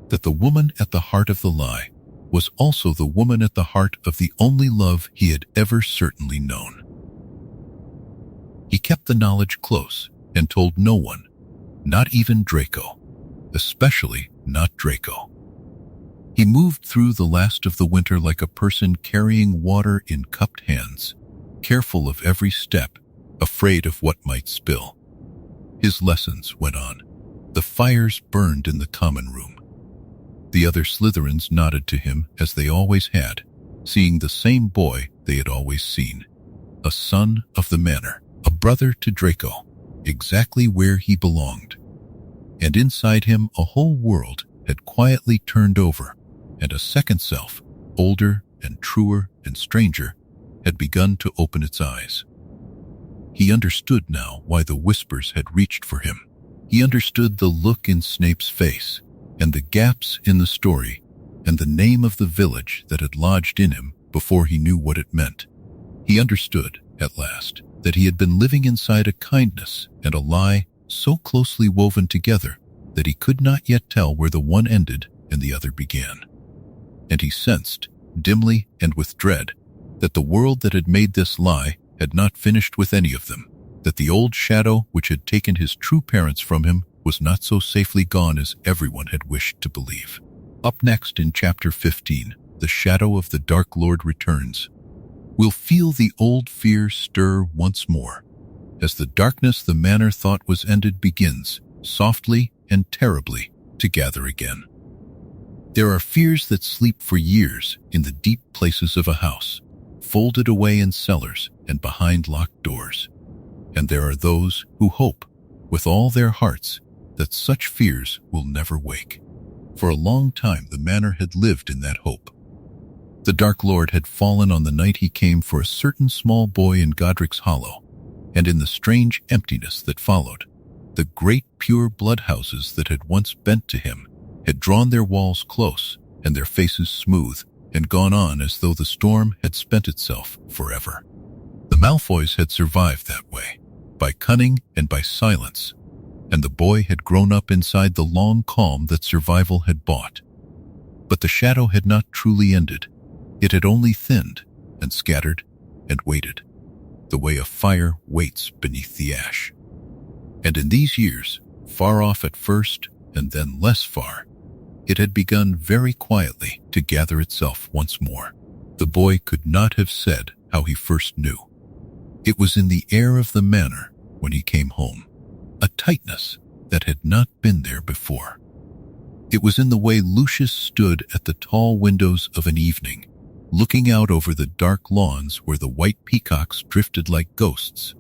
that the woman at the heart of the lie was also the woman at the heart of the only love he had ever certainly known. He kept the knowledge close and told no one, not even Draco, especially not Draco. He moved through the last of the winter like a person carrying water in cupped hands, careful of every step, afraid of what might spill. His lessons went on. The fires burned in the common room. The other Slytherins nodded to him as they always had, seeing the same boy they had always seen. A son of the manor, a brother to Draco, exactly where he belonged. And inside him a whole world had quietly turned over, and a second self, older and truer and stranger, had begun to open its eyes. He understood now why the whispers had reached for him. He understood the look in Snape's face, and the gaps in the story, and the name of the village that had lodged in him before he knew what it meant. He understood, at last, that he had been living inside a kindness and a lie so closely woven together that he could not yet tell where the one ended and the other began. And he sensed, dimly and with dread, that the world that had made this lie had not finished with any of them, that the old shadow which had taken his true parents from him was not so safely gone as everyone had wished to believe. Up next in Chapter 15, The Shadow of the Dark Lord returns. We'll feel the old fear stir once more, as the darkness the manor thought was ended begins, softly and terribly, to gather again. There are fears that sleep for years in the deep places of a house, folded away in cellars and behind locked doors. And there are those who hope, with all their hearts, that such fears will never wake. For a long time the manor had lived in that hope. The Dark Lord had fallen on the night he came for a certain small boy in Godric's Hollow, and in the strange emptiness that followed, the great pure blood houses that had once bent to him had drawn their walls close and their faces smooth and gone on as though the storm had spent itself forever. The Malfoys had survived that way, by cunning and by silence, and the boy had grown up inside the long calm that survival had bought. But the shadow had not truly ended. It had only thinned and scattered and waited, the way a fire waits beneath the ash. And in these years, far off at first and then less far, it had begun very quietly to gather itself once more. The boy could not have said how he first knew. It was in the air of the manor when he came home, a tightness that had not been there before. It was in the way Lucius stood at the tall windows of an evening, looking out over the dark lawns where the white peacocks drifted like ghosts,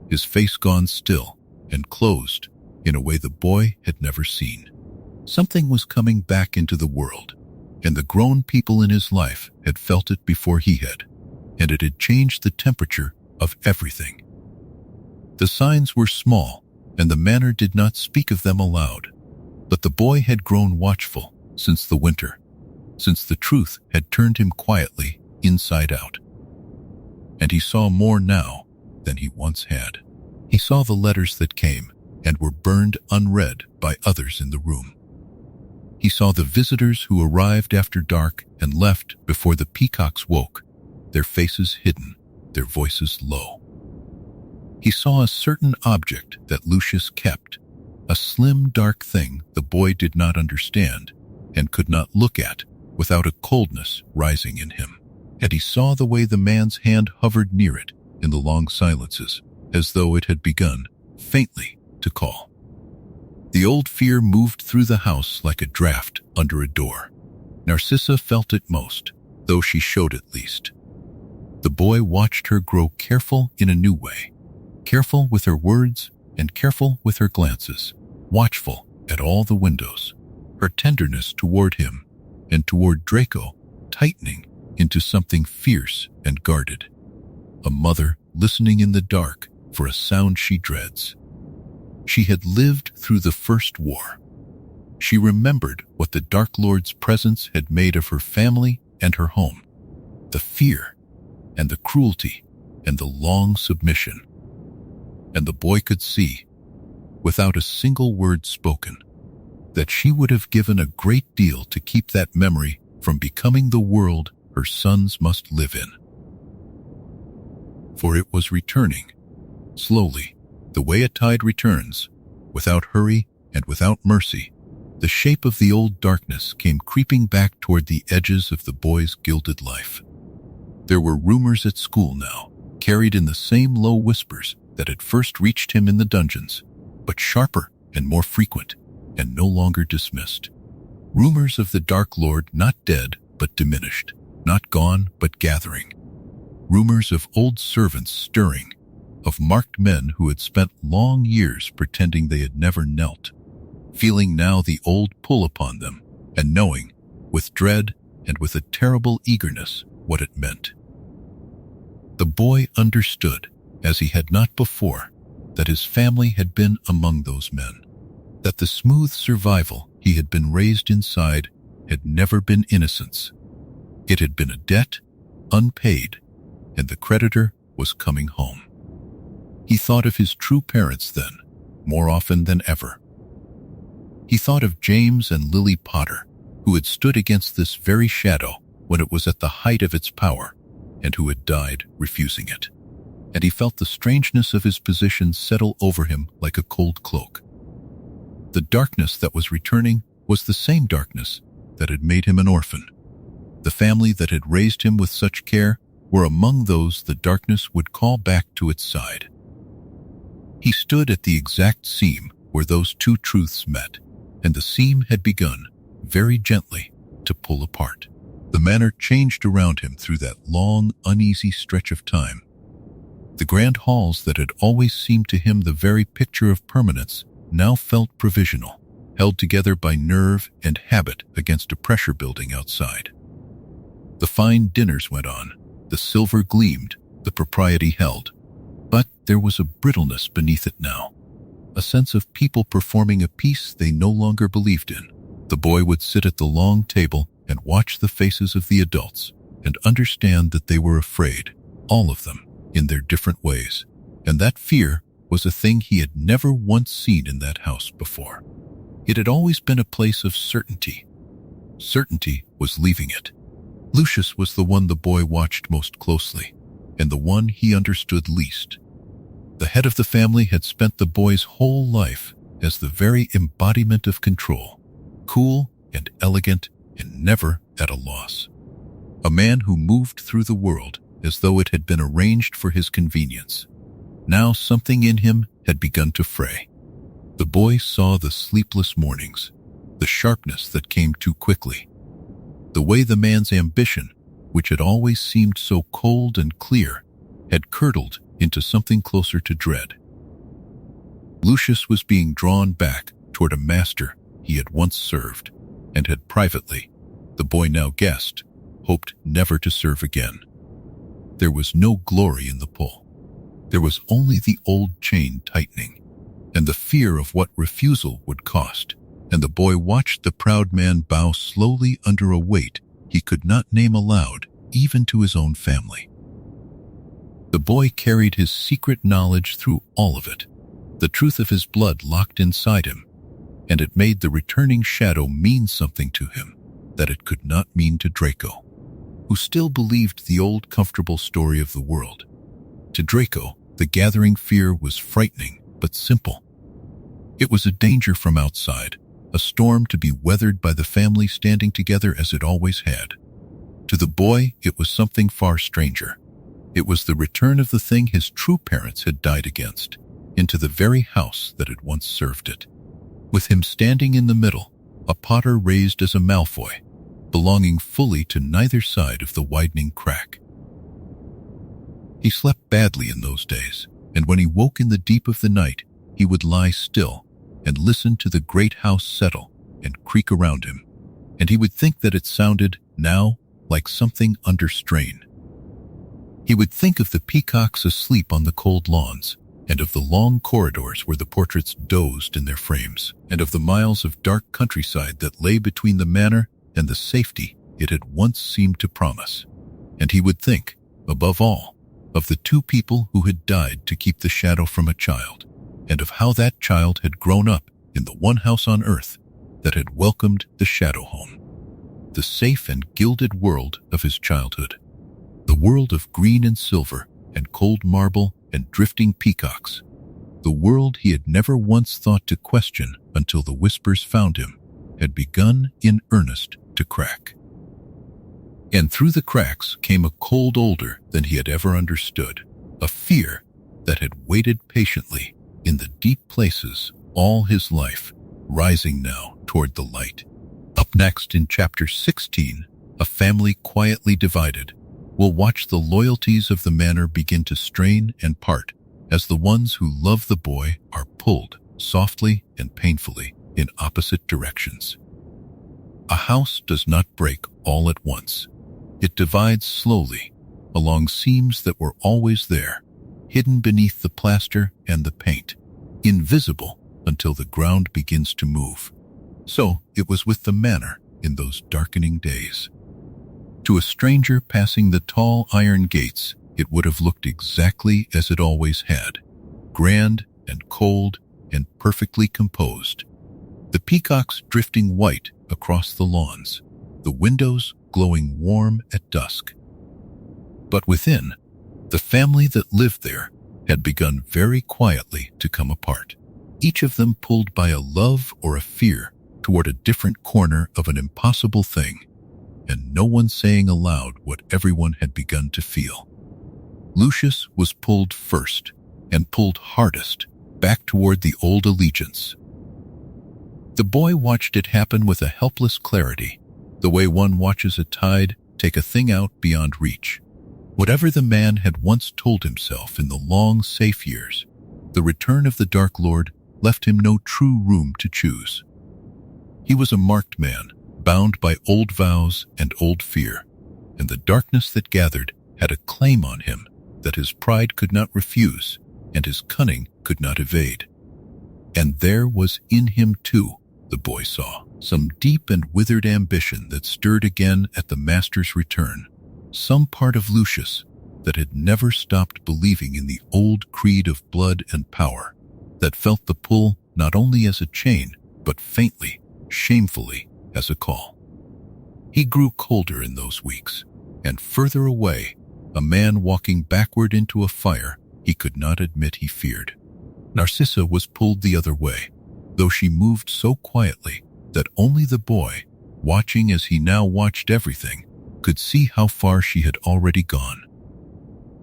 his face gone still and closed in a way the boy had never seen. Something was coming back into the world, and the grown people in his life had felt it before he had, and it had changed the temperature of everything. The signs were small, and the manor did not speak of them aloud, but the boy had grown watchful since the winter, since the truth had turned him quietly inside out. And he saw more now than he once had. He saw the letters that came and were burned unread by others in the room. He saw the visitors who arrived after dark and left before the peacocks woke, their faces hidden, their voices low. He saw a certain object that Lucius kept, a slim, dark thing the boy did not understand and could not look at without a coldness rising in him. And he saw the way the man's hand hovered near it in the long silences, as though it had begun, faintly, to call. The old fear moved through the house like a draft under a door. Narcissa felt it most, though she showed it least. The boy watched her grow careful in a new way, careful with her words and careful with her glances, watchful at all the windows, her tenderness toward him and toward Draco tightening into something fierce and guarded. A mother listening in the dark for a sound she dreads. She had lived through the First War. She remembered what the Dark Lord's presence had made of her family and her home, the fear and the cruelty and the long submission. And the boy could see, without a single word spoken, that she would have given a great deal to keep that memory from becoming the world her sons must live in. For it was returning, slowly, the way a tide returns, without hurry and without mercy. The shape of the old darkness came creeping back toward the edges of the boy's gilded life. There were rumors at school now, carried in the same low whispers that had first reached him in the dungeons, but sharper and more frequent. and no longer dismissed. Rumors of the Dark Lord not dead but diminished, not gone but gathering. Rumors of old servants stirring, of marked men who had spent long years pretending they had never knelt, feeling now the old pull upon them, and knowing, with dread and with a terrible eagerness, what it meant. The boy understood, as he had not before, that his family had been among those men, that the smooth survival he had been raised inside had never been innocence. It had been a debt, unpaid, and the creditor was coming home. He thought of his true parents then, more often than ever. He thought of James and Lily Potter, who had stood against this very shadow when it was at the height of its power, and who had died refusing it. And he felt the strangeness of his position settle over him like a cold cloak. The darkness that was returning was the same darkness that had made him an orphan. The family that had raised him with such care were among those the darkness would call back to its side. He stood at the exact seam where those two truths met, and the seam had begun, very gently, to pull apart. The manor changed around him through that long, uneasy stretch of time. The grand halls that had always seemed to him the very picture of permanence now felt provisional, held together by nerve and habit against a pressure building outside. The fine dinners went on, the silver gleamed, the propriety held. But there was a brittleness beneath it now, a sense of people performing a piece they no longer believed in. The boy would sit at the long table and watch the faces of the adults and understand that they were afraid, all of them, in their different ways, and that fear was a thing he had never once seen in that house before. It had always been a place of certainty. Certainty was leaving it. Lucius was the one the boy watched most closely, and the one he understood least. The head of the family had spent the boy's whole life as the very embodiment of control, cool and elegant and never at a loss. A man who moved through the world as though it had been arranged for his convenience. Now something in him had begun to fray. The boy saw the sleepless mornings, the sharpness that came too quickly, the way the man's ambition, which had always seemed so cold and clear, had curdled into something closer to dread. Lucius was being drawn back toward a master he had once served, and had privately, the boy now guessed, hoped never to serve again. There was no glory in the pull. There was only the old chain tightening, and the fear of what refusal would cost, and the boy watched the proud man bow slowly under a weight he could not name aloud, even to his own family. The boy carried his secret knowledge through all of it, the truth of his blood locked inside him, and it made the returning shadow mean something to him that it could not mean to Draco, who still believed the old comfortable story of the world. To Draco, the gathering fear was frightening but simple. It was a danger from outside, a storm to be weathered by the family standing together as it always had. To the boy, it was something far stranger. It was the return of the thing his true parents had died against, into the very house that had once served it. With him standing in the middle, a Potter raised as a Malfoy, belonging fully to neither side of the widening crack. He slept badly in those days, and when he woke in the deep of the night, he would lie still and listen to the great house settle and creak around him, and he would think that it sounded, now, like something under strain. He would think of the peacocks asleep on the cold lawns, and of the long corridors where the portraits dozed in their frames, and of the miles of dark countryside that lay between the manor and the safety it had once seemed to promise. And he would think, above all, of the two people who had died to keep the shadow from a child, and of how that child had grown up in the one house on earth that had welcomed the shadow home, the safe and gilded world of his childhood, the world of green and silver and cold marble and drifting peacocks, the world he had never once thought to question until the whispers found him, had begun in earnest to crack. And through the cracks came a cold older than he had ever understood, a fear that had waited patiently in the deep places all his life, rising now toward the light. Up next in Chapter 16, a family quietly divided. We'll watch the loyalties of the manor begin to strain and part as the ones who love the boy are pulled softly and painfully in opposite directions. A house does not break all at once. It divides slowly along seams that were always there, hidden beneath the plaster and the paint, invisible until the ground begins to move. So it was with the manor in those darkening days. To a stranger passing the tall iron gates, it would have looked exactly as it always had, grand and cold and perfectly composed. The peacocks drifting white across the lawns, the windows glowing warm at dusk. But within, the family that lived there had begun very quietly to come apart, each of them pulled by a love or a fear toward a different corner of an impossible thing, and no one saying aloud what everyone had begun to feel. Lucius was pulled first, and pulled hardest, back toward the old allegiance. The boy watched it happen with a helpless clarity, the way one watches a tide take a thing out beyond reach. Whatever the man had once told himself in the long, safe years, the return of the Dark Lord left him no true room to choose. He was a marked man, bound by old vows and old fear, and the darkness that gathered had a claim on him that his pride could not refuse and his cunning could not evade. And there was in him too, the boy saw, some deep and withered ambition that stirred again at the master's return, some part of Lucius that had never stopped believing in the old creed of blood and power, that felt the pull not only as a chain, but faintly, shamefully, as a call. He grew colder in those weeks, and further away, a man walking backward into a fire he could not admit he feared. Narcissa was pulled the other way, though she moved so quietly that only the boy, watching as he now watched everything, could see how far she had already gone.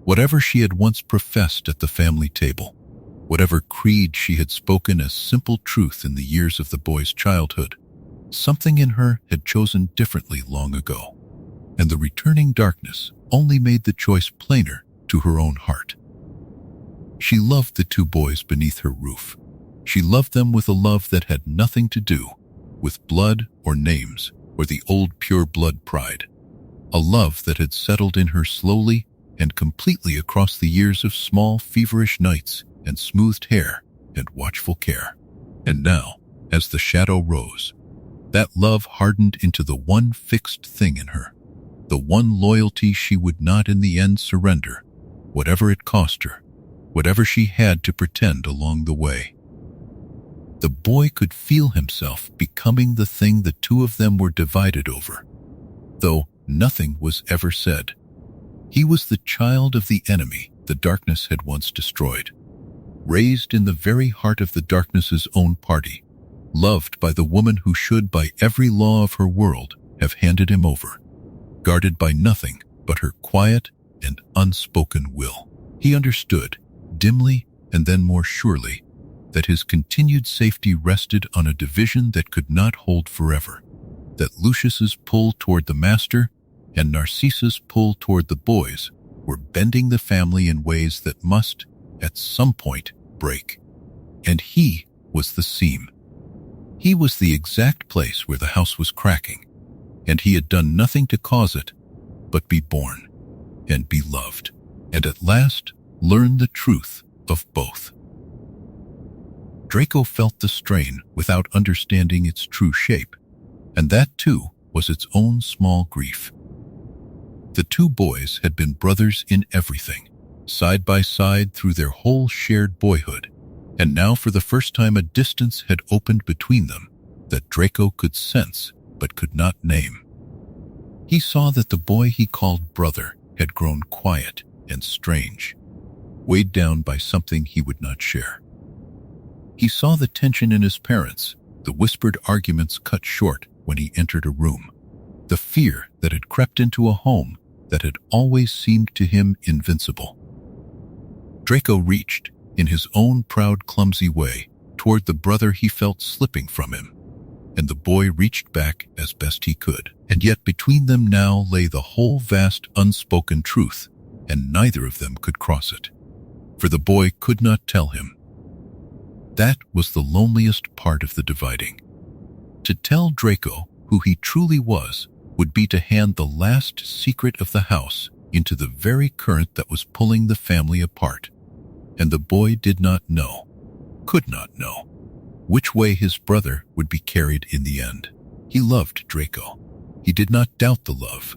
Whatever she had once professed at the family table, whatever creed she had spoken as simple truth in the years of the boy's childhood, something in her had chosen differently long ago, and the returning darkness only made the choice plainer to her own heart. She loved the two boys beneath her roof. She loved them with a love that had nothing to do with blood or names or the old pure blood pride, a love that had settled in her slowly and completely across the years of small feverish nights and smoothed hair and watchful care. And now, as the shadow rose, that love hardened into the one fixed thing in her, the one loyalty she would not in the end surrender, whatever it cost her, whatever she had to pretend along the way. The boy could feel himself becoming the thing the two of them were divided over, though nothing was ever said. He was the child of the enemy the darkness had once destroyed, raised in the very heart of the darkness's own party, loved by the woman who should by every law of her world have handed him over, guarded by nothing but her quiet and unspoken will. He understood, dimly and then more surely, that his continued safety rested on a division that could not hold forever, that Lucius's pull toward the master and Narcissa's pull toward the boys were bending the family in ways that must, at some point, break. And he was the seam. He was the exact place where the house was cracking, and he had done nothing to cause it but be born and be loved, and at last learn the truth of both. Draco felt the strain without understanding its true shape, and that too was its own small grief. The two boys had been brothers in everything, side by side through their whole shared boyhood, and now for the first time a distance had opened between them that Draco could sense but could not name. He saw that the boy he called brother had grown quiet and strange, weighed down by something he would not share. He saw the tension in his parents, the whispered arguments cut short when he entered a room, the fear that had crept into a home that had always seemed to him invincible. Draco reached, in his own proud, clumsy way, toward the brother he felt slipping from him, and the boy reached back as best he could. And yet between them now lay the whole vast unspoken truth, and neither of them could cross it, for the boy could not tell him. That was the loneliest part of the dividing. To tell Draco who he truly was would be to hand the last secret of the house into the very current that was pulling the family apart. And the boy did not know, could not know, which way his brother would be carried in the end. He loved Draco. He did not doubt the love.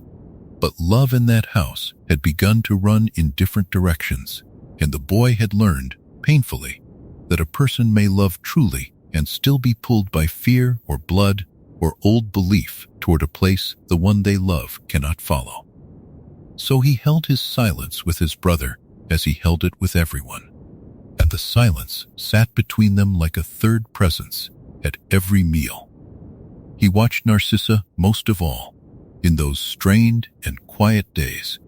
But love in that house had begun to run in different directions, and the boy had learned, painfully, that a person may love truly and still be pulled by fear or blood or old belief toward a place the one they love cannot follow. So he held his silence with his brother as he held it with everyone. And the silence sat between them like a third presence at every meal. He watched Narcissa most of all, in those strained and quiet days,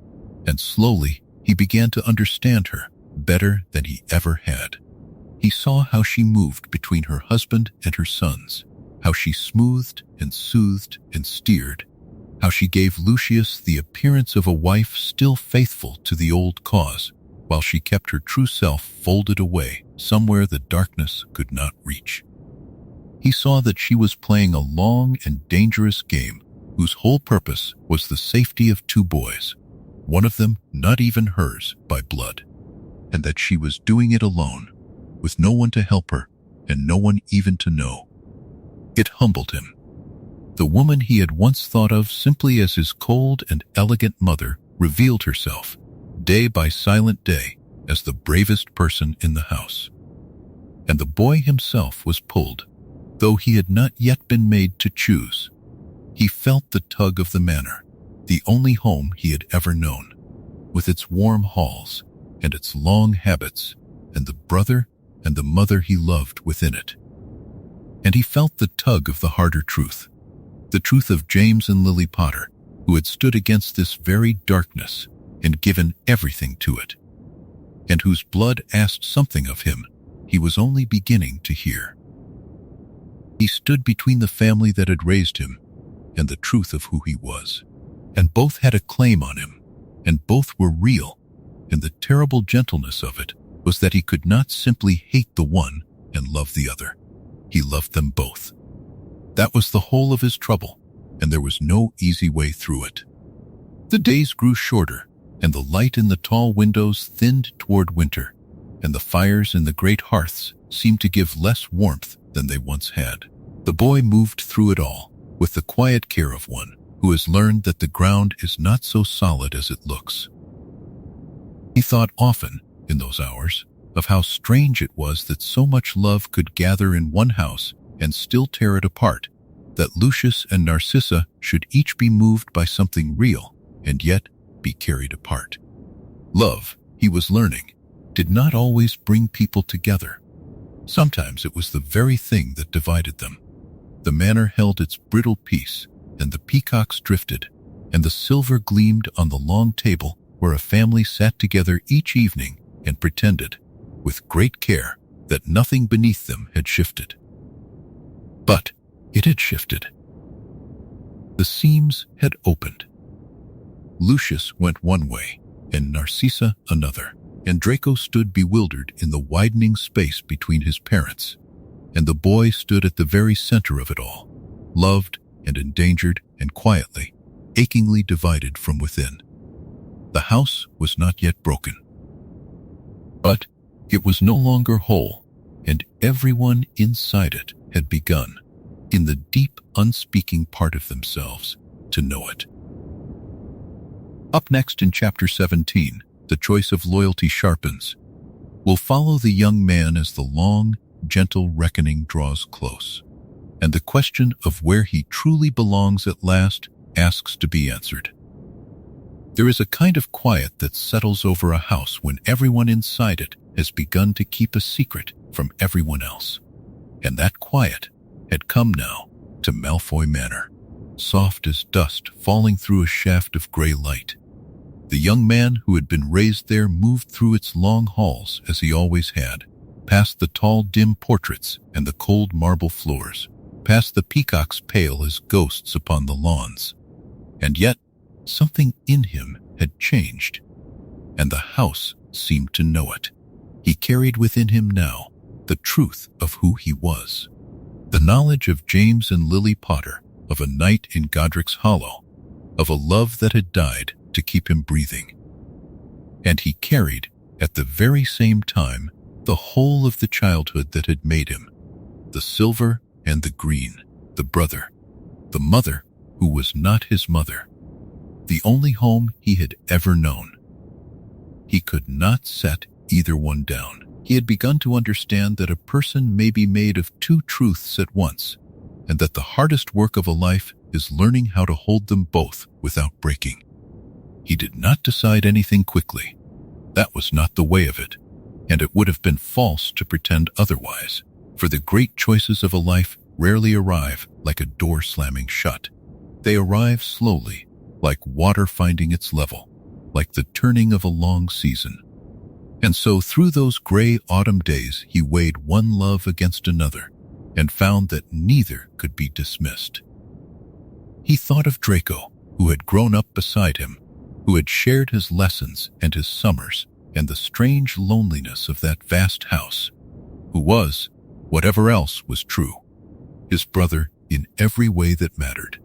and slowly he began to understand her better than he ever had. He saw how she moved between her husband and her sons, how she smoothed and soothed and steered, how she gave Lucius the appearance of a wife still faithful to the old cause, while she kept her true self folded away somewhere the darkness could not reach. He saw that she was playing a long and dangerous game whose whole purpose was the safety of two boys, one of them not even hers by blood, and that she was doing it alone, with no one to help her and no one even to know. It humbled him. The woman he had once thought of simply as his cold and elegant mother revealed herself, day by silent day, as the bravest person in the house. And the boy himself was pulled, though he had not yet been made to choose. He felt the tug of the manor, the only home he had ever known, with its warm halls and its long habits, and the brother and the mother he loved within it. And he felt the tug of the harder truth, the truth of James and Lily Potter, who had stood against this very darkness and given everything to it, and whose blood asked something of him he was only beginning to hear. He stood between the family that had raised him and the truth of who he was, and both had a claim on him, and both were real, and the terrible gentleness of it was that he could not simply hate the one and love the other. He loved them both. That was the whole of his trouble, and there was no easy way through it. The days grew shorter, and the light in the tall windows thinned toward winter, and the fires in the great hearths seemed to give less warmth than they once had. The boy moved through it all with the quiet care of one who has learned that the ground is not so solid as it looks. He thought often, in those hours, of how strange it was that so much love could gather in one house and still tear it apart, that Lucius and Narcissa should each be moved by something real and yet be carried apart. Love, he was learning, did not always bring people together. Sometimes it was the very thing that divided them. The manor held its brittle peace, and the peacocks drifted, and the silver gleamed on the long table where a family sat together each evening and pretended, with great care, that nothing beneath them had shifted. But it had shifted. The seams had opened. Lucius went one way, and Narcissa another, and Draco stood bewildered in the widening space between his parents, and the boy stood at the very center of it all, loved and endangered and quietly, achingly divided from within. The house was not yet broken, but it was no longer whole, and everyone inside it had begun, in the deep, unspeaking part of themselves, to know it. Up next in Chapter 17, The Choice of Loyalty Sharpens, we'll follow the young man as the long, gentle reckoning draws close, and the question of where he truly belongs at last asks to be answered. There is a kind of quiet that settles over a house when everyone inside it has begun to keep a secret from everyone else, and that quiet had come now to Malfoy Manor, soft as dust falling through a shaft of gray light. The young man who had been raised there moved through its long halls as he always had, past the tall, dim portraits and the cold marble floors, past the peacocks pale as ghosts upon the lawns. And yet, something in him had changed, and the house seemed to know it. He carried within him now the truth of who he was. The knowledge of James and Lily Potter, of a night in Godric's Hollow, of a love that had died to keep him breathing. And he carried, at the very same time, the whole of the childhood that had made him, the silver and the green, the brother, the mother who was not his mother, the only home he had ever known. He could not set either one down. He had begun to understand that a person may be made of two truths at once, and that the hardest work of a life is learning how to hold them both without breaking. He did not decide anything quickly. That was not the way of it, and it would have been false to pretend otherwise, for the great choices of a life rarely arrive like a door slamming shut. They arrive slowly, like water finding its level, like the turning of a long season. And so through those gray autumn days he weighed one love against another, and found that neither could be dismissed. He thought of Draco, who had grown up beside him, who had shared his lessons and his summers and the strange loneliness of that vast house, who was, whatever else was true, his brother in every way that mattered.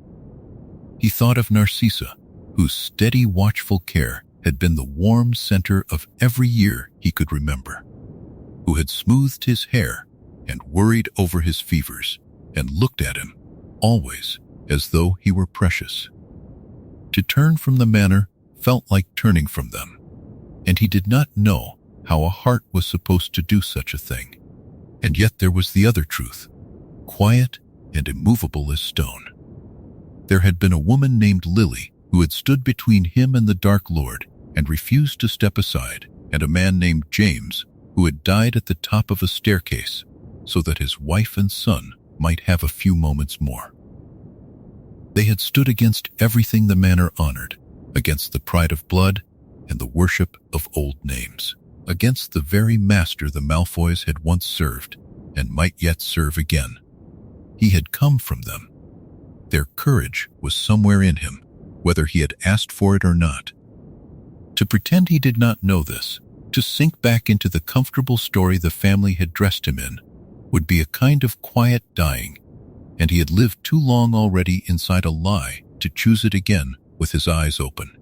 He thought of Narcissa, whose steady, watchful care had been the warm center of every year he could remember, who had smoothed his hair and worried over his fevers and looked at him, always, as though he were precious. To turn from the manor felt like turning from them, and he did not know how a heart was supposed to do such a thing. And yet there was the other truth, quiet and immovable as stone. There had been a woman named Lily who had stood between him and the Dark Lord and refused to step aside, and a man named James who had died at the top of a staircase so that his wife and son might have a few moments more. They had stood against everything the manor honored, against the pride of blood and the worship of old names, against the very master the Malfoys had once served and might yet serve again. He had come from them. Their courage was somewhere in him, whether he had asked for it or not. To pretend he did not know this, to sink back into the comfortable story the family had dressed him in, would be a kind of quiet dying, and he had lived too long already inside a lie to choose it again with his eyes open.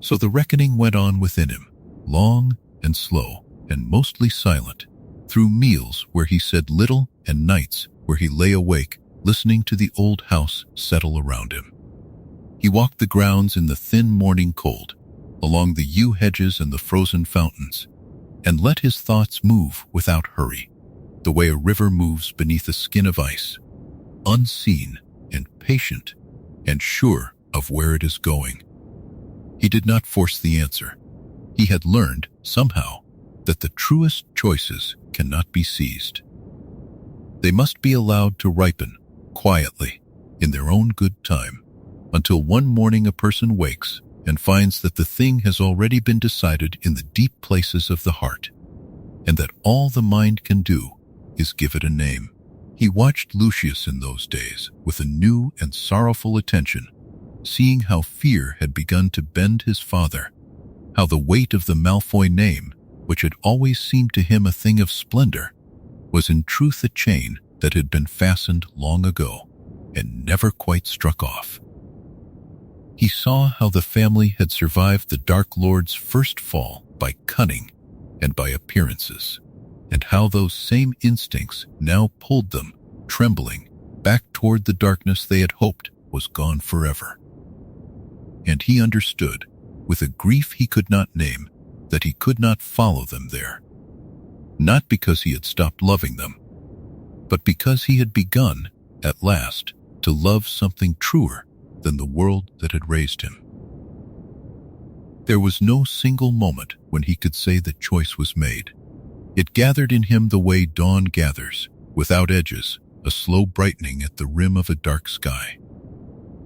So the reckoning went on within him, long and slow and mostly silent, through meals where he said little and nights where he lay awake listening to the old house settle around him. He walked the grounds in the thin morning cold, along the yew hedges and the frozen fountains, and let his thoughts move without hurry, the way a river moves beneath a skin of ice, unseen and patient and sure of where it is going. He did not force the answer. He had learned, somehow, that the truest choices cannot be seized. They must be allowed to ripen, quietly, in their own good time, until one morning a person wakes and finds that the thing has already been decided in the deep places of the heart, and that all the mind can do is give it a name. He watched Lucius in those days with a new and sorrowful attention, seeing how fear had begun to bend his father, how the weight of the Malfoy name, which had always seemed to him a thing of splendor, was in truth a chain that had been fastened long ago and never quite struck off. He saw how the family had survived the Dark Lord's first fall by cunning and by appearances, and how those same instincts now pulled them, trembling, back toward the darkness they had hoped was gone forever. And he understood, with a grief he could not name, that he could not follow them there. Not because he had stopped loving them, but because he had begun, at last, to love something truer than the world that had raised him. There was no single moment when he could say the choice was made. It gathered in him the way dawn gathers, without edges, a slow brightening at the rim of a dark sky.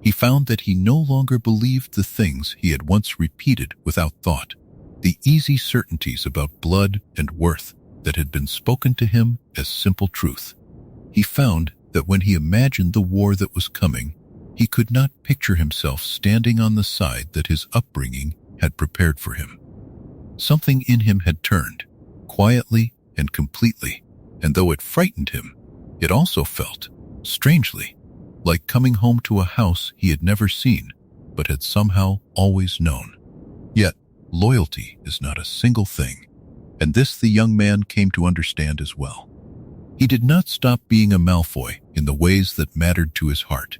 He found that he no longer believed the things he had once repeated without thought, the easy certainties about blood and worth, that had been spoken to him as simple truth. He found that when he imagined the war that was coming, he could not picture himself standing on the side that his upbringing had prepared for him. Something in him had turned, quietly and completely, and though it frightened him, it also felt, strangely, like coming home to a house he had never seen, but had somehow always known. Yet, loyalty is not a single thing, and this the young man came to understand as well. He did not stop being a Malfoy in the ways that mattered to his heart.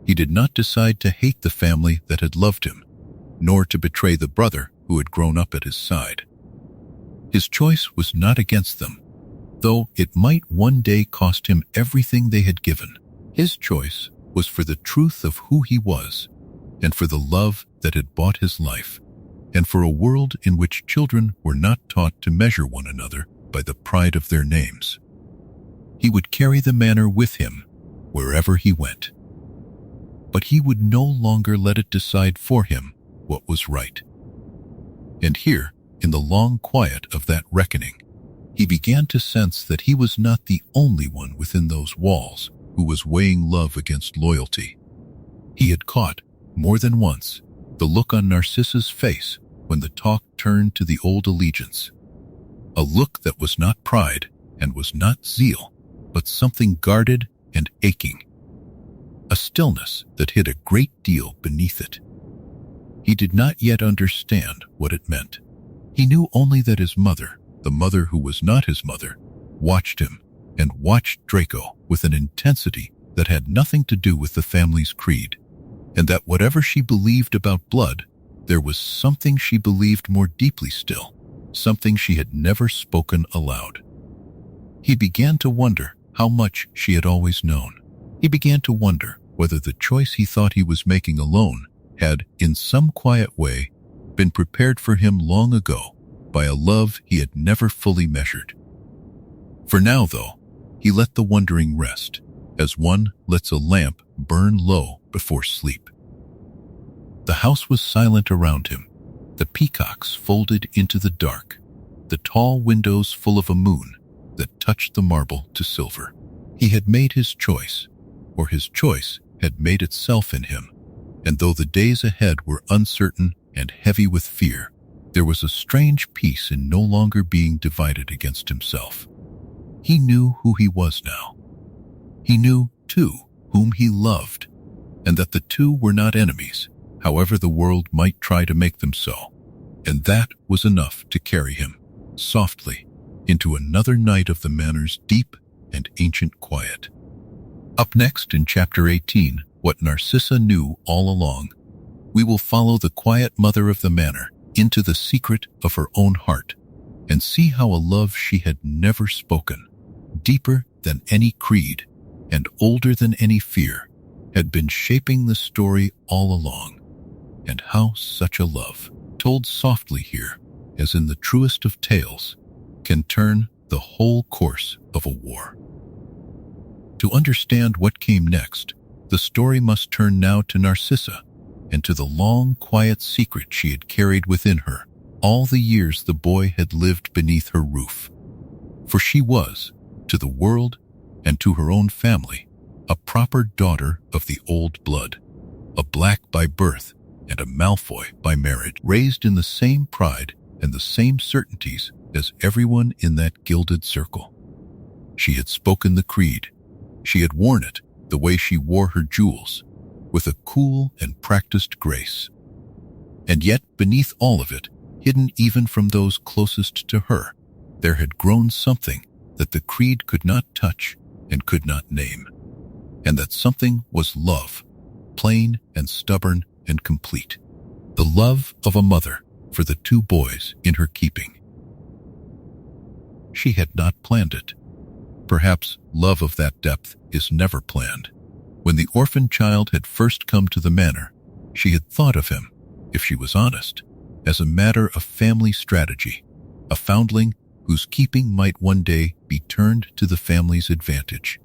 He did not decide to hate the family that had loved him, nor to betray the brother who had grown up at his side. His choice was not against them, though it might one day cost him everything they had given. His choice was for the truth of who he was, and for the love that had bought his life, and for a world in which children were not taught to measure one another by the pride of their names. He would carry the manor with him wherever he went, but he would no longer let it decide for him what was right. And here, in the long quiet of that reckoning, he began to sense that he was not the only one within those walls who was weighing love against loyalty. He had caught, more than once, the look on Narcissa's face when the talk turned to the old allegiance. A look that was not pride and was not zeal, but something guarded and aching. A stillness that hid a great deal beneath it. He did not yet understand what it meant. He knew only that his mother, the mother who was not his mother, watched him and watched Draco with an intensity that had nothing to do with the family's creed, and that whatever she believed about blood, there was something she believed more deeply still, something she had never spoken aloud. He began to wonder how much she had always known. He began to wonder whether the choice he thought he was making alone had, in some quiet way, been prepared for him long ago by a love he had never fully measured. For now, though, he let the wondering rest, as one lets a lamp burn low before sleep. The house was silent around him, the peacocks folded into the dark, the tall windows full of a moon that touched the marble to silver. He had made his choice, or his choice had made itself in him, and though the days ahead were uncertain and heavy with fear, there was a strange peace in no longer being divided against himself. He knew who he was now. He knew, too, whom he loved, and that the two were not enemies, however the world might try to make them so, and that was enough to carry him, softly, into another night of the manor's deep and ancient quiet. Up next in Chapter 18, What Narcissa Knew All Along, we will follow the quiet mother of the manor into the secret of her own heart and see how a love she had never spoken, deeper than any creed and older than any fear, had been shaping the story all along, and how such a love, told softly here, as in the truest of tales, can turn the whole course of a war. To understand what came next, the story must turn now to Narcissa, and to the long, quiet secret she had carried within her all the years the boy had lived beneath her roof. For she was, to the world and to her own family, a proper daughter of the old blood, a Black by birth and a Malfoy by marriage, raised in the same pride and the same certainties as everyone in that gilded circle. She had spoken the creed. She had worn it the way she wore her jewels, with a cool and practiced grace. And yet, beneath all of it, hidden even from those closest to her, there had grown something that the creed could not touch and could not name. And that something was love, plain and stubborn and complete. The love of a mother for the two boys in her keeping. She had not planned it. Perhaps love of that depth is never planned. When the orphan child had first come to the manor, she had thought of him, if she was honest, as a matter of family strategy, a foundling whose keeping might one day be turned to the family's advantage.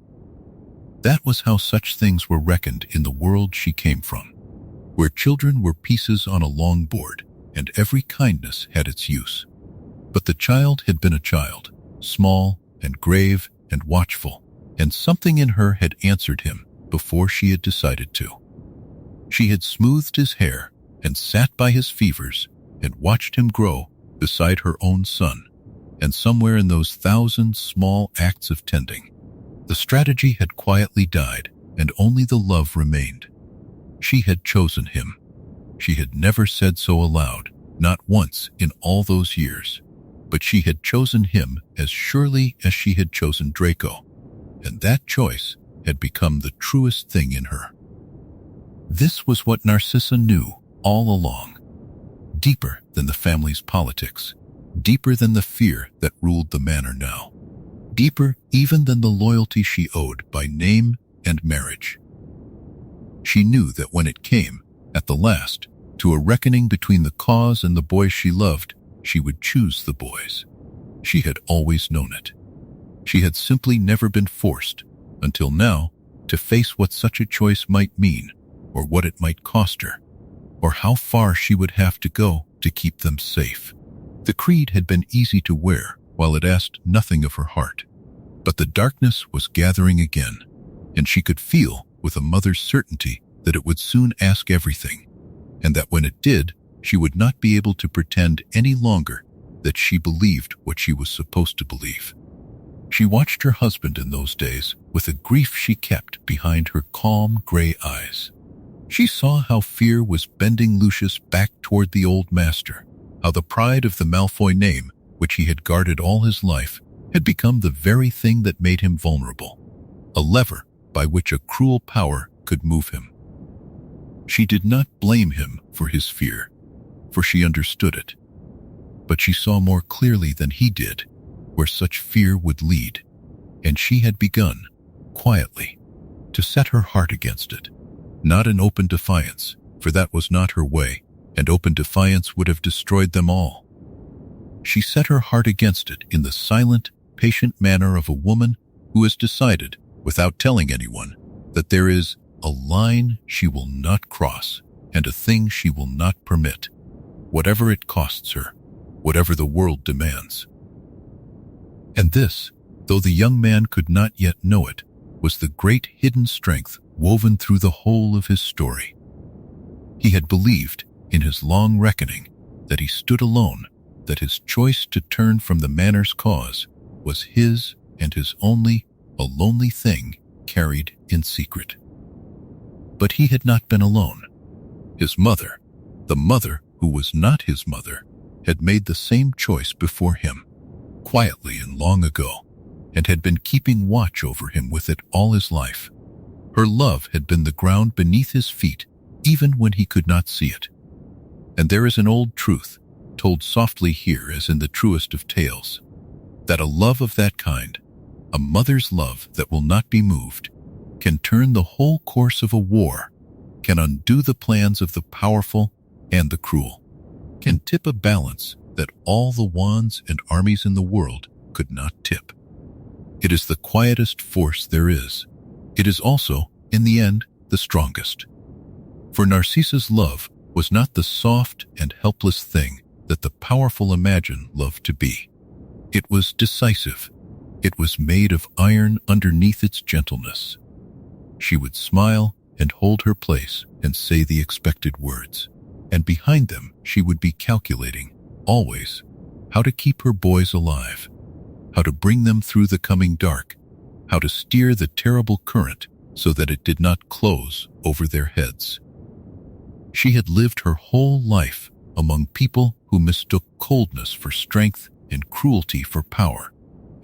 That was how such things were reckoned in the world she came from, where children were pieces on a long board, and every kindness had its use. But the child had been a child, small and grave and watchful, and something in her had answered him before she had decided to. She had smoothed his hair and sat by his fevers and watched him grow beside her own son, and somewhere in those 1,000 small acts of tending, the strategy had quietly died and only the love remained. She had chosen him. She had never said so aloud, not once in all those years, but she had chosen him as surely as she had chosen Draco, and that choice had become the truest thing in her. This was what Narcissa knew all along, deeper than the family's politics, deeper than the fear that ruled the manor now, deeper even than the loyalty she owed by name and marriage. She knew that when it came, at the last, to a reckoning between the cause and the boys she loved, she would choose the boys. She had always known it. She had simply never been forced, until now, to face what such a choice might mean, or what it might cost her, or how far she would have to go to keep them safe. The creed had been easy to wear, while it asked nothing of her heart. But the darkness was gathering again, and she could feel, with a mother's certainty, that it would soon ask everything, and that when it did, she would not be able to pretend any longer that she believed what she was supposed to believe. She watched her husband in those days with a grief she kept behind her calm gray eyes. She saw how fear was bending Lucius back toward the old master, how the pride of the Malfoy name, which he had guarded all his life, had become the very thing that made him vulnerable, a lever by which a cruel power could move him. She did not blame him for his fear, for she understood it, but she saw more clearly than he did where such fear would lead, and she had begun, quietly, to set her heart against it. Not in open defiance, for that was not her way, and open defiance would have destroyed them all. She set her heart against it in the silent, patient manner of a woman who has decided, without telling anyone, that there is a line she will not cross and a thing she will not permit, whatever it costs her, whatever the world demands. And this, though the young man could not yet know it, was the great hidden strength woven through the whole of his story. He had believed, in his long reckoning, that he stood alone, that his choice to turn from the manor's cause was his and his only, a lonely thing carried in secret. But he had not been alone. His mother, the mother who was not his mother, had made the same choice before him, quietly and long ago, and had been keeping watch over him with it all his life. Her love had been the ground beneath his feet, even when he could not see it. And there is an old truth, told softly here as in the truest of tales, that a love of that kind, a mother's love that will not be moved, can turn the whole course of a war, can undo the plans of the powerful and the cruel, can tip a balance that all the wands and armies in the world could not tip. It is the quietest force there is. It is also, in the end, the strongest. For Narcissa's love was not the soft and helpless thing that the powerful imagine love to be. It was decisive. It was made of iron underneath its gentleness. She would smile and hold her place and say the expected words, and behind them she would be calculating, always, how to keep her boys alive, how to bring them through the coming dark, how to steer the terrible current so that it did not close over their heads. She had lived her whole life among people who mistook coldness for strength and cruelty for power,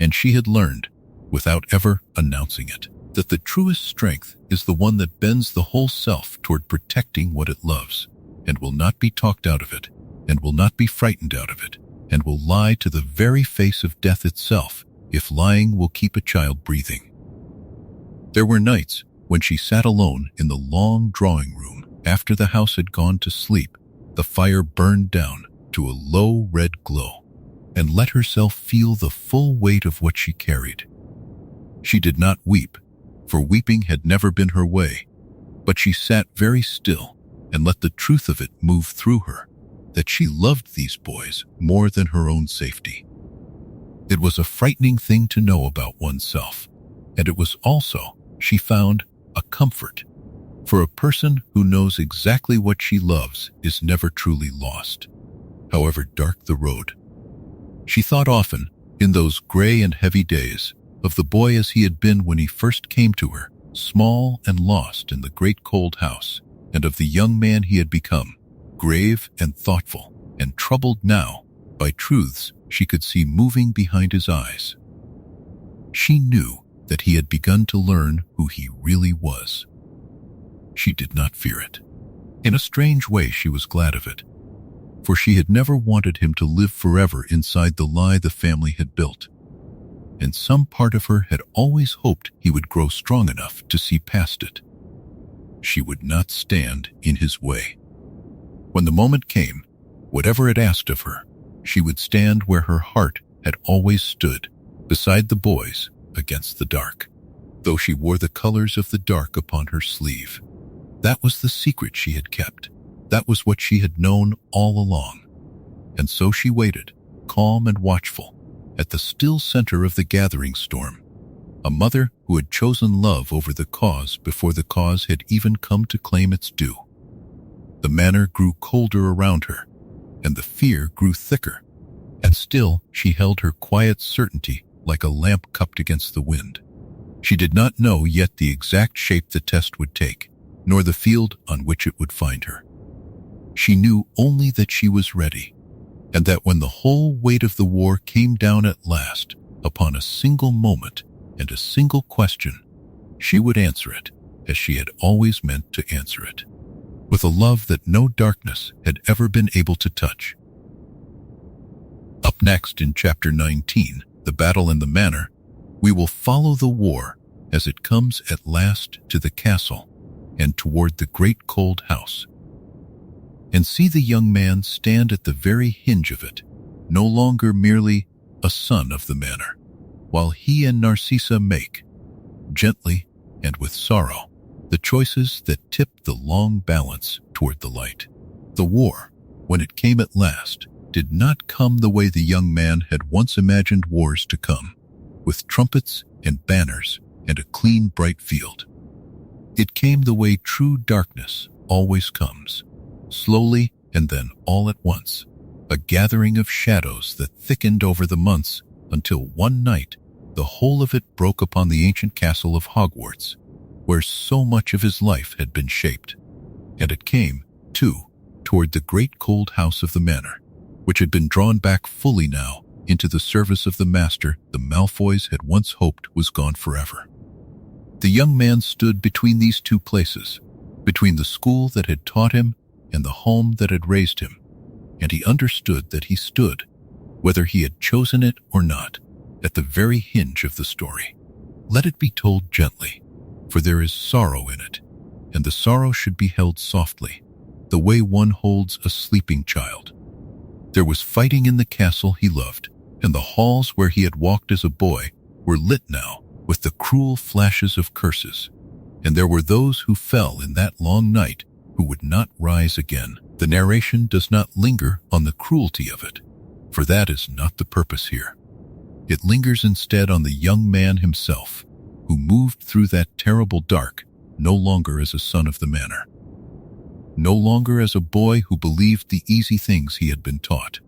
and she had learned, without ever announcing it, that the truest strength is the one that bends the whole self toward protecting what it loves, and will not be talked out of it, and will not be frightened out of it, and will lie to the very face of death itself, if lying will keep a child breathing. There were nights when she sat alone in the long drawing room after the house had gone to sleep, the fire burned down to a low red glow, and let herself feel the full weight of what she carried. She did not weep, for weeping had never been her way, but she sat very still and let the truth of it move through her, that she loved these boys more than her own safety. It was a frightening thing to know about oneself, and it was also, she found, a comfort. For a person who knows exactly what she loves is never truly lost, however dark the road. She thought often, in those gray and heavy days, of the boy as he had been when he first came to her, small and lost in the great cold house, and of the young man he had become, grave and thoughtful, and troubled now by truths she could see moving behind his eyes. She knew that he had begun to learn who he really was. She did not fear it. In a strange way, she was glad of it, for she had never wanted him to live forever inside the lie the family had built. And some part of her had always hoped he would grow strong enough to see past it. She would not stand in his way. When the moment came, whatever it asked of her, she would stand where her heart had always stood, beside the boys, against the dark, though she wore the colors of the dark upon her sleeve. That was the secret she had kept. That was what she had known all along. And so she waited, calm and watchful, at the still center of the gathering storm, a mother who had chosen love over the cause before the cause had even come to claim its due. The manor grew colder around her, and the fear grew thicker, and still she held her quiet certainty like a lamp cupped against the wind. She did not know yet the exact shape the test would take, nor the field on which it would find her. She knew only that she was ready, and that when the whole weight of the war came down at last upon a single moment and a single question, she would answer it as she had always meant to answer it, with a love that no darkness had ever been able to touch. Up next in Chapter 19, The Battle in the Manor, we will follow the war as it comes at last to the castle and toward the great cold house, and see the young man stand at the very hinge of it, no longer merely a son of the manor, while he and Narcissa make, gently and with sorrow, the choices that tip the long balance toward the light. The war, when it came at last, did not come the way the young man had once imagined wars to come, with trumpets and banners and a clean, bright field. It came the way true darkness always comes, slowly and then all at once, a gathering of shadows that thickened over the months until one night the whole of it broke upon the ancient castle of Hogwarts, where so much of his life had been shaped. And it came, too, toward the great cold house of the manor, which had been drawn back fully now into the service of the master the Malfoys had once hoped was gone forever. The young man stood between these two places, between the school that had taught him and the home that had raised him, and he understood that he stood, whether he had chosen it or not, at the very hinge of the story. Let it be told gently, for there is sorrow in it, and the sorrow should be held softly, the way one holds a sleeping child. There was fighting in the castle he loved, and the halls where he had walked as a boy were lit now with the cruel flashes of curses, and there were those who fell in that long night who would not rise again. The narration does not linger on the cruelty of it, for that is not the purpose here. It lingers instead on the young man himself, who moved through that terrible dark no longer as a son of the manor, no longer as a boy who believed the easy things he had been taught,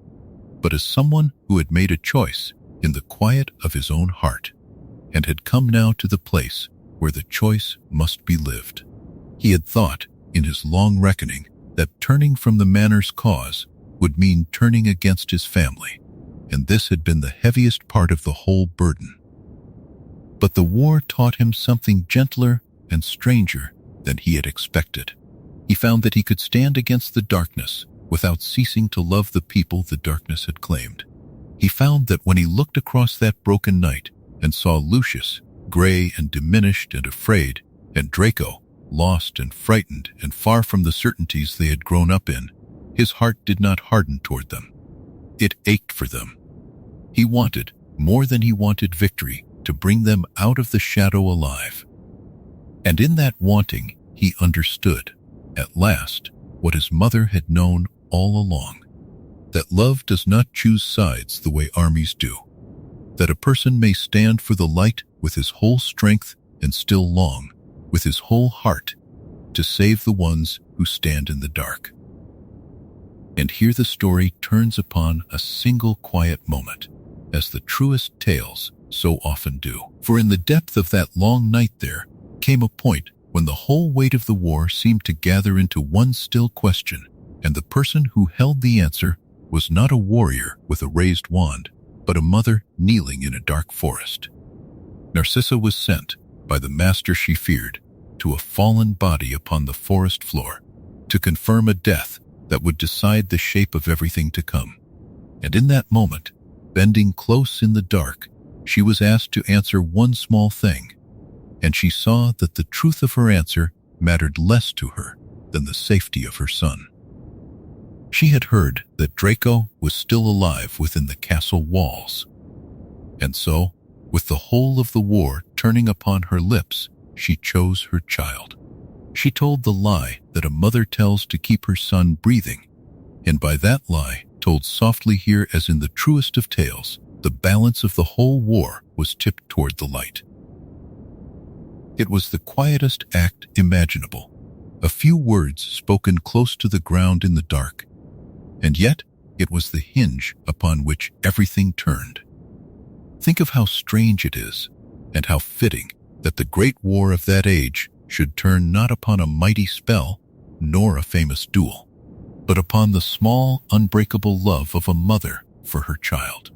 but as someone who had made a choice in the quiet of his own heart, and had come now to the place where the choice must be lived. He had thought, in his long reckoning, that turning from the manor's cause would mean turning against his family, and this had been the heaviest part of the whole burden. But the war taught him something gentler and stranger than he had expected. He found that he could stand against the darkness without ceasing to love the people the darkness had claimed. He found that when he looked across that broken night and saw Lucius, gray and diminished and afraid, and Draco, lost and frightened and far from the certainties they had grown up in, his heart did not harden toward them. It ached for them. He wanted, more than he wanted victory, to bring them out of the shadow alive. And in that wanting, he understood, at last, what his mother had known all along, that love does not choose sides the way armies do. that a person may stand for the light with his whole strength and still long, with his whole heart, to save the ones who stand in the dark. And here the story turns upon a single quiet moment, as the truest tales so often do. For in the depth of that long night there came a point when the whole weight of the war seemed to gather into one still question, and the person who held the answer was not a warrior with a raised wand, but a mother kneeling in a dark forest. Narcissa was sent, by the master she feared, to a fallen body upon the forest floor, to confirm a death that would decide the shape of everything to come. And in that moment, bending close in the dark, she was asked to answer one small thing, and she saw that the truth of her answer mattered less to her than the safety of her son. She had heard that Draco was still alive within the castle walls, and so, with the whole of the war turning upon her lips, she chose her child. She told the lie that a mother tells to keep her son breathing, and by that lie, told softly here as in the truest of tales, the balance of the whole war was tipped toward the light. It was the quietest act imaginable, a few words spoken close to the ground in the dark, and yet it was the hinge upon which everything turned. Think of how strange it is, and how fitting, that the great war of that age should turn not upon a mighty spell, nor a famous duel, but upon the small, unbreakable love of a mother for her child.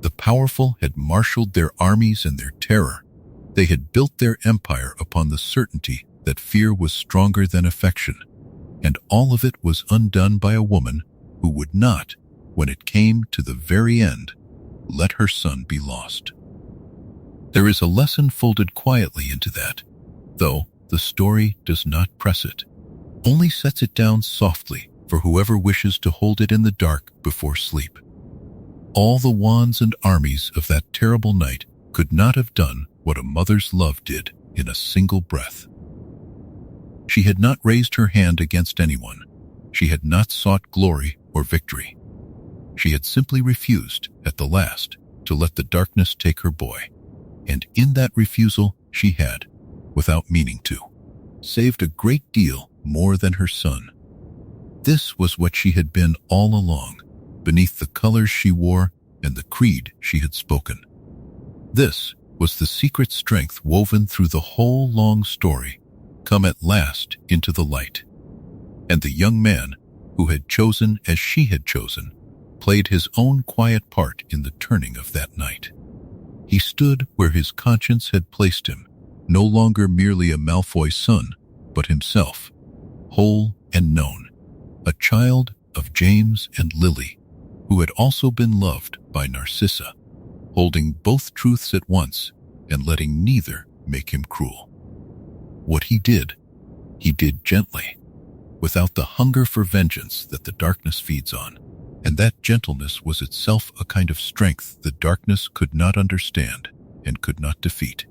The powerful had marshaled their armies and their terror. They had built their empire upon the certainty that fear was stronger than affection, and all of it was undone by a woman who would not, when it came to the very end, let her son be lost. There is a lesson folded quietly into that, though the story does not press it, only sets it down softly for whoever wishes to hold it in the dark before sleep. All the wands and armies of that terrible night could not have done what a mother's love did in a single breath. She had not raised her hand against anyone. She had not sought glory or victory. She had simply refused, at the last, to let the darkness take her boy. And in that refusal, she had, without meaning to, saved a great deal more than her son. This was what she had been all along, beneath the colors she wore and the creed she had spoken. This was the secret strength woven through the whole long story, come at last into the light. And the young man, who had chosen as she had chosen, played his own quiet part in the turning of that night. He stood where his conscience had placed him, no longer merely a Malfoy son, but himself, whole and known, a child of James and Lily, who had also been loved by Narcissa, holding both truths at once and letting neither make him cruel. What he did gently, without the hunger for vengeance that the darkness feeds on, and that gentleness was itself a kind of strength the darkness could not understand and could not defeat.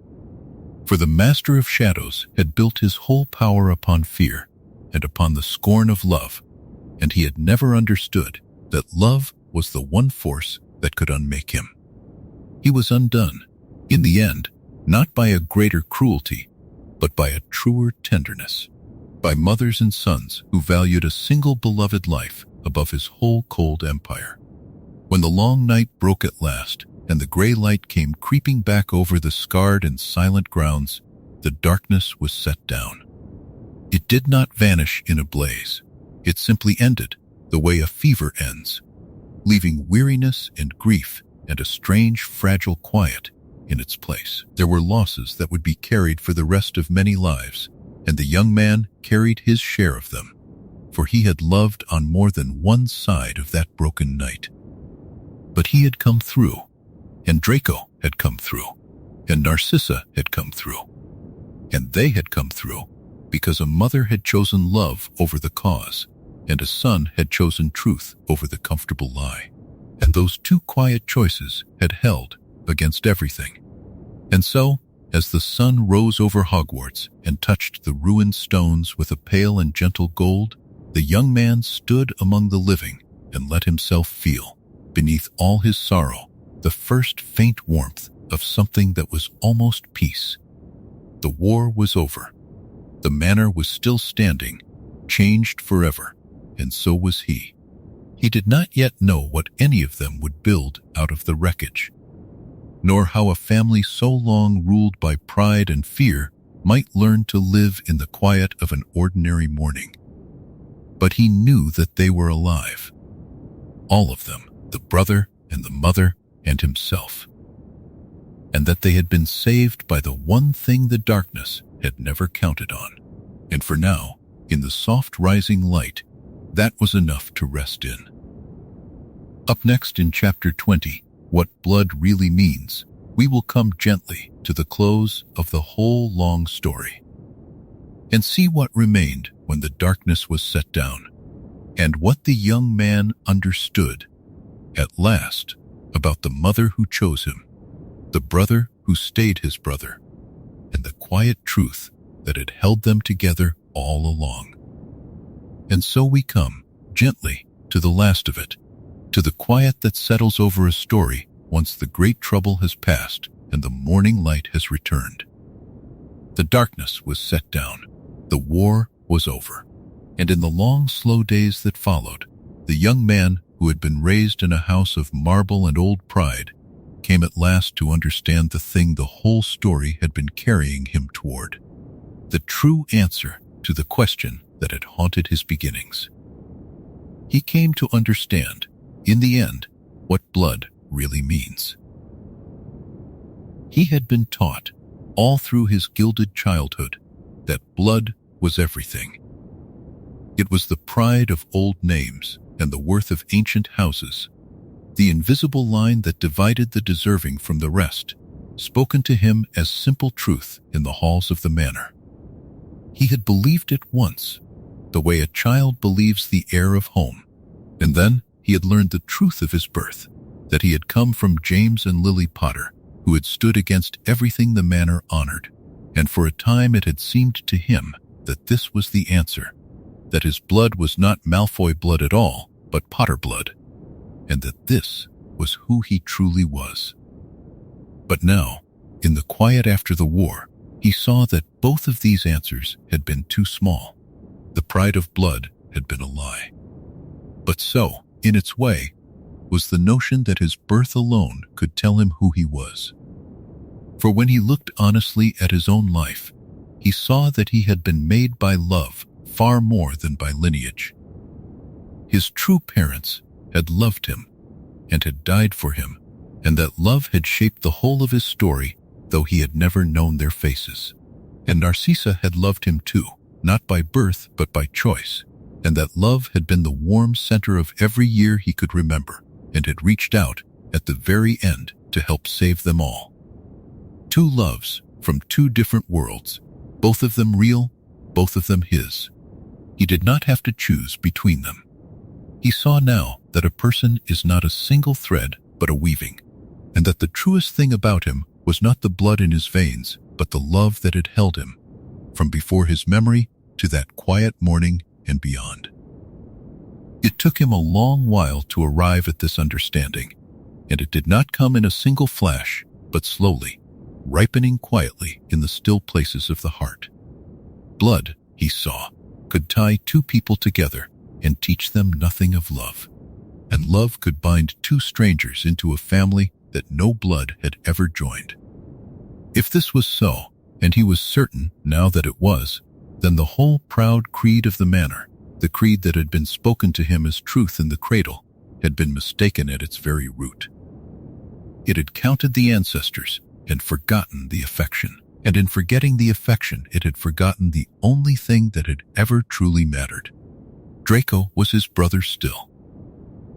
For the Master of Shadows had built his whole power upon fear and upon the scorn of love, and he had never understood that love was the one force that could unmake him. He was undone, in the end, not by a greater cruelty, but by a truer tenderness, by mothers and sons who valued a single beloved life above his whole cold empire. When the long night broke at last, and the gray light came creeping back over the scarred and silent grounds, the darkness was set down. It did not vanish in a blaze. It simply ended, the way a fever ends, leaving weariness and grief and a strange, fragile quiet in its place. There were losses that would be carried for the rest of many lives, and the young man carried his share of them, for he had loved on more than one side of that broken night. But he had come through, and Draco had come through, and Narcissa had come through, and they had come through because a mother had chosen love over the cause, and a son had chosen truth over the comfortable lie. And those two quiet choices had held against everything. And so, as the sun rose over Hogwarts and touched the ruined stones with a pale and gentle gold, the young man stood among the living and let himself feel, beneath all his sorrow, the first faint warmth of something that was almost peace. The war was over. The manor was still standing, changed forever, and so was he. He did not yet know what any of them would build out of the wreckage, nor how a family so long ruled by pride and fear might learn to live in the quiet of an ordinary morning. But he knew that they were alive. All of them, the brother and the mother and himself. And that they had been saved by the one thing the darkness had never counted on. And for now, in the soft rising light, that was enough to rest in. Up next in Chapter 20, What Blood Really Means, we will come gently to the close of the whole long story and see what remained when the darkness was set down, and what the young man understood at last about the mother who chose him, the brother who stayed his brother, and the quiet truth that had held them together all along. And so we come, gently, to the last of it, to the quiet that settles over a story once the great trouble has passed and the morning light has returned. The darkness was set down, the war was over, and in the long, slow days that followed, the young man who had been raised in a house of marble and old pride came at last to understand the thing the whole story had been carrying him toward, the true answer to the question that had haunted his beginnings. He came to understand, in the end, what blood really means. He had been taught, all through his gilded childhood, that blood was everything. It was the pride of old names and the worth of ancient houses, the invisible line that divided the deserving from the rest, spoken to him as simple truth in the halls of the manor. He had believed it once, the way a child believes the air of home, and then he had learned the truth of his birth, that he had come from James and Lily Potter, who had stood against everything the manor honored, and for a time it had seemed to him that this was the answer, that his blood was not Malfoy blood at all, but Potter blood, and that this was who he truly was. But now, in the quiet after the war, he saw that both of these answers had been too small. The pride of blood had been a lie. But so, in its way, was the notion that his birth alone could tell him who he was. For when he looked honestly at his own life, he saw that he had been made by love far more than by lineage. His true parents had loved him and had died for him, and that love had shaped the whole of his story, though he had never known their faces. And Narcissa had loved him too, not by birth but by choice, and that love had been the warm center of every year he could remember, and had reached out at the very end to help save them all. Two loves from two different worlds, both of them real, both of them his. He did not have to choose between them. He saw now that a person is not a single thread but a weaving, and that the truest thing about him was not the blood in his veins, but the love that had held him, from before his memory to that quiet morning and beyond. It took him a long while to arrive at this understanding, and it did not come in a single flash, but slowly, ripening quietly in the still places of the heart. Blood, he saw, could tie two people together and teach them nothing of love, and love could bind two strangers into a family that no blood had ever joined. If this was so, and he was certain now that it was, then the whole proud creed of the manor, the creed that had been spoken to him as truth in the cradle, had been mistaken at its very root. It had counted the ancestors and forgotten the affection, and in forgetting the affection it had forgotten the only thing that had ever truly mattered. Draco was his brother still.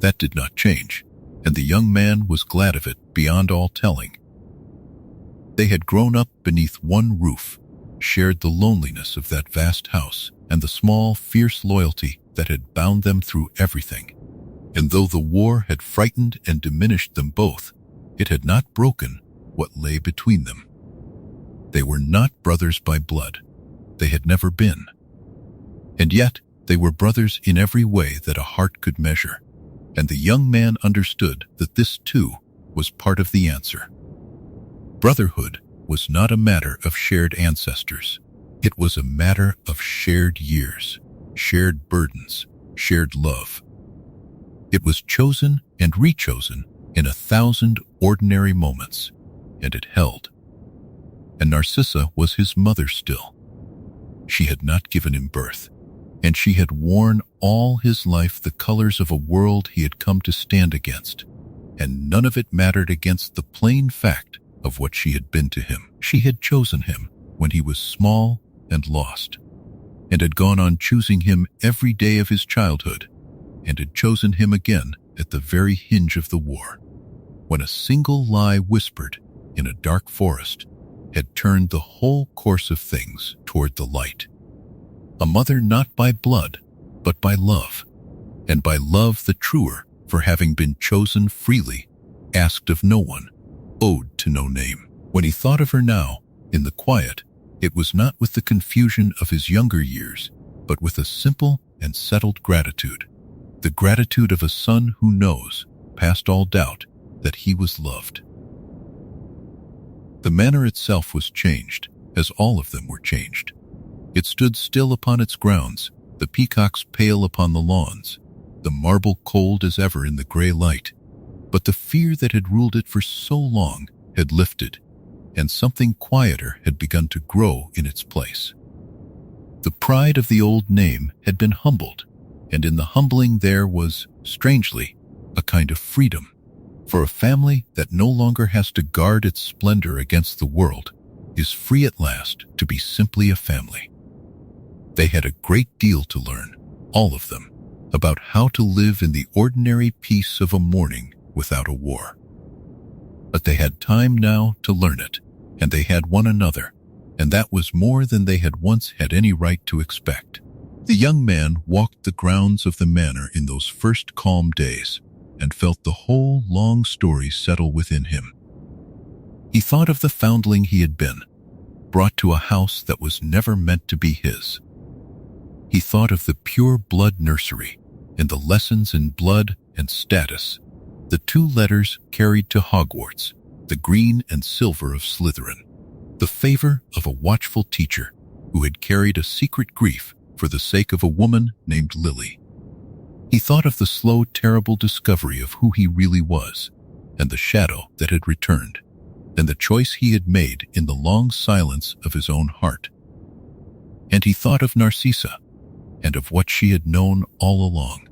That did not change, and the young man was glad of it beyond all telling. They had grown up beneath one roof, shared the loneliness of that vast house and the small, fierce loyalty that had bound them through everything. And though the war had frightened and diminished them both, it had not broken what lay between them. They were not brothers by blood. They had never been. And yet, they were brothers in every way that a heart could measure. And the young man understood that this, too, was part of the answer. Brotherhood was not a matter of shared ancestors. It was a matter of shared years, shared burdens, shared love. It was chosen and rechosen in 1,000 ordinary moments, and it held. And Narcissa was his mother still. She had not given him birth, and she had worn all his life the colors of a world he had come to stand against, and none of it mattered against the plain fact of what she had been to him. She had chosen him when he was small and lost, and had gone on choosing him every day of his childhood, and had chosen him again at the very hinge of the war, when a single lie whispered in a dark forest had turned the whole course of things toward the light. A mother not by blood, but by love, and by love the truer for having been chosen freely, asked of no one, owed to no name. When he thought of her now, in the quiet, it was not with the confusion of his younger years, but with a simple and settled gratitude. The gratitude of a son who knows, past all doubt, that he was loved. The manor itself was changed, as all of them were changed. It stood still upon its grounds, the peacocks pale upon the lawns, the marble cold as ever in the gray light. But the fear that had ruled it for so long had lifted, and something quieter had begun to grow in its place. The pride of the old name had been humbled, and in the humbling there was, strangely, a kind of freedom. For a family that no longer has to guard its splendor against the world is free at last to be simply a family. They had a great deal to learn, all of them, about how to live in the ordinary peace of a morning without a war. But they had time now to learn it, and they had one another, and that was more than they had once had any right to expect. The young man walked the grounds of the manor in those first calm days, and felt the whole long story settle within him. He thought of the foundling he had been, brought to a house that was never meant to be his. He thought of the pure blood nursery, and the lessons in blood and status, the 2 letters carried to Hogwarts, the green and silver of Slytherin, the favor of a watchful teacher who had carried a secret grief for the sake of a woman named Lily. He thought of the slow, terrible discovery of who he really was, and the shadow that had returned, and the choice he had made in the long silence of his own heart. And he thought of Narcissa, and of what she had known all along,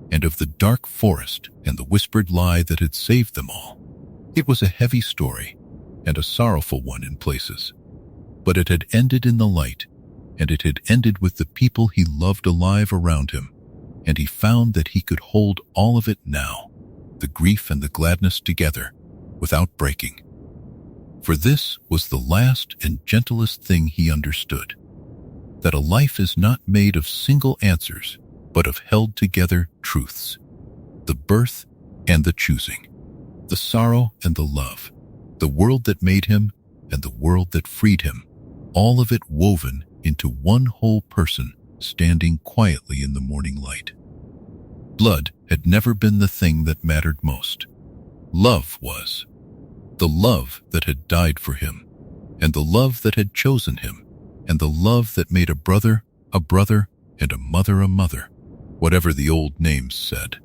and of the dark forest and the whispered lie that had saved them all. It was a heavy story, and a sorrowful one in places, but it had ended in the light, and it had ended with the people he loved alive around him, and he found that he could hold all of it now, the grief and the gladness together, without breaking. For this was the last and gentlest thing he understood, that a life is not made of single answers, but of held together truths, the birth and the choosing, the sorrow and the love, the world that made him and the world that freed him, all of it woven into one whole person standing quietly in the morning light. Blood had never been the thing that mattered most. Love was. The love that had died for him, and the love that had chosen him, and the love that made a brother, and a mother, whatever the old names said.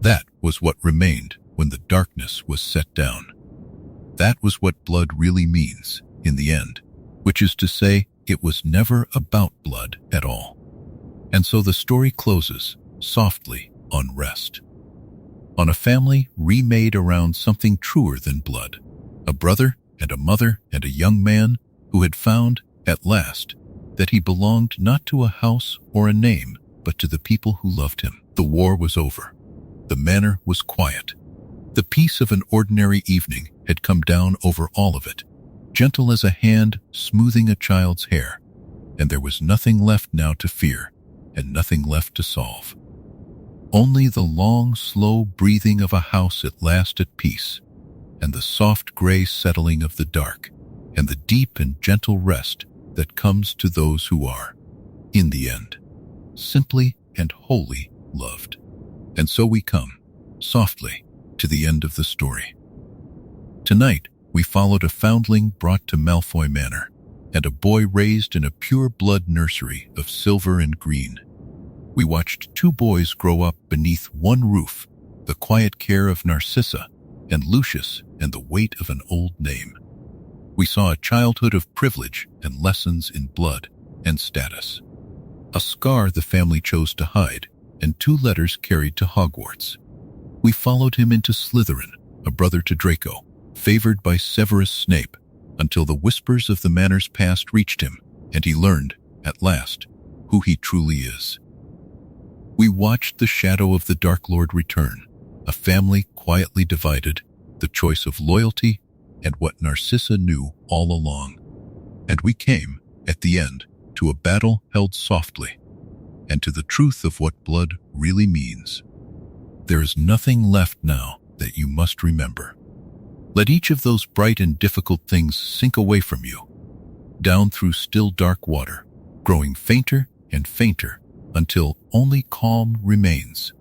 That was what remained when the darkness was set down. That was what blood really means, in the end, which is to say, it was never about blood at all. And so the story closes, softly, on rest. On a family remade around something truer than blood. A brother and a mother and a young man who had found, at last, that he belonged not to a house or a name, but to the people who loved him. The war was over. The manor was quiet. The peace of an ordinary evening had come down over all of it, gentle as a hand smoothing a child's hair, and there was nothing left now to fear, and nothing left to solve. Only the long, slow breathing of a house at last at peace, and the soft gray settling of the dark, and the deep and gentle rest that comes to those who are, in the end, simply and wholly loved. And so we come, softly, to the end of the story. Tonight, we followed a foundling brought to Malfoy Manor, and a boy raised in a pure-blood nursery of silver and green. We watched two boys grow up beneath one roof, the quiet care of Narcissa and Lucius and the weight of an old name. We saw a childhood of privilege and lessons in blood and status. A scar the family chose to hide, and two letters carried to Hogwarts. We followed him into Slytherin, a brother to Draco, favored by Severus Snape, until the whispers of the manor's past reached him, and he learned, at last, who he truly is. We watched the shadow of the Dark Lord return, a family quietly divided, the choice of loyalty and what Narcissa knew all along. And we came, at the end, to a battle held softly, and to the truth of what blood really means. There is nothing left now that you must remember. Let each of those bright and difficult things sink away from you, down through still dark water, growing fainter and fainter until only calm remains.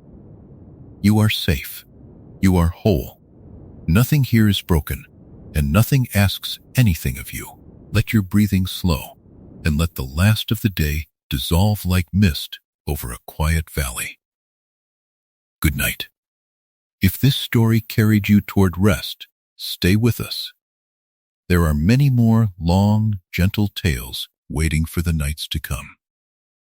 You are safe. You are whole. Nothing here is broken, and nothing asks anything of you. Let your breathing slow, and let the last of the day dissolve like mist over a quiet valley. Good night. If this story carried you toward rest, stay with us. There are many more long, gentle tales waiting for the nights to come.